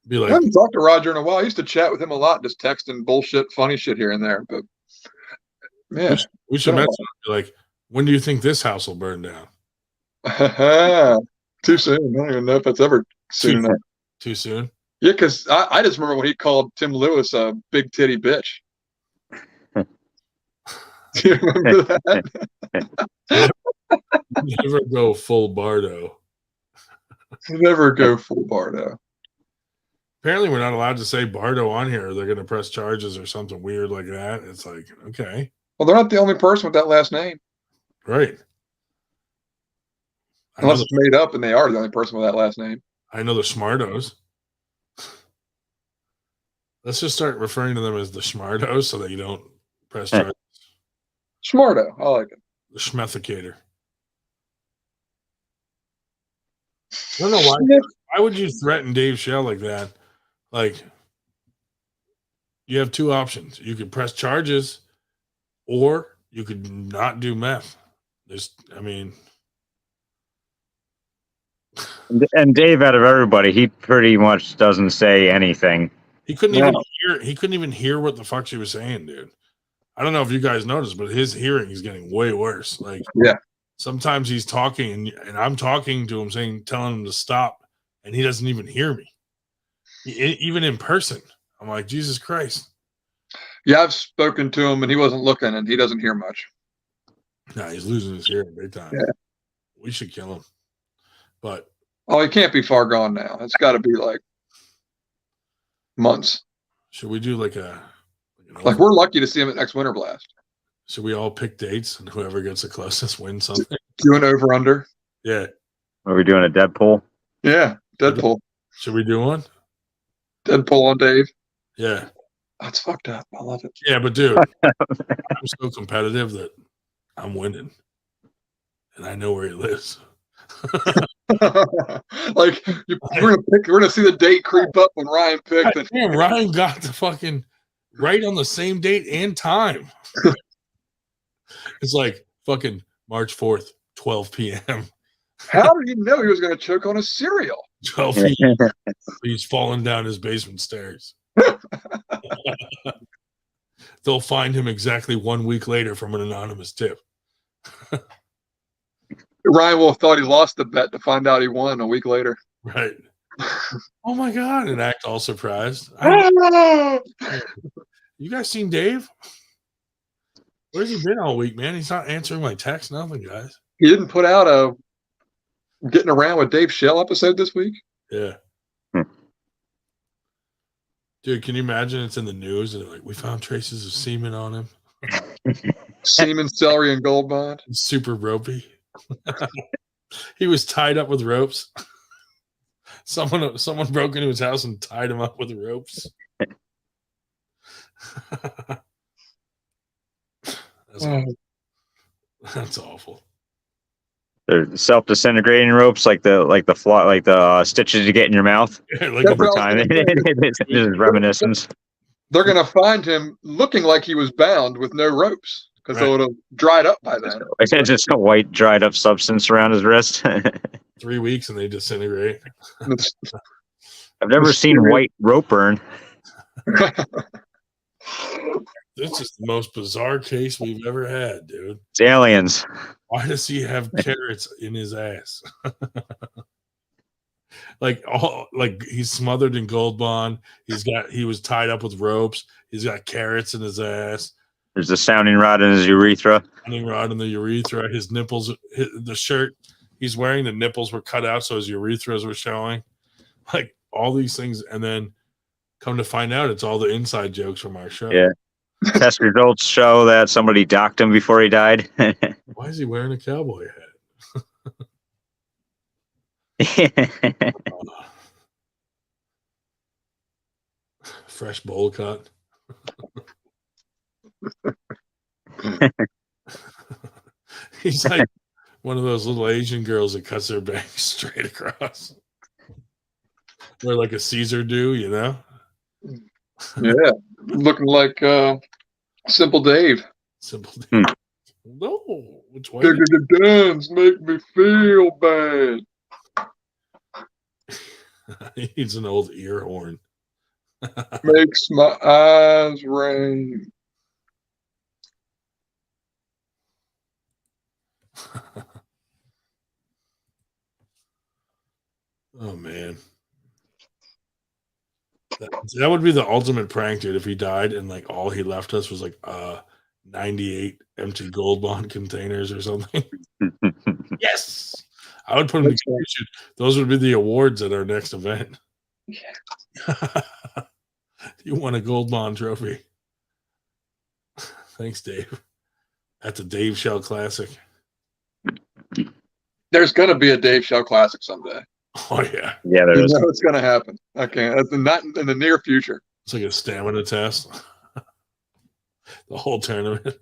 Be I like, haven't talked to Roger in a while. I used to chat with him a lot, just texting bullshit, funny shit here and there. But yeah, we should message him. Be like, when do you think this house will burn down? too soon. I don't even know if that's ever soon enough. Too soon? Yeah, because I just remember when he called Tim Lewis a big titty bitch. Do you remember that? Never go full Bardo. Never go full Bardo. Apparently, we're not allowed to say Bardo on here. Or they're going to press charges or something weird like that. It's like, okay, Well, they're not the only person with that last name. right. Unless it's made up and they are the only person with that last name. I know the Smartos. Let's just start referring to them as the Smartos so that you don't press charges. Smarto. I like it. The Schmethicator. I don't know why. Why would you threaten Dave Shell like that? Like, you have two options. You could press charges, or you could not do meth. I mean, And Dave, out of everybody, he pretty much doesn't say anything. he couldn't even hear. He couldn't even hear what the fuck she was saying, dude. I don't know if you guys noticed, but his hearing is getting way worse. Like, Yeah. sometimes he's talking, and I'm talking to him, telling him to stop, and he doesn't even hear me. Even in person, I'm like, Jesus Christ. Yeah, I've spoken to him and he wasn't looking and he doesn't hear much. Nah, he's losing his hearing big time. Yeah. We should kill him. But Oh, he can't be far gone now. It's got to be like months. should we do like Like we're lucky to see him at next Winter Blast. should we all pick dates and whoever gets the closest wins something? Do an over under. Yeah. Are we doing a Deadpool? Yeah, Deadpool. Should we do one? Deadpool on Dave. Yeah. That's fucked up. I love it. Yeah, but dude, I'm so competitive that I'm winning, and I know where he lives. Like we're gonna see the date creep up when Ryan picked it. Damn, Ryan got the fucking right on the same date and time. It's like fucking March 4th, 12 p.m. How did he know he was gonna choke on a cereal? 12 p.m. He's falling down his basement stairs. They'll find him exactly 1 week later from an anonymous tip. Ryan will have thought he lost the bet to find out he won a week later. Right. Oh my God. And act all surprised. You guys seen Dave? Where's he been all week, man? He's not answering my text. Nothing, guys. He didn't put out a Getting Around with Dave Shell episode this week? Yeah. Dude, can you imagine it's in the news and like, we found traces of semen on him? Semen, celery, and gold bond. Super ropey. He was tied up with ropes. Someone broke into his house and tied him up with ropes. That's awful. They're self-disintegrating ropes, like the stitches you get in your mouth Like over time. It's just reminiscence. They're gonna find him looking like he was bound with no ropes because it would have dried up by then. It's just a white dried up substance around his wrist. 3 weeks and they disintegrate. I've never seen white rope burn. This is the most bizarre case we've ever had, dude. It's aliens. Why does he have carrots in his ass? like he's smothered in Gold Bond. He was tied up with ropes. He's got carrots in his ass. There's a sounding rod in his urethra. Sounding rod in the urethra. His nipples, the shirt he's wearing, the nipples were cut out so his urethras were showing. Like all these things, and then come to find out it's all the inside jokes from our show. Yeah. Test results show that somebody docked him before he died. Why is he wearing a cowboy hat? Fresh bowl cut. He's like one of those little Asian girls that cuts their bangs straight across. Wear like a Caesar do, you know? Yeah, looking like Simple Dave. Simple Dave. No, which way? The guns make me feel bad. He needs an old ear horn. Makes my eyes rain. Oh man. That would be the ultimate prank, dude, if he died and like all he left us was like 98 empty Gold Bond containers or something. Yes. I would put him together. Those would be the awards at our next event. Yeah. You won a Gold Bond trophy. Thanks, Dave. At the Dave Shell Classic. There's gonna be a Dave Shell Classic someday. Oh yeah. Yeah, there is. It's gonna happen. Okay, not in the near future. It's like a stamina test. The whole tournament.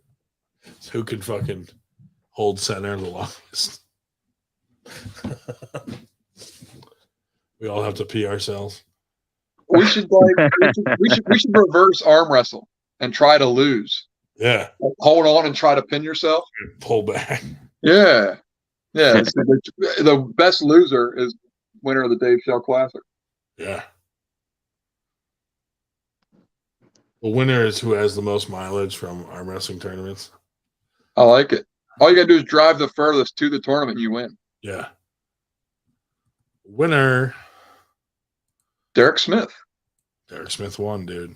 Who can fucking hold center the longest? We all have to pee ourselves. We should we should reverse arm wrestle and try to lose. Yeah. Hold on and try to pin yourself. Pull back. Yeah. Yeah. The best loser is winner of the Dave Shell Classic. Yeah. The winner is who has the most mileage from arm wrestling tournaments. I like it. All you gotta do is drive the furthest to the tournament, you win. Yeah. Winner. Derek Smith. Derek Smith won, dude.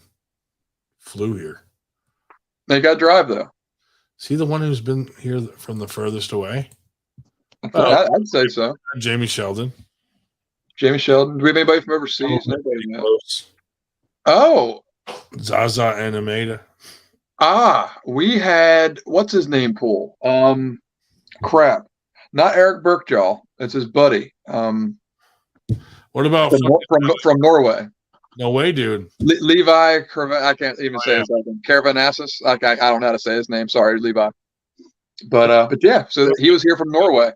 Flew here. They got to drive though. Is he the one who's been here from the furthest away? I'd say so. Jamie Sheldon. Jamie Sheldon. Do we have anybody from overseas? Nobody knows. Oh. Zaza and Ameda. We had what's his name pool? Crap. Not Eric Burkjaw. It's his buddy. What about from Norway? No way, dude. Levi, I can't even say his name. Caravanassus. I don't know how to say his name. Sorry, Levi. But yeah, so he was here from Norway.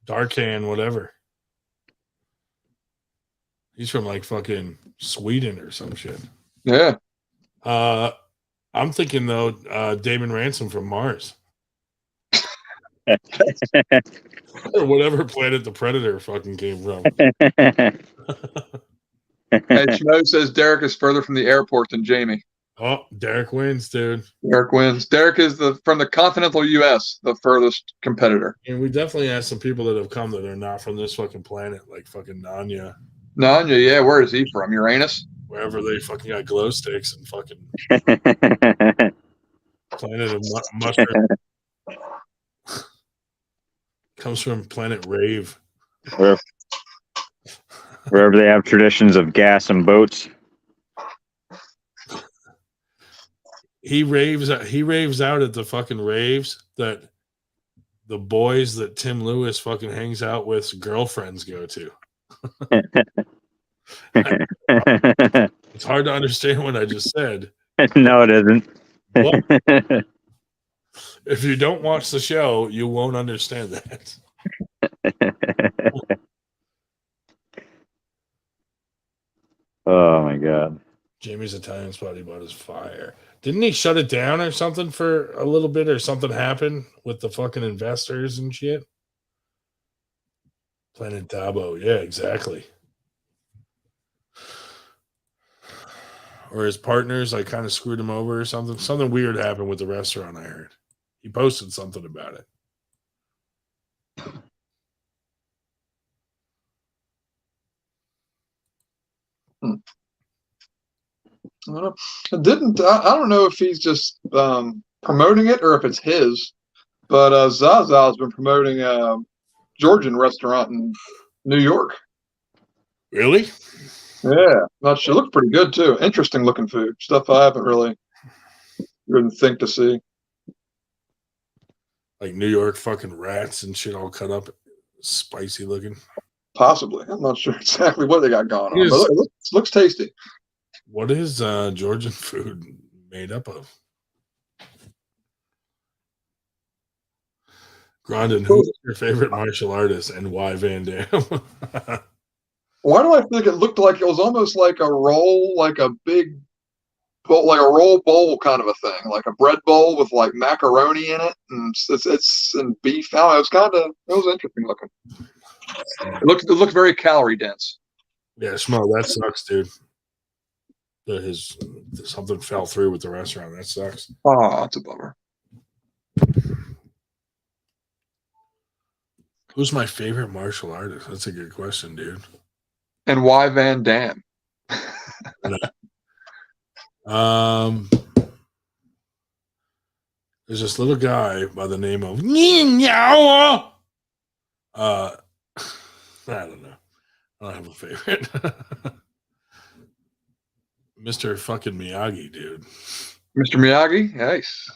Darkan, whatever. He's from like fucking Sweden or some shit. Yeah. I'm thinking though, Damon Ransom from Mars. Or whatever planet the Predator fucking came from. Hey, Schmo says Derek is further from the airport than Jamie. Oh, Derek wins, dude. Derek wins. Derek is from the continental U.S., the furthest competitor. And we definitely have some people that have come that are not from this fucking planet, like fucking Nanya. Nanya, yeah. Where is he from? Uranus? Wherever they fucking got glow sticks and fucking planet of mushroom. Comes from planet Rave. Wherever they have traditions of gas and boats. He raves out at the fucking raves that the boys that Tim Lewis fucking hangs out with girlfriends go to. It's hard to understand what I just said. No, it isn't. But if you don't watch the show, you won't understand that. Oh my god. Jamie's Italian spot he bought is fire. Didn't he shut it down or something for a little bit, or something happened with the fucking investors and shit? Planet Dabo, yeah, exactly. Or his partners like kind of screwed him over or something. Something weird happened with the restaurant, I heard. He posted something about it. I don't know if he's just promoting it or if it's his, but Zaza has been promoting a Georgian restaurant in New York. Really? Yeah, not sure. It looked pretty good too. Interesting looking food. Stuff I haven't really wouldn't think to see. Like New York fucking rats and shit all cut up, spicy looking. Possibly. I'm not sure exactly what they got going on, but it looks tasty. What is Georgian food made up of? Grondin, who's your favorite martial artist and why Van Damme? Why do I think it looked like it was almost like a roll, like a big bowl, like a roll bowl kind of a thing, like a bread bowl with like macaroni in it, and it's and beef. I don't know, it was interesting looking. It looked very calorie dense. Yeah, Schmo, that sucks, dude. Something fell through with the restaurant. That sucks. Oh, that's a bummer. Who's my favorite martial artist? That's a good question, dude. And why Van Damme? There's this little guy by the name of I don't know. I don't have a favorite. Mr. fucking Miyagi, dude. Mr. Miyagi? Nice.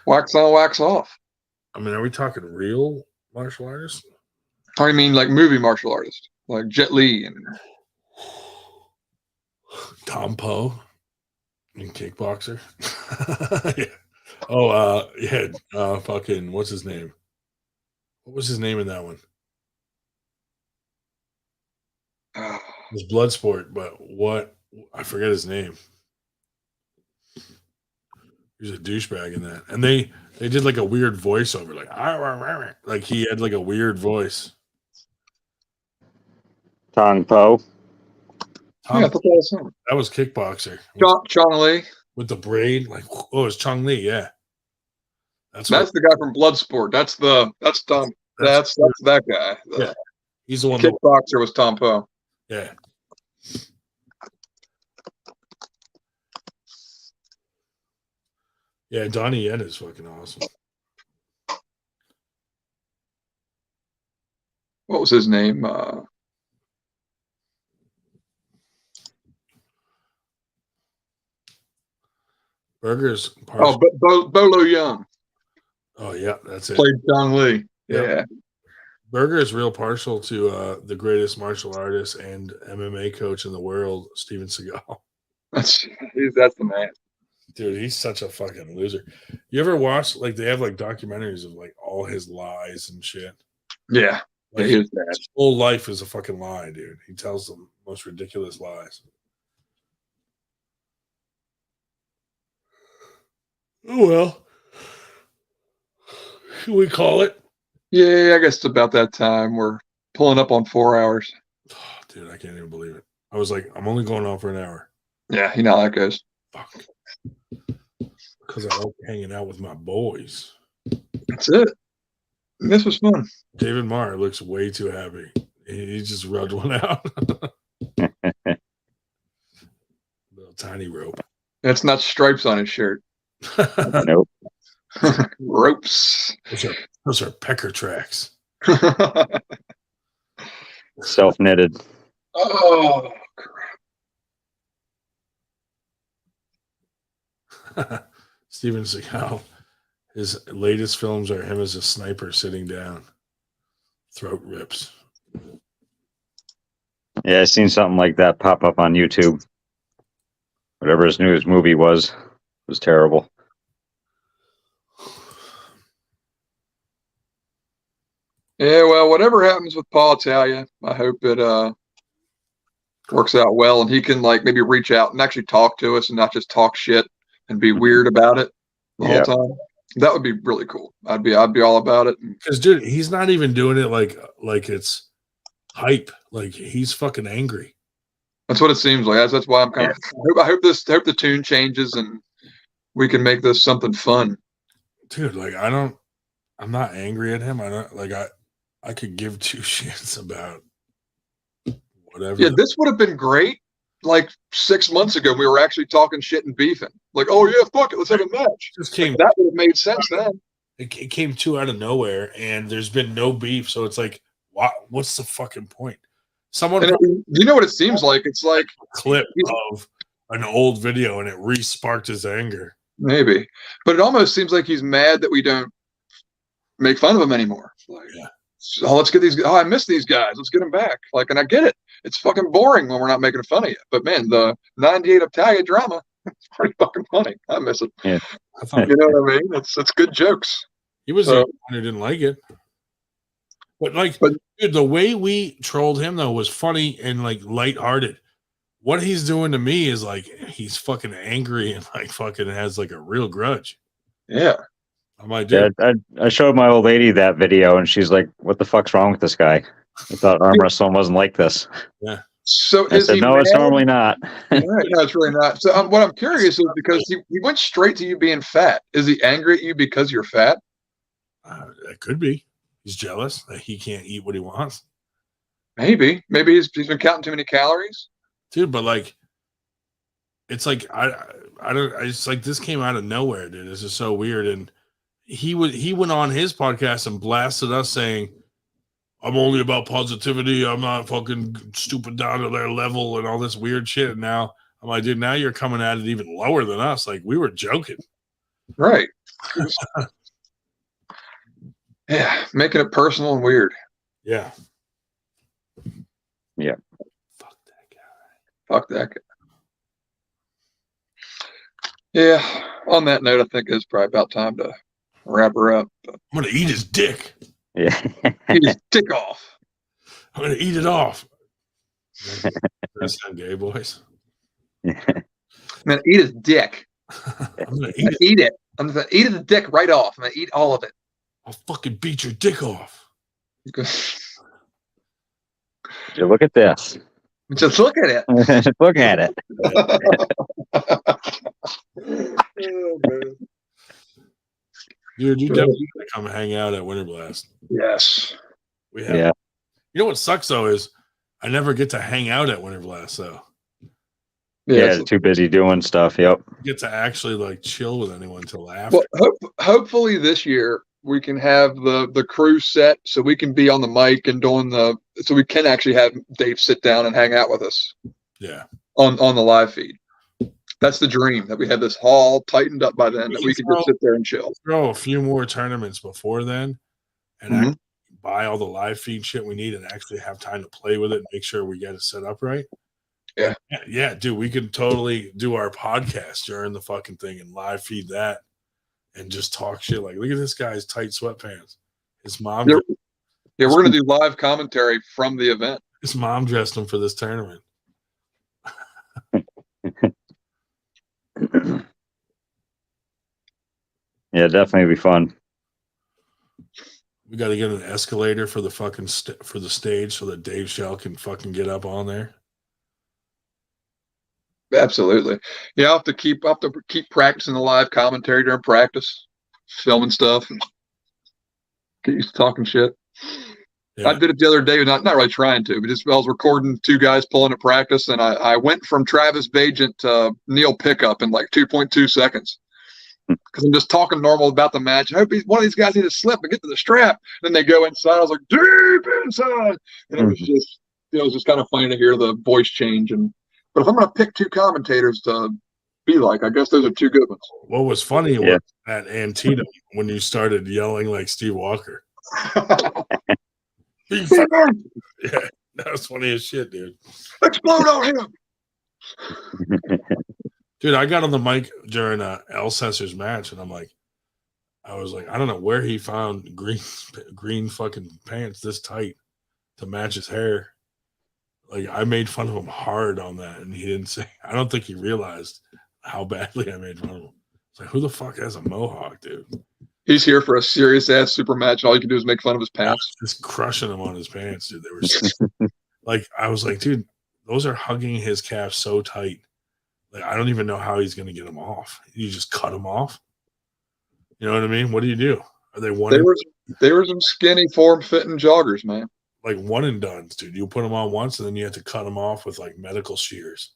Wax on, wax off. I mean, are we talking real martial artists? I mean, like movie martial artists, like Jet Li and Tom Poe and kickboxer. Yeah. Oh, yeah. Fucking, what's his name? What was his name in that one? It was Bloodsport, but what? I forget his name. He's a douchebag in that, and they did like a weird voiceover, like he had like a weird voice. Tong Po. Yeah, that was kickboxer. Chong Li with the braid, like it's Chong Li, yeah. That's the guy from Bloodsport. That's Tom. That's that guy. Yeah, he's the one. Kickboxer was Tom Poe. Yeah. Yeah, Donnie Yen is fucking awesome. What was his name? Burgers. Bolo Young. Oh yeah, that's it. Played Chong Li. Yeah. Berger is real partial to the greatest martial artist and MMA coach in the world, Steven Seagal. That's the man. Dude, he's such a fucking loser. You ever watch, like, they have, like, documentaries of, like, all his lies and shit? Yeah. Like, he was bad. his whole life is a fucking lie, dude. He tells the most ridiculous lies. Oh, well. Should we call it? Yeah, I guess it's about that time. We're pulling up on 4 hours. Oh, dude, I can't even believe it. I was like, I'm only going on for an hour. Yeah, you know how that goes. Fuck. Because I like hanging out with my boys. That's it. This was fun. David Marr looks way too happy. He just rubbed one out. Little tiny rope. It's not stripes on his shirt. Nope. Ropes. Those are pecker tracks. Self-knitted. Oh, crap. Steven Seagal. His latest films are him as a sniper sitting down. Throat rips. Yeah, I seen something like that pop up on YouTube. Whatever his newest movie was terrible. Yeah, well, whatever happens with Paul Italia, I hope it works out well, and he can like maybe reach out and actually talk to us and not just talk shit and be weird about it the whole time. That would be really cool. I'd be all about it. Because dude, he's not even doing it like it's hype. Like he's fucking angry. That's what it seems like. That's why I'm kind of. I hope the tune changes and we can make this something fun. Dude, like I'm not angry at him. I could give two shits about whatever. Yeah, this would have been great. Like 6 months ago, we were actually talking shit and beefing. Like, oh yeah, fuck it, let's have a match. That would have made sense then. It came too out of nowhere, and there's been no beef. So it's like, what's the fucking point? You know what it seems like? It's like a clip of an old video, and it re-sparked his anger. Maybe, but it almost seems like he's mad that we don't make fun of him anymore. Like, so let's get these. Oh, I miss these guys. Let's get them back. Like, and I get it. It's fucking boring when we're not making fun of you. But man, the '98 Italia drama, it's pretty fucking funny. I miss it. Yeah. You know what I mean? It's good jokes. He was the one who didn't like it. But dude, the way we trolled him though was funny and like lighthearted. What he's doing to me is like he's fucking angry and like fucking has like a real grudge. Yeah. I'm like, dude. Yeah, I showed my old lady that video and she's like, what the fuck's wrong with this guy? I thought arm wrestling wasn't like this. Yeah. So I said, no, it's normally not. No, it's really not. So what I'm curious is because he went straight to you being fat. Is he angry at you because you're fat? It could be. He's jealous that he can't eat what he wants. Maybe he's been counting too many calories. Dude, but like, it's like I don't. It's like this came out of nowhere, dude. This is so weird. And he went on his podcast and blasted us saying, "I'm only about positivity. I'm not fucking stupid down to their level and all this weird shit." And now I'm like, dude, now you're coming at it even lower than us. Like we were joking, right? Yeah, making it personal and weird. Yeah. Yeah. Fuck that guy. Yeah. On that note, I think it's probably about time to wrap her up. I'm gonna eat his dick. Yeah. Eat his dick off. I'm gonna eat it off. That's not gay, boys. Man, eat his dick. I'm gonna eat it. I'm gonna eat the dick right off. I'm gonna eat all of it. I'll fucking beat your dick off. So look at this. Just look at it. Look at it. Oh, man. Dude, you definitely gotta come hang out at Winter Blast. Yes. We have. Yeah. You know what sucks though is I never get to hang out at Winter Blast though. Yeah, too busy doing stuff. Yep. Get to actually like chill with anyone till after. Well, hopefully this year we can have the crew set so we can be on the mic and so we can actually have Dave sit down and hang out with us. Yeah. On the live feed. That's the dream, that we have this hall tightened up by then, that we can just sit there and chill. Throw a few more tournaments before then and buy all the live feed shit we need and actually have time to play with it and make sure we get it set up right. Yeah. Yeah, dude, we could totally do our podcast during the fucking thing and live feed that and just talk shit. Like, look at this guy's tight sweatpants. His mom, Yeah, we're gonna do live commentary from the event. his mom dressed him for this tournament. Yeah, definitely be fun. We got to get an escalator for the fucking for the stage so that Dave Shell can fucking get up on there. Absolutely. Yeah, I'll have to keep practicing the live commentary during practice, filming stuff, and get used to talking shit. Yeah. I did it the other day, not really trying to, but just I was recording two guys pulling at practice, and I went from Travis Bajent to Neil Pickup in like 2.2 seconds. Because I'm just talking normal about the match. I hope one of these guys need to slip and get to the strap. Then they go inside. I was like, deep inside. And it was just kind of funny to hear the voice change. But if I'm going to pick two commentators to be like, I guess those are two good ones. What was funny was at Antietam when you started yelling like Steve Walker. Yeah, that was funny as shit, dude. Explode on him. Dude, I got on the mic during Elsesser's match, and I was like, I don't know where he found green fucking pants this tight to match his hair. Like, I made fun of him hard on that, and he didn't say. I don't think he realized how badly I made fun of him. It's like, who the fuck has a mohawk, dude? He's here for a serious ass super match. All you can do is make fun of his pants. Just crushing him on his pants, dude. They were like, I was like, dude, those are hugging his calf so tight. Like, I don't even know how he's going to get them off. You just cut them off. You know what I mean? What do you do? Are they one? They were some skinny, form-fitting joggers, man. Like one and dones, dude. You put them on once, and then you have to cut them off with like medical shears.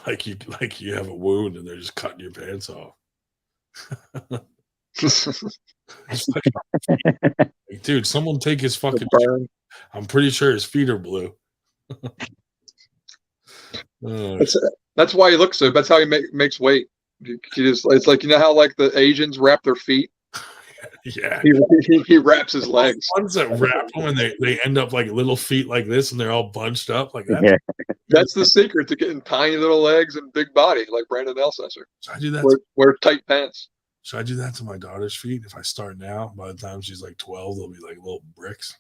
like you have a wound, and they're just cutting your pants off. Like, dude, someone take his fucking. I'm pretty sure his feet are blue. That's why he looks so. That's how he makes weight. It's like, you know how like the Asians wrap their feet. Yeah, he wraps his legs. The ones that wrap them and they end up like little feet like this, and they're all bunched up like that. Yeah. That's the secret to getting tiny little legs and big body like Brandon Elsesser. Should I do that? Wear tight pants. Should I do that to my daughter's feet? If I start now, by the time she's like 12, they'll be like little bricks.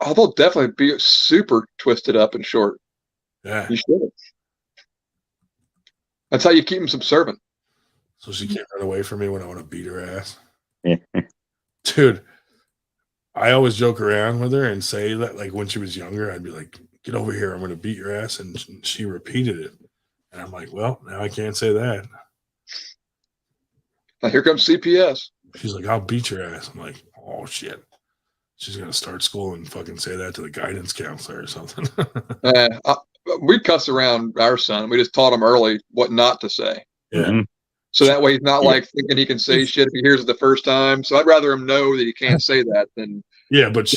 Oh, they'll definitely be super twisted up and short. Yeah, you should. That's how you keep them subservient. So she can't run away from me when I want to beat her ass. Yeah. Dude, I always joke around with her and say that, like, when she was younger, I'd be like, get over here, I'm going to beat your ass. And she repeated it. And I'm like, well, now I can't say that. Now here comes CPS. She's like, I'll beat your ass. I'm like, oh, shit. She's going to start school and fucking say that to the guidance counselor or something. We cuss around our son. We just taught him early what not to say. Yeah. Mm-hmm. So that way he's not like thinking he can say shit if he hears it the first time. So I'd rather him know that he can't say that than but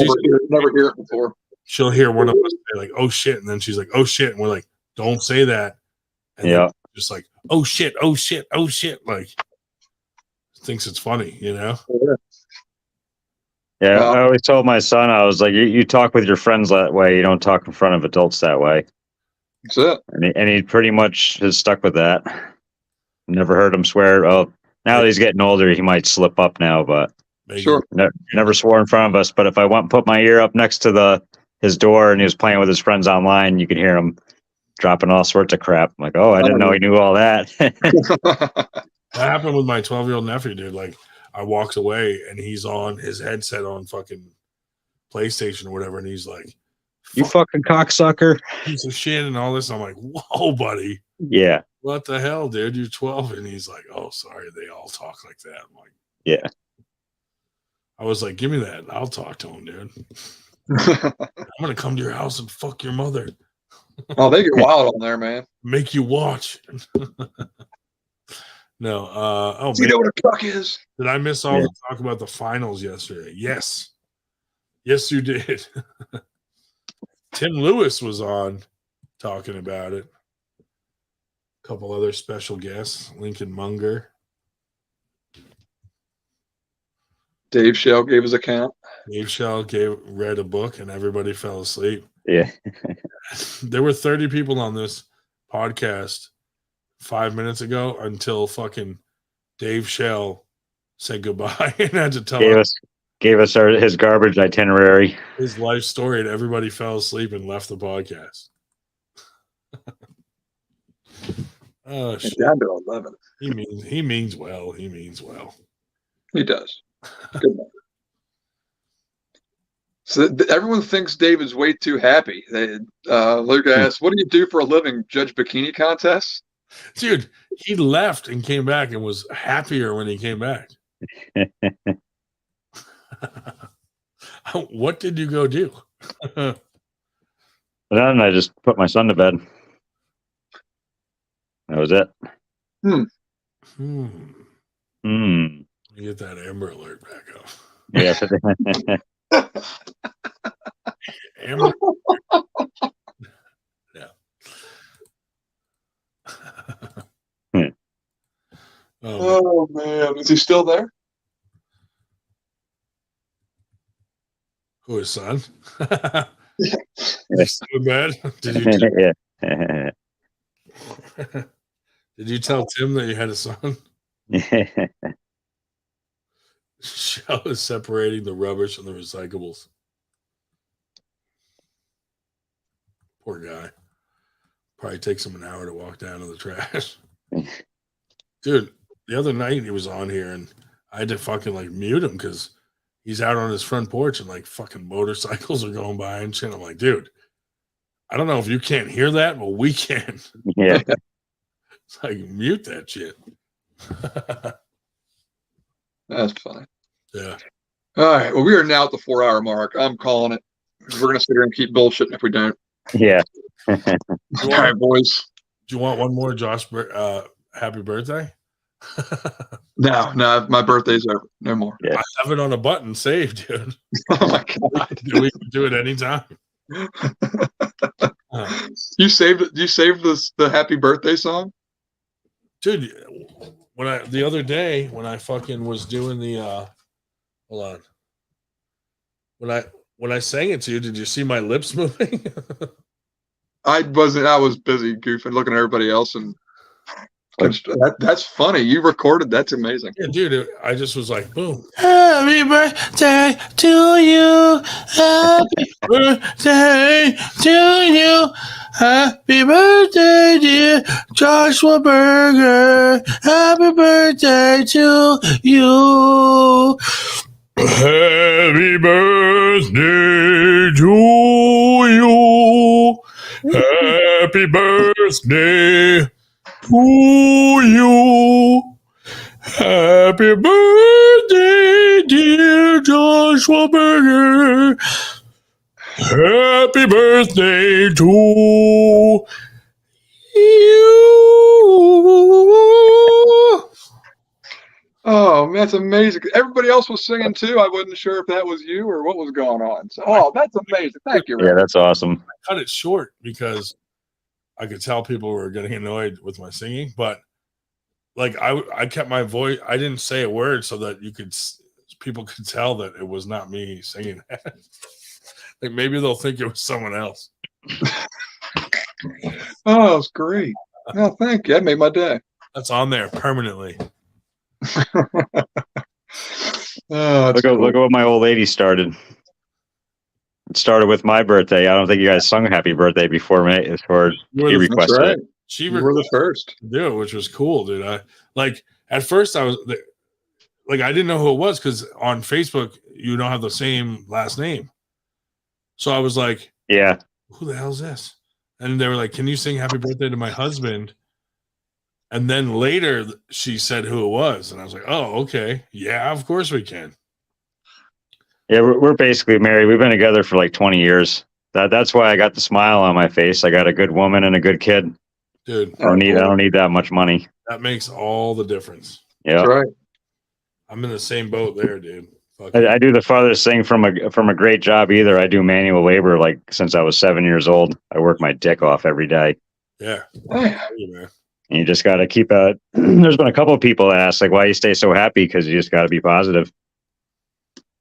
never hear it before. She'll hear one of us say like, oh shit, and then she's like, oh shit, and we're like, don't say that. And just like, oh shit, oh shit, oh shit, like thinks it's funny, you know? Yeah, I always told my son, I was like, you talk with your friends that way, you don't talk in front of adults that way. That's it. And he pretty much has stuck with that. Never heard him swear. Oh, now that he's getting older, he might slip up now, but sure. Never swore in front of us. But if I went and put my ear up next to his door and he was playing with his friends online, you could hear him dropping all sorts of crap. I'm like, oh, I didn't know he knew all that. That happened with my 12-year-old nephew, dude. Like, I walked away and he's on his headset on fucking PlayStation or whatever, and he's like, you fucking cocksucker. Piece of shit and all this. I'm like, whoa, buddy. Yeah. What the hell, dude? You're 12. And he's like, oh, sorry. They all talk like that. I'm like, yeah. I was like, give me that. I'll talk to him, dude. I'm going to come to your house and fuck your mother. Oh, they get wild on there, man. Make you watch. No. Do you know what a cuck is? Did I miss all the talk about the finals yesterday? Yes. Yes, you did. Tim Lewis was on talking about it. A couple other special guests, Lincoln Munger. Dave Shell gave his account. Dave Shell read a book and everybody fell asleep. Yeah. There were 30 people on this podcast 5 minutes ago until fucking Dave Shell said goodbye and had to tell gave us his garbage itinerary. His life story, and everybody fell asleep and left the podcast. Oh shit. Down to 11. He means well. He means well. He does. Good man. So everyone thinks Dave is way too happy. Luke asked, "What do you do for a living? Judge bikini contests?" Dude, he left and came back and was happier when he came back. What did you go do? Then I just put my son to bed. That was it. You get that Amber Alert back up. Yes. Amber. Yeah. Oh man, is he still there? Who, his son? Yeah. So bad. Did you tell Tim that you had a son? Shell is separating the rubbish and the recyclables. Poor guy. Probably takes him an hour to walk down to the trash. Dude, the other night he was on here and I had to fucking like mute him because he's out on his front porch and like fucking motorcycles are going by and shit. I'm like, dude, I don't know if you can't hear that, but we can. Yeah. It's like, mute that shit. That's funny. Yeah. All right. Well, we are now at the 4-hour mark. I'm calling it. We're going to sit here and keep bullshitting if we don't. Yeah. All right, boys. Do you want one more Josh happy birthday? No, my birthday's over. No more. Yeah. I have it on a button saved, dude. Oh my god. We can do it anytime. You saved it. You saved the happy birthday song? Dude, the other day when I fucking was doing the hold on. When I sang it to you, did you see my lips moving? I was busy goofing, looking at everybody else, and that's funny. You recorded. That's amazing. Yeah, dude. I just was like, boom. Happy birthday to you. Happy birthday to you. Happy birthday, dear Joshua Berger. Happy birthday to you. Happy birthday to you. Happy birthday to you. Happy birthday, dear Joshua Berger. Happy birthday to you. Oh, man, that's amazing. Everybody else was singing too. I wasn't sure if that was you or what was going on. So, that's amazing. Thank you, Rick. Yeah, that's awesome. I cut it short because I could tell people were getting annoyed with my singing, but like I kept my voice. I didn't say a word so that people could tell that it was not me singing that. Like maybe they'll think it was someone else. Oh, that's great. Oh, thank you. That made my day. That's on there permanently. Look at what my old lady started. It started with my birthday. I don't think you guys sung "Happy Birthday" before me. She requested it. She were the first, dude, which was cool, dude. At first I was like, I didn't know who it was because on Facebook you don't have the same last name. So I was like, yeah, who the hell is this? And they were like, can you sing "Happy Birthday" to my husband? And then later she said who it was. And I was like, oh, okay. Yeah, of course we can. Yeah, we're basically married. We've been together for like 20 years. That's why I got the smile on my face. I got a good woman and a good kid. Dude. I don't need that much money. That makes all the difference. Yeah. That's right. I'm in the same boat there, dude. I do the farthest thing from a great job either. I do manual labor like since I was 7 years old. I work my dick off every day. Yeah. And you just got to keep there's been a couple of people that ask like, why you stay so happy? Because you just got to be positive.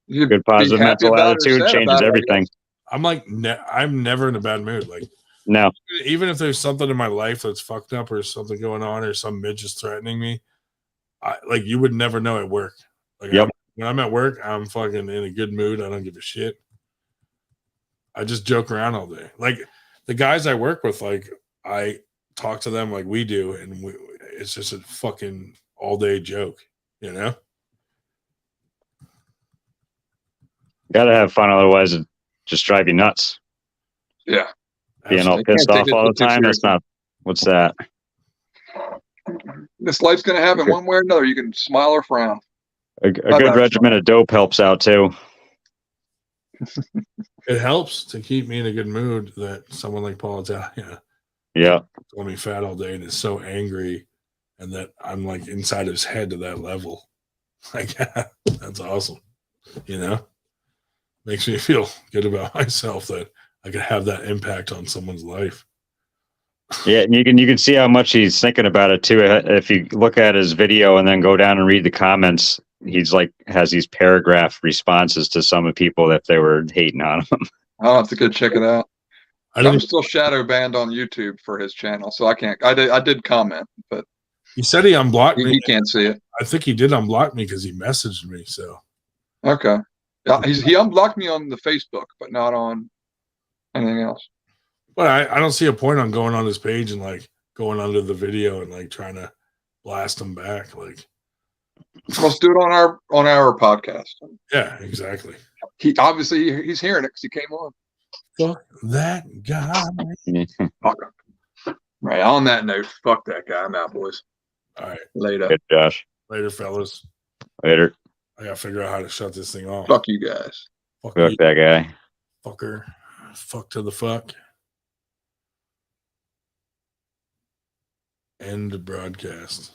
You'd Good be positive happy mental about it or attitude sad changes about it, I everything. guess. I'm like, I'm never in a bad mood. Like, No. even if there's something in my life that's fucked up or something going on or some midge is threatening me, like you would never know at work. Like, Yep. when I'm at work, I'm fucking in a good mood. I don't give a shit. I just joke around all day. Like the guys I work with, like I talk to them like we do, and it's just a fucking all day joke, you know? Gotta have fun, otherwise it just drive you nuts. Yeah. Being all Absolutely. pissed Can't off take all it the too time. That's seriously. not. What's that? This life's going to happen Okay. one way or another. You can smile or frown. A good regimen of dope helps out too. It helps to keep me in a good mood that someone like Paul Italia Yeah. called me fat all day and is so angry, and that I'm like inside his head to that level. Like, that's awesome. You know, makes me feel good about myself that I could have that impact on someone's life. Yeah, and you can see how much he's thinking about it too. If you look at his video and then go down and read the comments, he's like has these paragraph responses to some of the people if they were hating on him. I'll have to go check it out. I I'm didn't. still shadow banned on YouTube for his channel, so I can't. I did comment, but He said he unblocked me. he can't see it. I think he did unblock me because he messaged me. So Okay. Yeah, he unblocked me on the Facebook, but not on anything else. but I don't see a point on going on his page and like going under the video and like trying to blast him back. Like, Let's do it on our podcast. yeah, exactly. He obviously he's hearing it because he came on. Fuck that guy. Fuck him. Right. On that note, fuck that guy. I'm out, boys. All right. Later. Good, Josh. Later, fellas. Later. I gotta figure out how to shut this thing off. Fuck you guys. Fuck Fuck you, that guy. fucker. Fuck to the fuck. End broadcast.